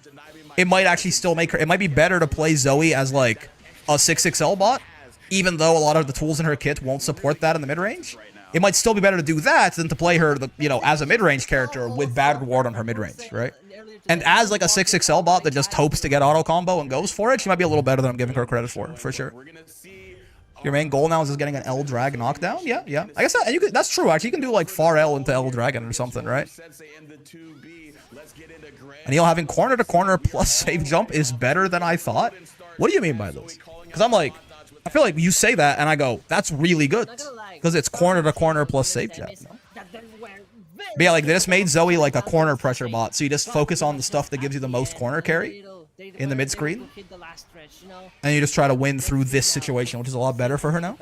it might actually still make her, it might be better to play Zoe as like a 6XL bot, even though a lot of the tools in her kit won't support that in the mid-range. It might still be better to do that than to play her, you know, as a mid-range character with bad reward on her mid-range, right? And as like a 6XL bot that just hopes to get auto combo and goes for it, she might be a little better than I'm giving her credit for sure. Your main goal now is just getting an L drag knockdown. Yeah, yeah. I guess that, and you could, that's true. Actually, you can do like far L into L dragon or something, right? And having corner to corner plus save jump is better than I thought. What do you mean by this? Because I'm like, I feel like you say that and I go, that's really good. Because it's corner to corner plus safe jab. No? But yeah, like they just made Zoe like a corner pressure bot, so you just focus on the stuff that gives you the most corner carry in the mid screen, and you just try to win through this situation, which is a lot better for her now.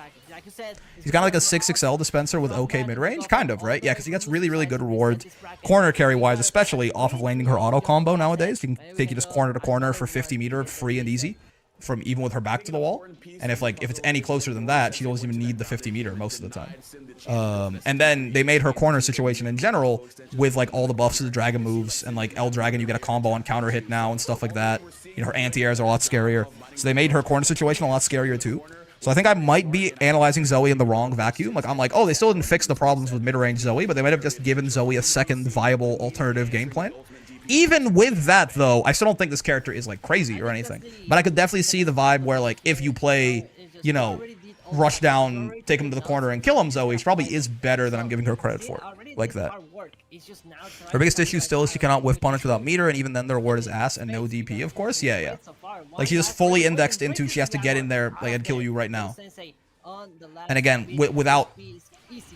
He's kind of like a 6XL dispenser with okay mid range, kind of, right? Yeah, because he gets really, really good reward corner carry wise, especially off of landing her auto combo nowadays. You can take you just corner to corner for 50 meter free and easy, from even with her back to the wall. And if it's any closer than that, she doesn't even need the 50 meter most of the time. And then they made her corner situation in general with like all the buffs to the dragon moves, and like L dragon you get a combo on counter hit now and stuff like that. You know, her anti-airs are a lot scarier, so they made her corner situation a lot scarier too. So I think I might be analyzing Zoe in the wrong vacuum. Like I'm like, oh, they still didn't fix the problems with mid-range Zoe, but they might have just given Zoe a second viable alternative game plan. Even with that, though, I still don't think this character is, like, crazy or anything. But I could definitely see the vibe where, like, if you play, you know, rush down, take him to the corner, and kill him, Zoe, she probably is better than I'm giving her credit for. Like that. Her biggest issue still is she cannot whiff punish without meter, and even then the reward is ass and no DP, of course. Yeah, yeah. Like, she's just fully indexed into she has to get in there, like, and kill you right now. And again, without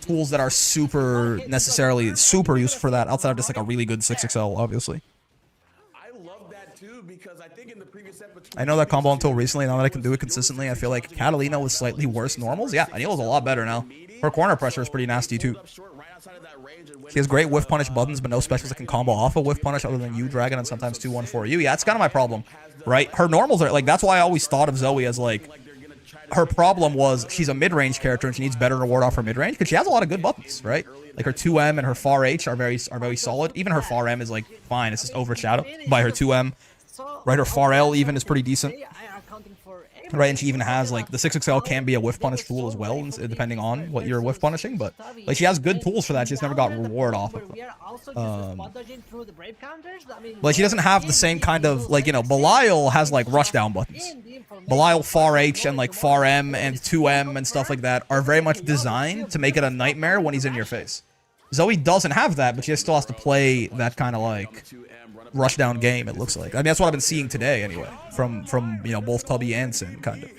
tools that are necessarily super useful for that, outside of just like a really good 6XL, obviously. I love that too, because I think in the previous episode, I know that combo until recently. Now that I can do it consistently, I feel like Catalina was slightly worse normals. Yeah, Anila's a lot better now. Her corner pressure is pretty nasty too. She has great whiff punish buttons, but no specials that can combo off a whiff punish other than U Dragon and sometimes 2-1-4U. Yeah, that's kind of my problem, right? Her normals are like, that's why I always thought of Zoe as like, her problem was she's a mid-range character and she needs better reward off her mid-range because she has a lot of good buttons, right? Like her 2M and her far H are very solid. Even her far M is like fine. It's just overshadowed by her 2M. Right, her far L even is pretty decent. Right, and she even has like the 6XL can be a whiff punish tool as well, depending on what you're whiff punishing. But like she has good tools for that. She just never got reward off of them. But she doesn't have the same kind of like, you know, Belial has like rush down buttons. Belial far H and like far M and 2M and stuff like that are very much designed to make it a nightmare when he's in your face. Zoe doesn't have that, but she still has to play that kind of like rush down game, it looks like. I mean, that's what I've been seeing today anyway, from you know, both Tubby and Sin, kind of.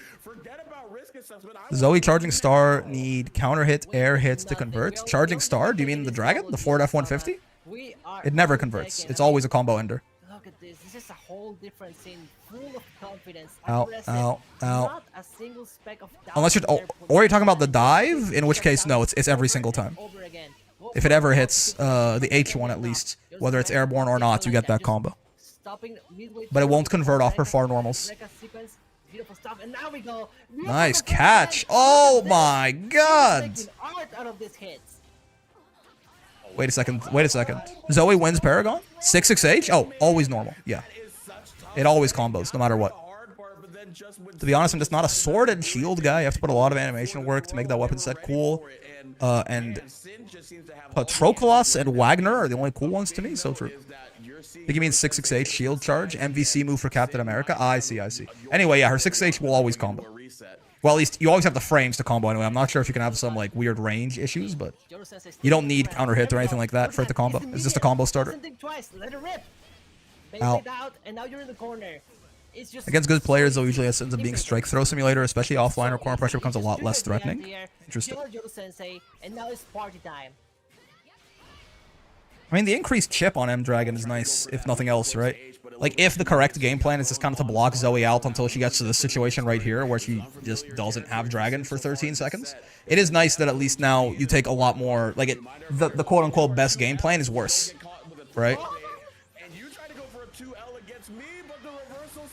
Zoe Charging Star need counter hit, air hits to convert. Charging Star? Do you mean the dragon? The Ford F-150? It never converts. It's always a combo ender. Look at this. This is a whole different scene, full of confidence. Ow, aggressive, ow, ow. not a single speck of doubt Unless you're, in their or you're talking about the position. dive, in which case, no, it's every single time. Over again. If it ever hits the H1 at least, whether it's airborne or not, you get that combo. But it won't convert off her far normals. Nice catch. Oh my god. Wait a second. Wait a second. Zoe wins Paragon? 6-6H? Oh, always normal. Yeah. It always combos, no matter what. To be honest, I'm just not a sword and shield guy. You have to put a lot of animation work to make that weapon set cool. And Patroclus and Wagner are the only cool ones to me, so true. I think you mean 6-6H shield charge, MVC move for Captain America. Ah, I see, I see. Anyway, yeah, her 6H will always combo. Well, at least you always have the frames to combo anyway. I'm not sure if you can have some like weird range issues, but you don't need counter hit or anything like that for it to combo. It's just a combo starter. Ow. Against good players, though, usually it ends up being Strike Throw Simulator, especially offline, or corner pressure becomes a lot less threatening. Interesting. I mean, the increased chip on M Dragon is nice, if nothing else, right? Like, if the correct game plan is just kind of to block Zoe out until she gets to this situation right here, where she just doesn't have Dragon for 13 seconds, it is nice that at least now you take a lot more, like, the quote-unquote best game plan is worse, right?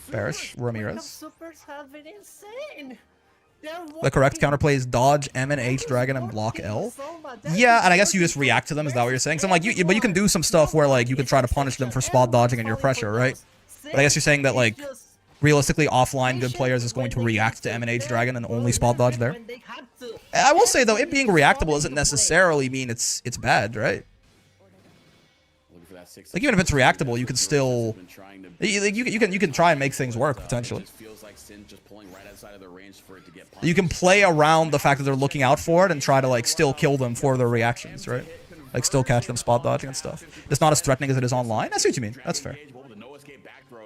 Barish, Ramirez. The correct counterplay is dodge M and H Dragon and block L. Yeah, and I guess you just react to them. Is that what you're saying? So I'm like, but you can do some stuff where like you can try to punish them for spot dodging and your pressure, right? But I guess you're saying that like realistically offline good players is going to react to M and H Dragon and only spot dodge there. I will say though, it being reactable doesn't necessarily mean it's bad, right? Like even if it's reactable, you can still you can try and make things work potentially. You can play around the fact that they're looking out for it and try to like still kill them for their reactions, right? Like still catch them spot dodging and stuff. It's not as threatening as it is online. I see what you mean. That's fair.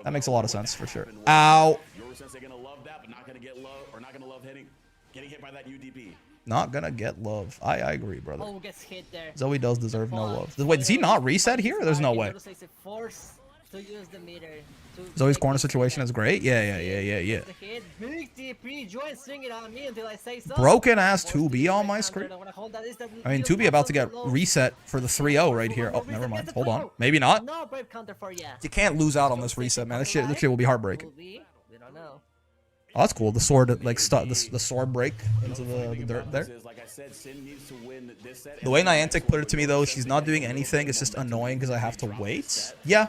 That makes a lot of sense for sure. Ow. Not gonna get love. I agree, brother. Zoe does deserve no love. Wait, does he not reset here? There's no way. Zoe's corner situation is great. Yeah. Broken ass 2B on my screen. I mean, 2B about to get reset for the 3-0 right here. Oh, never mind. Hold on. Maybe not. You can't lose out on this reset, man. This shit will be heartbreaking. Oh, that's cool. The sword, like, the sword break into the dirt there. The way Niantic put it to me, though, she's not doing anything. It's just annoying because I have to wait. Yeah.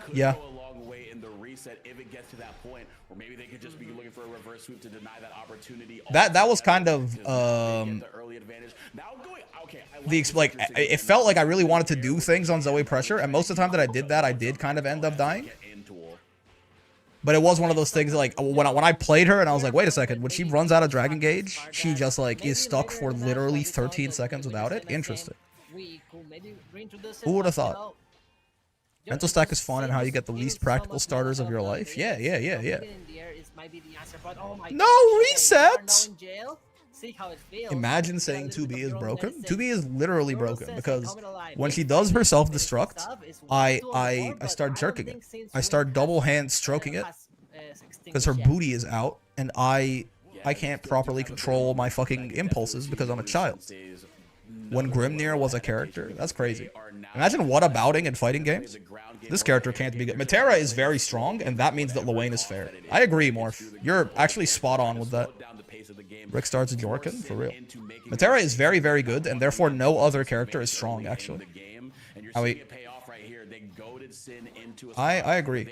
That was kind of it felt like I really wanted to do things on Zoe pressure, and most of the time that I did that, I did kind of end up dying. But it was one of those things like when I played her and I was like, wait a second, when she runs out of Dragon Gauge, she just like is stuck for literally 13 seconds without it. Interesting. Who would have thought? Mental stack is fun and how you get the least practical starters of your life. Yeah. No reset. see how it feels. Imagine saying 2B is broken. 2B is literally broken because when she does her self-destruct, I start jerking it. I start double hand stroking it because her booty is out and I can't properly control my fucking impulses because I'm a child. When Grimnir was a character, that's crazy. Imagine what abouting in fighting games. This character can't be good. Matera is very strong, and that means that Luane is fair. I agree, Morph. You're actually spot on with that. Rick starts Jorkin, for real. Matera is very, very good, and therefore no other character is strong, actually. I agree.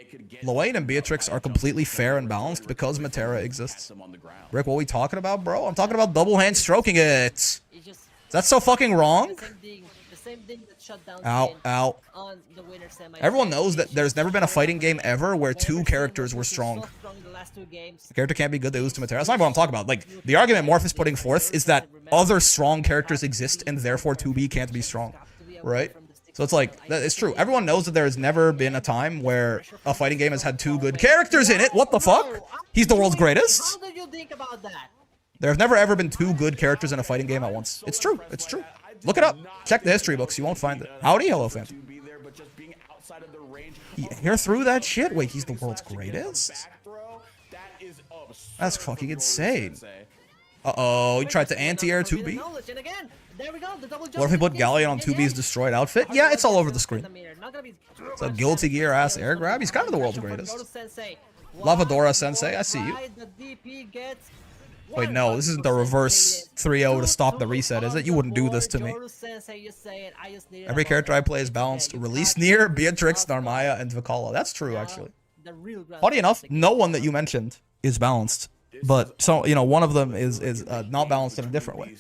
Luane and Beatrix are completely fair and balanced because Matera exists. Rick, what are we talking about, bro? I'm talking about double hand stroking it. That's so fucking wrong. Ow, ow. Everyone knows that there's never been a fighting game ever where two characters were strong. The character can't be good, they lose to Matera. That's not what I'm talking about. Like, the argument Morph is putting forth is that other strong characters exist and therefore 2B can't be strong. Right? So it's like, it's true. Everyone knows that there has never been a time where a fighting game has had two good characters in it. What the fuck? He's the world's greatest? How did you think about that? There have never ever been two good characters in a fighting game at once. It's true. It's true. Look it up. Check the history books. You won't find it. Howdy, Hello Phantom. You're through that shit? Wait, he's the world's greatest? That's fucking insane. Uh-oh, he tried to anti-air 2B. What if he put Galleon on 2B's destroyed outfit? Yeah, it's all over the screen. It's a Guilty Gear ass air grab. He's kind of the world's greatest. Lavadora Sensei, I see you. Wait, no, this isn't the reverse 3-0 to stop the reset, is it? You wouldn't do this to me. Every character I play is balanced. Release Nier, Beatrix, Narmaya, and Vikala. That's true, actually. Funny enough, no one that you mentioned is balanced. But, so, you know, one of them is not balanced in a different way.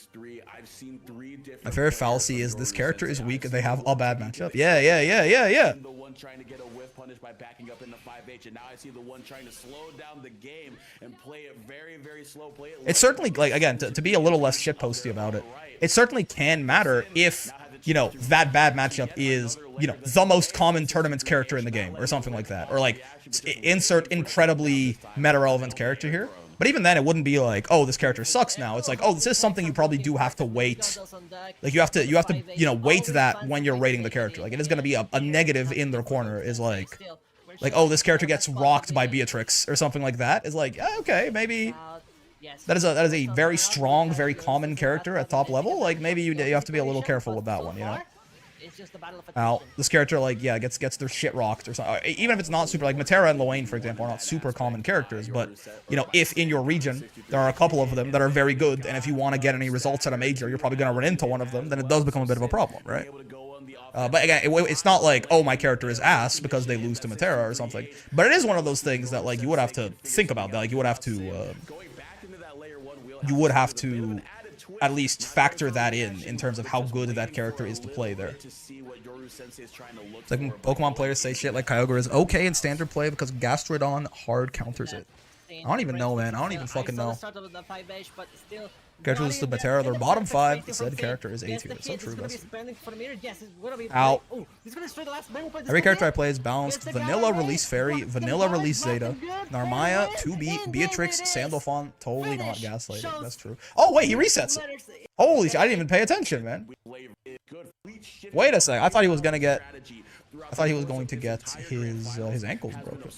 My favorite fallacy is this character is weak and they have a bad matchup. Yeah. Trying to get a whiff punish by backing up in the 5H, and now I see the one trying to slow down the game and play it very, very slow. Play it. It's certainly, like, again, to be a little less shitposty about it, it certainly can matter if, you know, that bad matchup is, you know, the most common tournament character in the game, or something like that. Or, like, insert incredibly meta-relevant character here. But even then, it wouldn't be like, oh, this character sucks now. It's like, oh, this is something you probably do have to wait. Like, you have to, you know, weight that when you're rating the character. Like, it is going to be a negative in their corner is like, oh, this character gets rocked by Beatrix or something like that. Is like, okay, maybe that is a very strong, very common character at top level. Like, maybe you have to be a little careful with that one, you know? Ow. This character, like, yeah, gets their shit rocked or something. Even if it's not super, like, Matera and Luane, for example, are not super common characters, but, you know, if in your region, there are a couple of them that are very good, and if you want to get any results at a major, you're probably going to run into one of them, then it does become a bit of a problem, right? But again, it's not like, oh, my character is ass because they lose to Matera or something. But it is one of those things that, like, you would have to think about that. Like, you would have to at least factor that in terms of how good that character is to play there. It's like when Pokemon players say shit like Kyogre is okay in standard play because Gastrodon hard counters it. I don't even know, man. I don't even fucking know. Character listed Matera, their bottom 5, the said character is A tier. It's so true, guys. Ow. Every character I play is balanced. Vanilla release Fairy, Vanilla release Zeta, Narmaya, 2B, Beatrix, Sandalphon, totally not gaslighting. That's true. Oh, wait, he resets it. Holy shit, I didn't even pay attention, man. Wait a sec, I thought he was going to get his ankles broken.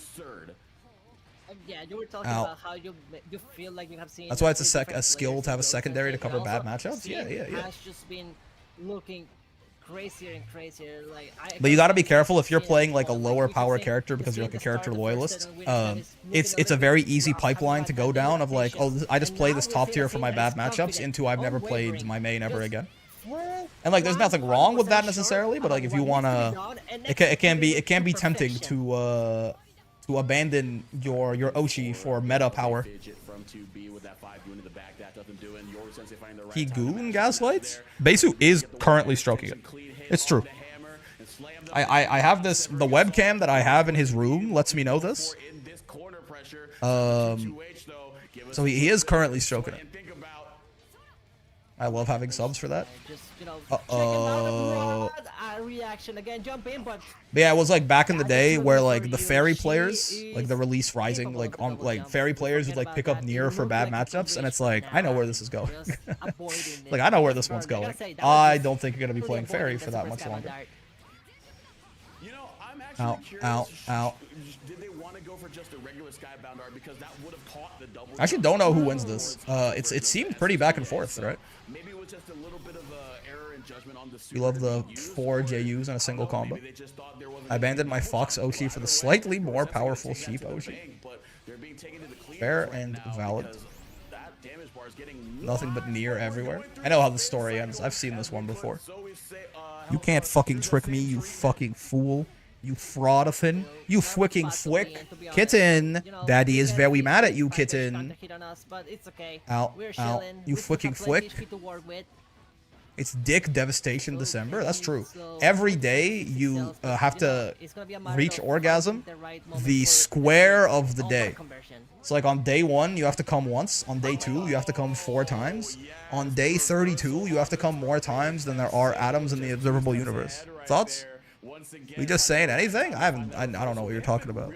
Yeah, you were talking about how you feel like you have seen. That's why it's a skill to have a secondary to cover bad matchups. Yeah. Has just been looking crazier and crazier. Like, but you got to be careful if you're playing like a lower power character because you're like a character loyalist. It's a very easy pipeline to go down of like, oh, I just play this top tier for my bad matchups into I've never played my main ever again. And like, there's nothing wrong with that necessarily, but like if you wanna, it can be tempting to abandon your Oshi for meta power. He goon gaslights? Besu is currently stroking it. It's true. I have this, the webcam that I have in his room lets me know this. So he is currently stroking it. I love having subs for that. that reaction again. Jump in, but yeah, it was like back in the day where like the fairy players, like the release rising, like on like fairy players would like pick up near for bad matchups, and it's like I know where this is going. Like I know where this one's going. I don't think you're gonna be playing fairy for that much longer. You know, I'm actually curious. Ow. Did they want to go for just a regular skybound art because that would have caught the double? I actually don't know who wins this. It seemed pretty back and forth, right? Maybe it was just a little bit of error in judgment on the. You love the 4 JUs in a single combo. I abandoned my Fox Oshi for the slightly more powerful Sheep Oshi. Fair and valid. Nothing but near everywhere. I know how the story ends. I've seen this one before. You can't fucking trick me, you fucking fool. You fraudafin. You fwicking fwick. Kitten. Daddy is very mad at you, kitten. Ow. You fwicking fwick. It's Dick Devastation December. That's true. Every day you have to reach orgasm the square of the day. So like on day 1, you have to come once. On day 2, you have to come 4 times. On day 32, you have to come more times than there are atoms in the observable universe. Thoughts? We just saying anything? I don't know what you're talking about.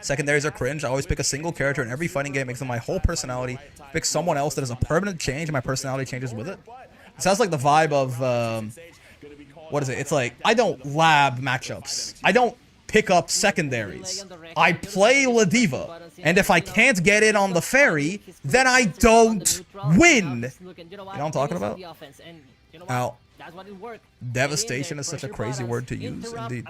Secondaries are cringe. I always pick a single character in every fighting game, makes them my whole personality. Pick someone else that is a permanent change, and my personality changes with it. It sounds like the vibe of, what is it? It's like, I don't lab matchups. I don't pick up secondaries. I play La Diva. And if I can't get in on the fairy, then I don't win. You know what I'm talking about? Ow. Devastation is such a crazy word to use, indeed.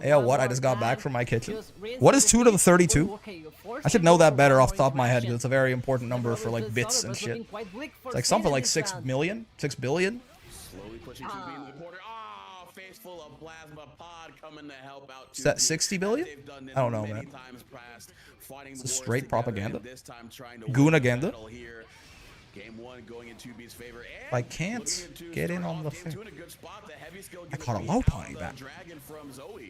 Yeah, what? I just got back from my kitchen. What is 2 to the 32? I should know that better off the top of my head, because it's a very important number for, like, bits and shit. It's like something like 6 million? 6 billion? Is that 60 billion? I don't know, man. It's a straight propaganda. Goonaganda. If I can't get in on the fair. I caught a low pony back.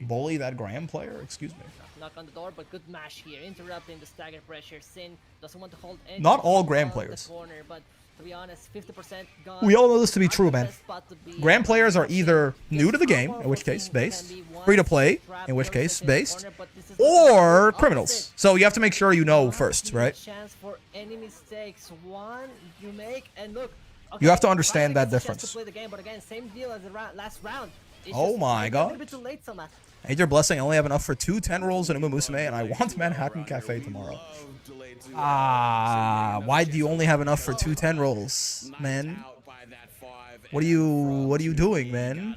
Bully that Graham player? Excuse me. Knock on the door, but good mash here, interrupting the stagger pressure. Sin doesn't want to hold any. Not all Graham players. Corner, but to be honest, 50% gone. We all know this to be true, man. Graham players are either new to the game, in which case based, free to play, in which case based, or criminals. So you have to make sure you know first, right? Chance for any mistakes. One you make, and look. You have to understand that difference. Oh my god. Major blessing, I only have enough for 2 10 rolls in Uma Musume, and I want Manhattan Cafe tomorrow. Why do you only have enough for 2 10 rolls, man? What are you doing, man?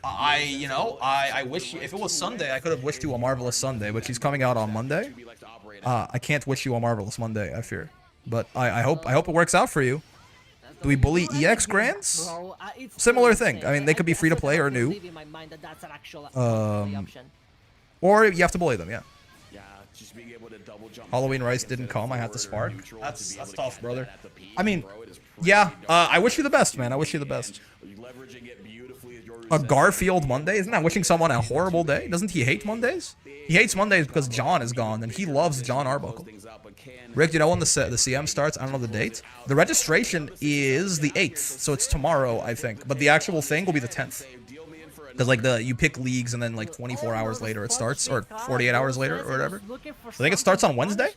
I wish if it was Sunday, I could have wished you a marvelous Sunday, but she's coming out on Monday. I can't wish you a marvelous Monday, I fear. But I hope it works out for you. Do we bully EX Grands? Similar thing. I mean, they could be free to play or new. Or you have to bully them, yeah. Halloween Rice didn't come. I had to spark. That's tough, brother. I mean, yeah. I wish you the best, man. I wish you the best. A Garfield Monday? Isn't that wishing someone a horrible day? Doesn't he hate Mondays? He hates Mondays because John is gone, and he loves John Arbuckle. Rick, do you know when the CM starts? I don't know the date. The registration is the 8th, so it's tomorrow, I think. But the actual thing will be the 10th. Because, like, you pick leagues, and then, like, 24 hours later it starts, or 48 hours later, or whatever. I think it starts on Wednesday?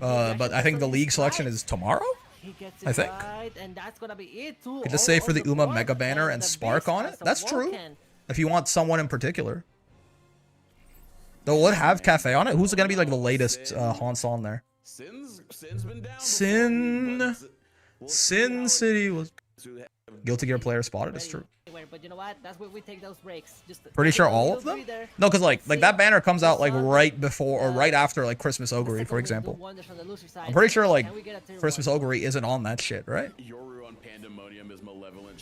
But I think the league selection is tomorrow? I think. Could just say for the Uma Mega Banner and Spark on it? That's true. If you want someone in particular. Though, will it have Cafe on it? Who's going to be, like, the latest Hans on there? Sin City was... Guilty Gear player spotted, it's true. But you know what? That's where we take those breaks. Pretty sure all of them? No, because like that banner comes out like right before or right after like Christmas Ogre, for example. I'm pretty sure like Christmas Ogre isn't on that shit, right?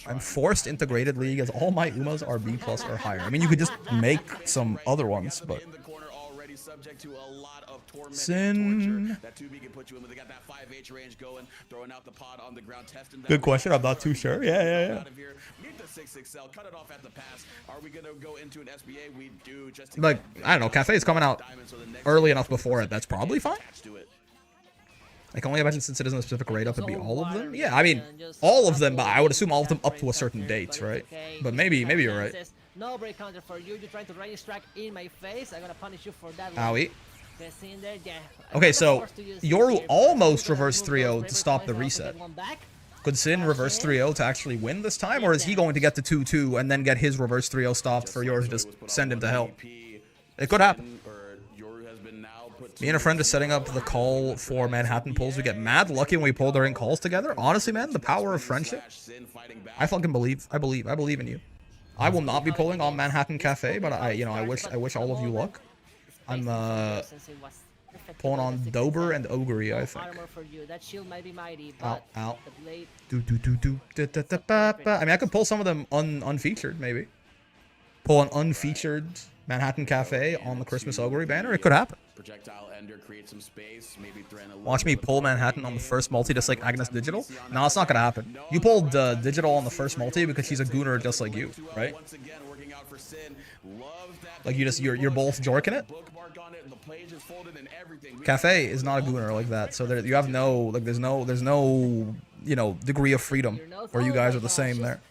I'm forced integrated league as all my Umas are B+ or higher. I mean, you could just make some other ones, but... Sin. Good question. I'm not too sure. Yeah. Like, I don't know. Cafe is coming out early enough before it. That's probably fine. I can only imagine since it isn't a specific rate up, it'd be So all of them. watery, Yeah, I mean, and just all of them, but I would uploading assume all of them up that to a certain break date, counter, right? okay? But You maybe have you're right. chances. No break counter for you. You're trying to ready strike in my face. I'm gonna punish you for that. Owie. Gets in there, yeah. I'm Okay, kinda so forced to use Yoru this here, almost because reversed I'm gonna 3-0 remove to those stop Raver the coins, I also reset. get one back. Could Sin reverse 3-0 to actually win this time, or is he going to get the 2-2 and then get his reverse 3-0 stopped for yours to just send him to hell? It could happen. Me and a friend are setting up the call for Manhattan pulls. We get mad lucky when we pull during calls together. Honestly, man, the power of friendship. I fucking believe. I believe in you. I will not be pulling on Manhattan Cafe, but I wish all of you luck. I'm pulling on Dober and Ogre, I think. Ow, ow. I mean, I could pull some of them unfeatured, maybe. Pull an unfeatured Manhattan Cafe on the Christmas Ogre banner. It could happen. Watch me pull Manhattan on the first multi just like Agnes Digital. No, it's not gonna happen. You pulled Digital on the first multi because she's a gooner just like you, right? Like you're both jorking it. Cafe is not a gooner like that, so you have no like there's no degree of freedom where you guys are the same there.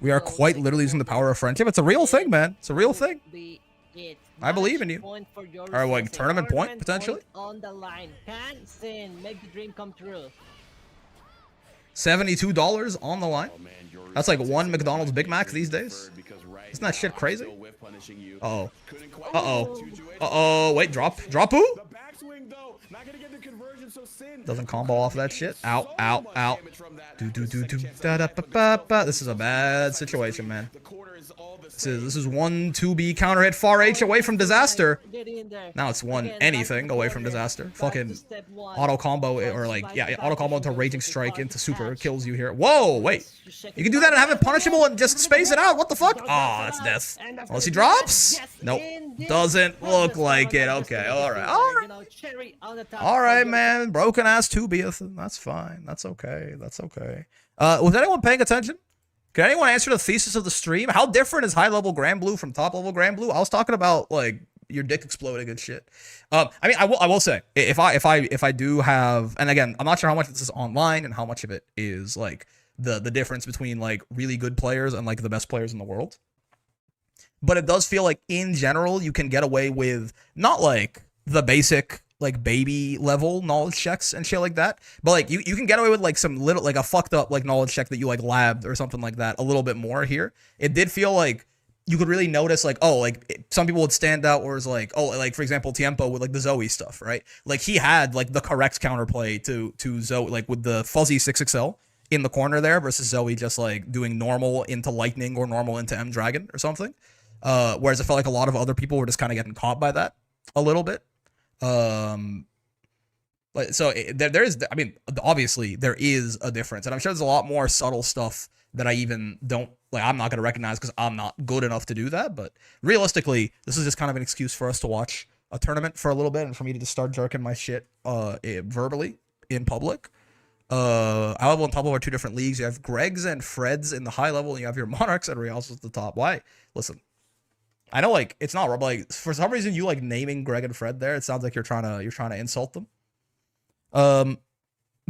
We are quite literally using the power of friendship. It's a real thing, man. It's a real thing. I believe in you. Or like tournament point potentially. On the line. Can Sin make the dream come true? $72 on the line. That's like one McDonald's Big Mac these days. Isn't that shit crazy? Uh-oh. Uh-oh. Uh-oh. Wait, drop who? Doesn't combo off that shit. Ow, ow, ow. This is a bad situation, man. This is one 2B counter hit far H away from disaster. Now it's one anything away from disaster. Fucking auto combo or like yeah, auto combo into raging strike into super kills you here. Whoa, wait. You can do that and have it punishable and just space it out. What the fuck? Oh, that's death. Unless he drops? Nope. Doesn't look like it. Okay, alright. Alright, man. Broken ass 2B. That's fine. That's okay. That's okay. Was anyone paying attention? Can anyone answer the thesis of the stream? How different is high level Granblue from top level Granblue? I was talking about like your dick exploding and shit. I mean, I will say if I do have, and again, I'm not sure how much of this is online and how much of it is like the difference between like really good players and like the best players in the world. But it does feel like in general you can get away with not like the basic like baby level knowledge checks and shit like that, but like you can get away with like some little like a fucked up like knowledge check that you like labbed or something like that a little bit more here. It did feel like you could really notice like, oh, like some people would stand out where it's like, oh, like for example Tiempo with like the Zoe stuff, right? Like he had like the correct counterplay to Zoe, like with the fuzzy 6XL in the corner there versus Zoe just like doing normal into lightning or normal into M Dragon or something. Whereas I felt like a lot of other people were just kind of getting caught by that a little bit. Like so there is, I mean, obviously there is a difference, and I'm sure there's a lot more subtle stuff that I even don't like. I'm not gonna recognize because I'm not good enough to do that. But realistically, this is just kind of an excuse for us to watch a tournament for a little bit and for me to just start jerking my shit verbally in public. High level and top level are two different leagues. You have Greg's and Fred's in the high level, and you have your Monarchs and Reals at the top. Why? Listen. I know, like it's not like for some reason you like naming Greg and Fred there. It sounds like you're trying to insult them.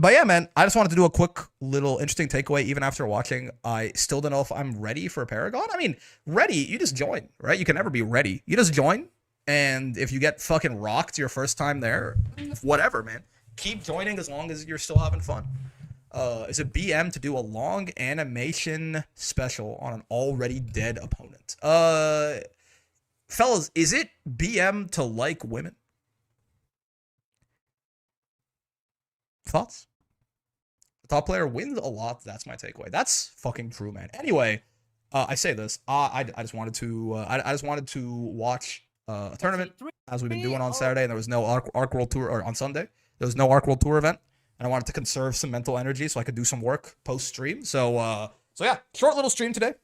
But yeah, man, I just wanted to do a quick little interesting takeaway. Even after watching, I still don't know if I'm ready for Paragon. I mean, ready? You just join, right? You can never be ready. You just join, and if you get fucking rocked your first time there, whatever, man. Keep joining as long as you're still having fun. Is it BM to do a long animation special on an already dead opponent? Fellas, is it BM to like women? Thoughts? The top player wins a lot. That's my takeaway. That's fucking true, man. Anyway, I say this. I just wanted to. I just wanted to watch a tournament as we've been doing on Saturday, and there was no Arc World Tour, or on Sunday there was no Arc World Tour event, and I wanted to conserve some mental energy so I could do some work post stream. So yeah, short little stream today.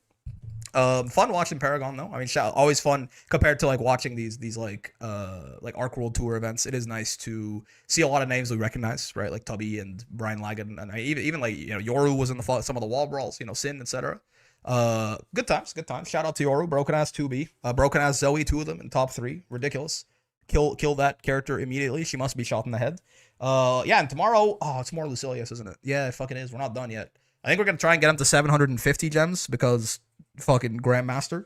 Fun watching Paragon though. I mean, always fun compared to like watching these like Arc World Tour events. It is nice to see a lot of names we recognize, right? Like Tubby and Brian Lagan, and even like Yoru was in some of the wall brawls, Sin, etc. Good times. Shout out to Yoru, Broken Ass 2B, Broken Ass Zoe, two of them in top 3. Ridiculous. Kill that character immediately. She must be shot in the head. Yeah, and tomorrow, oh, it's more Lucilius, isn't it? Yeah, it fucking is. We're not done yet. I think we're gonna try and get him to 750 gems because fucking Grandmaster.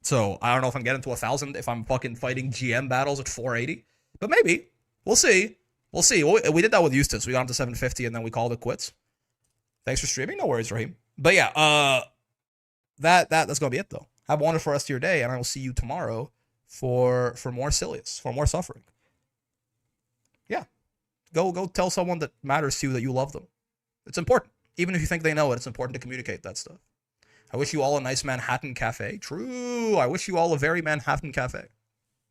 So I don't know if I'm getting to 1,000 if I'm fucking fighting GM battles at 480, but maybe we'll see. We'll see. We did that with Eustace. We got him to 750 and then we called it quits. Thanks for streaming. No worries, Raheem. But yeah, that's gonna be it though. Have a wonderful rest of your day, and I will see you tomorrow for more Silius, for more suffering. Yeah, go tell someone that matters to you that you love them. It's important, even if you think they know it. It's important to communicate that stuff. I wish you all a nice Manhattan cafe. True. I wish you all a very Manhattan cafe.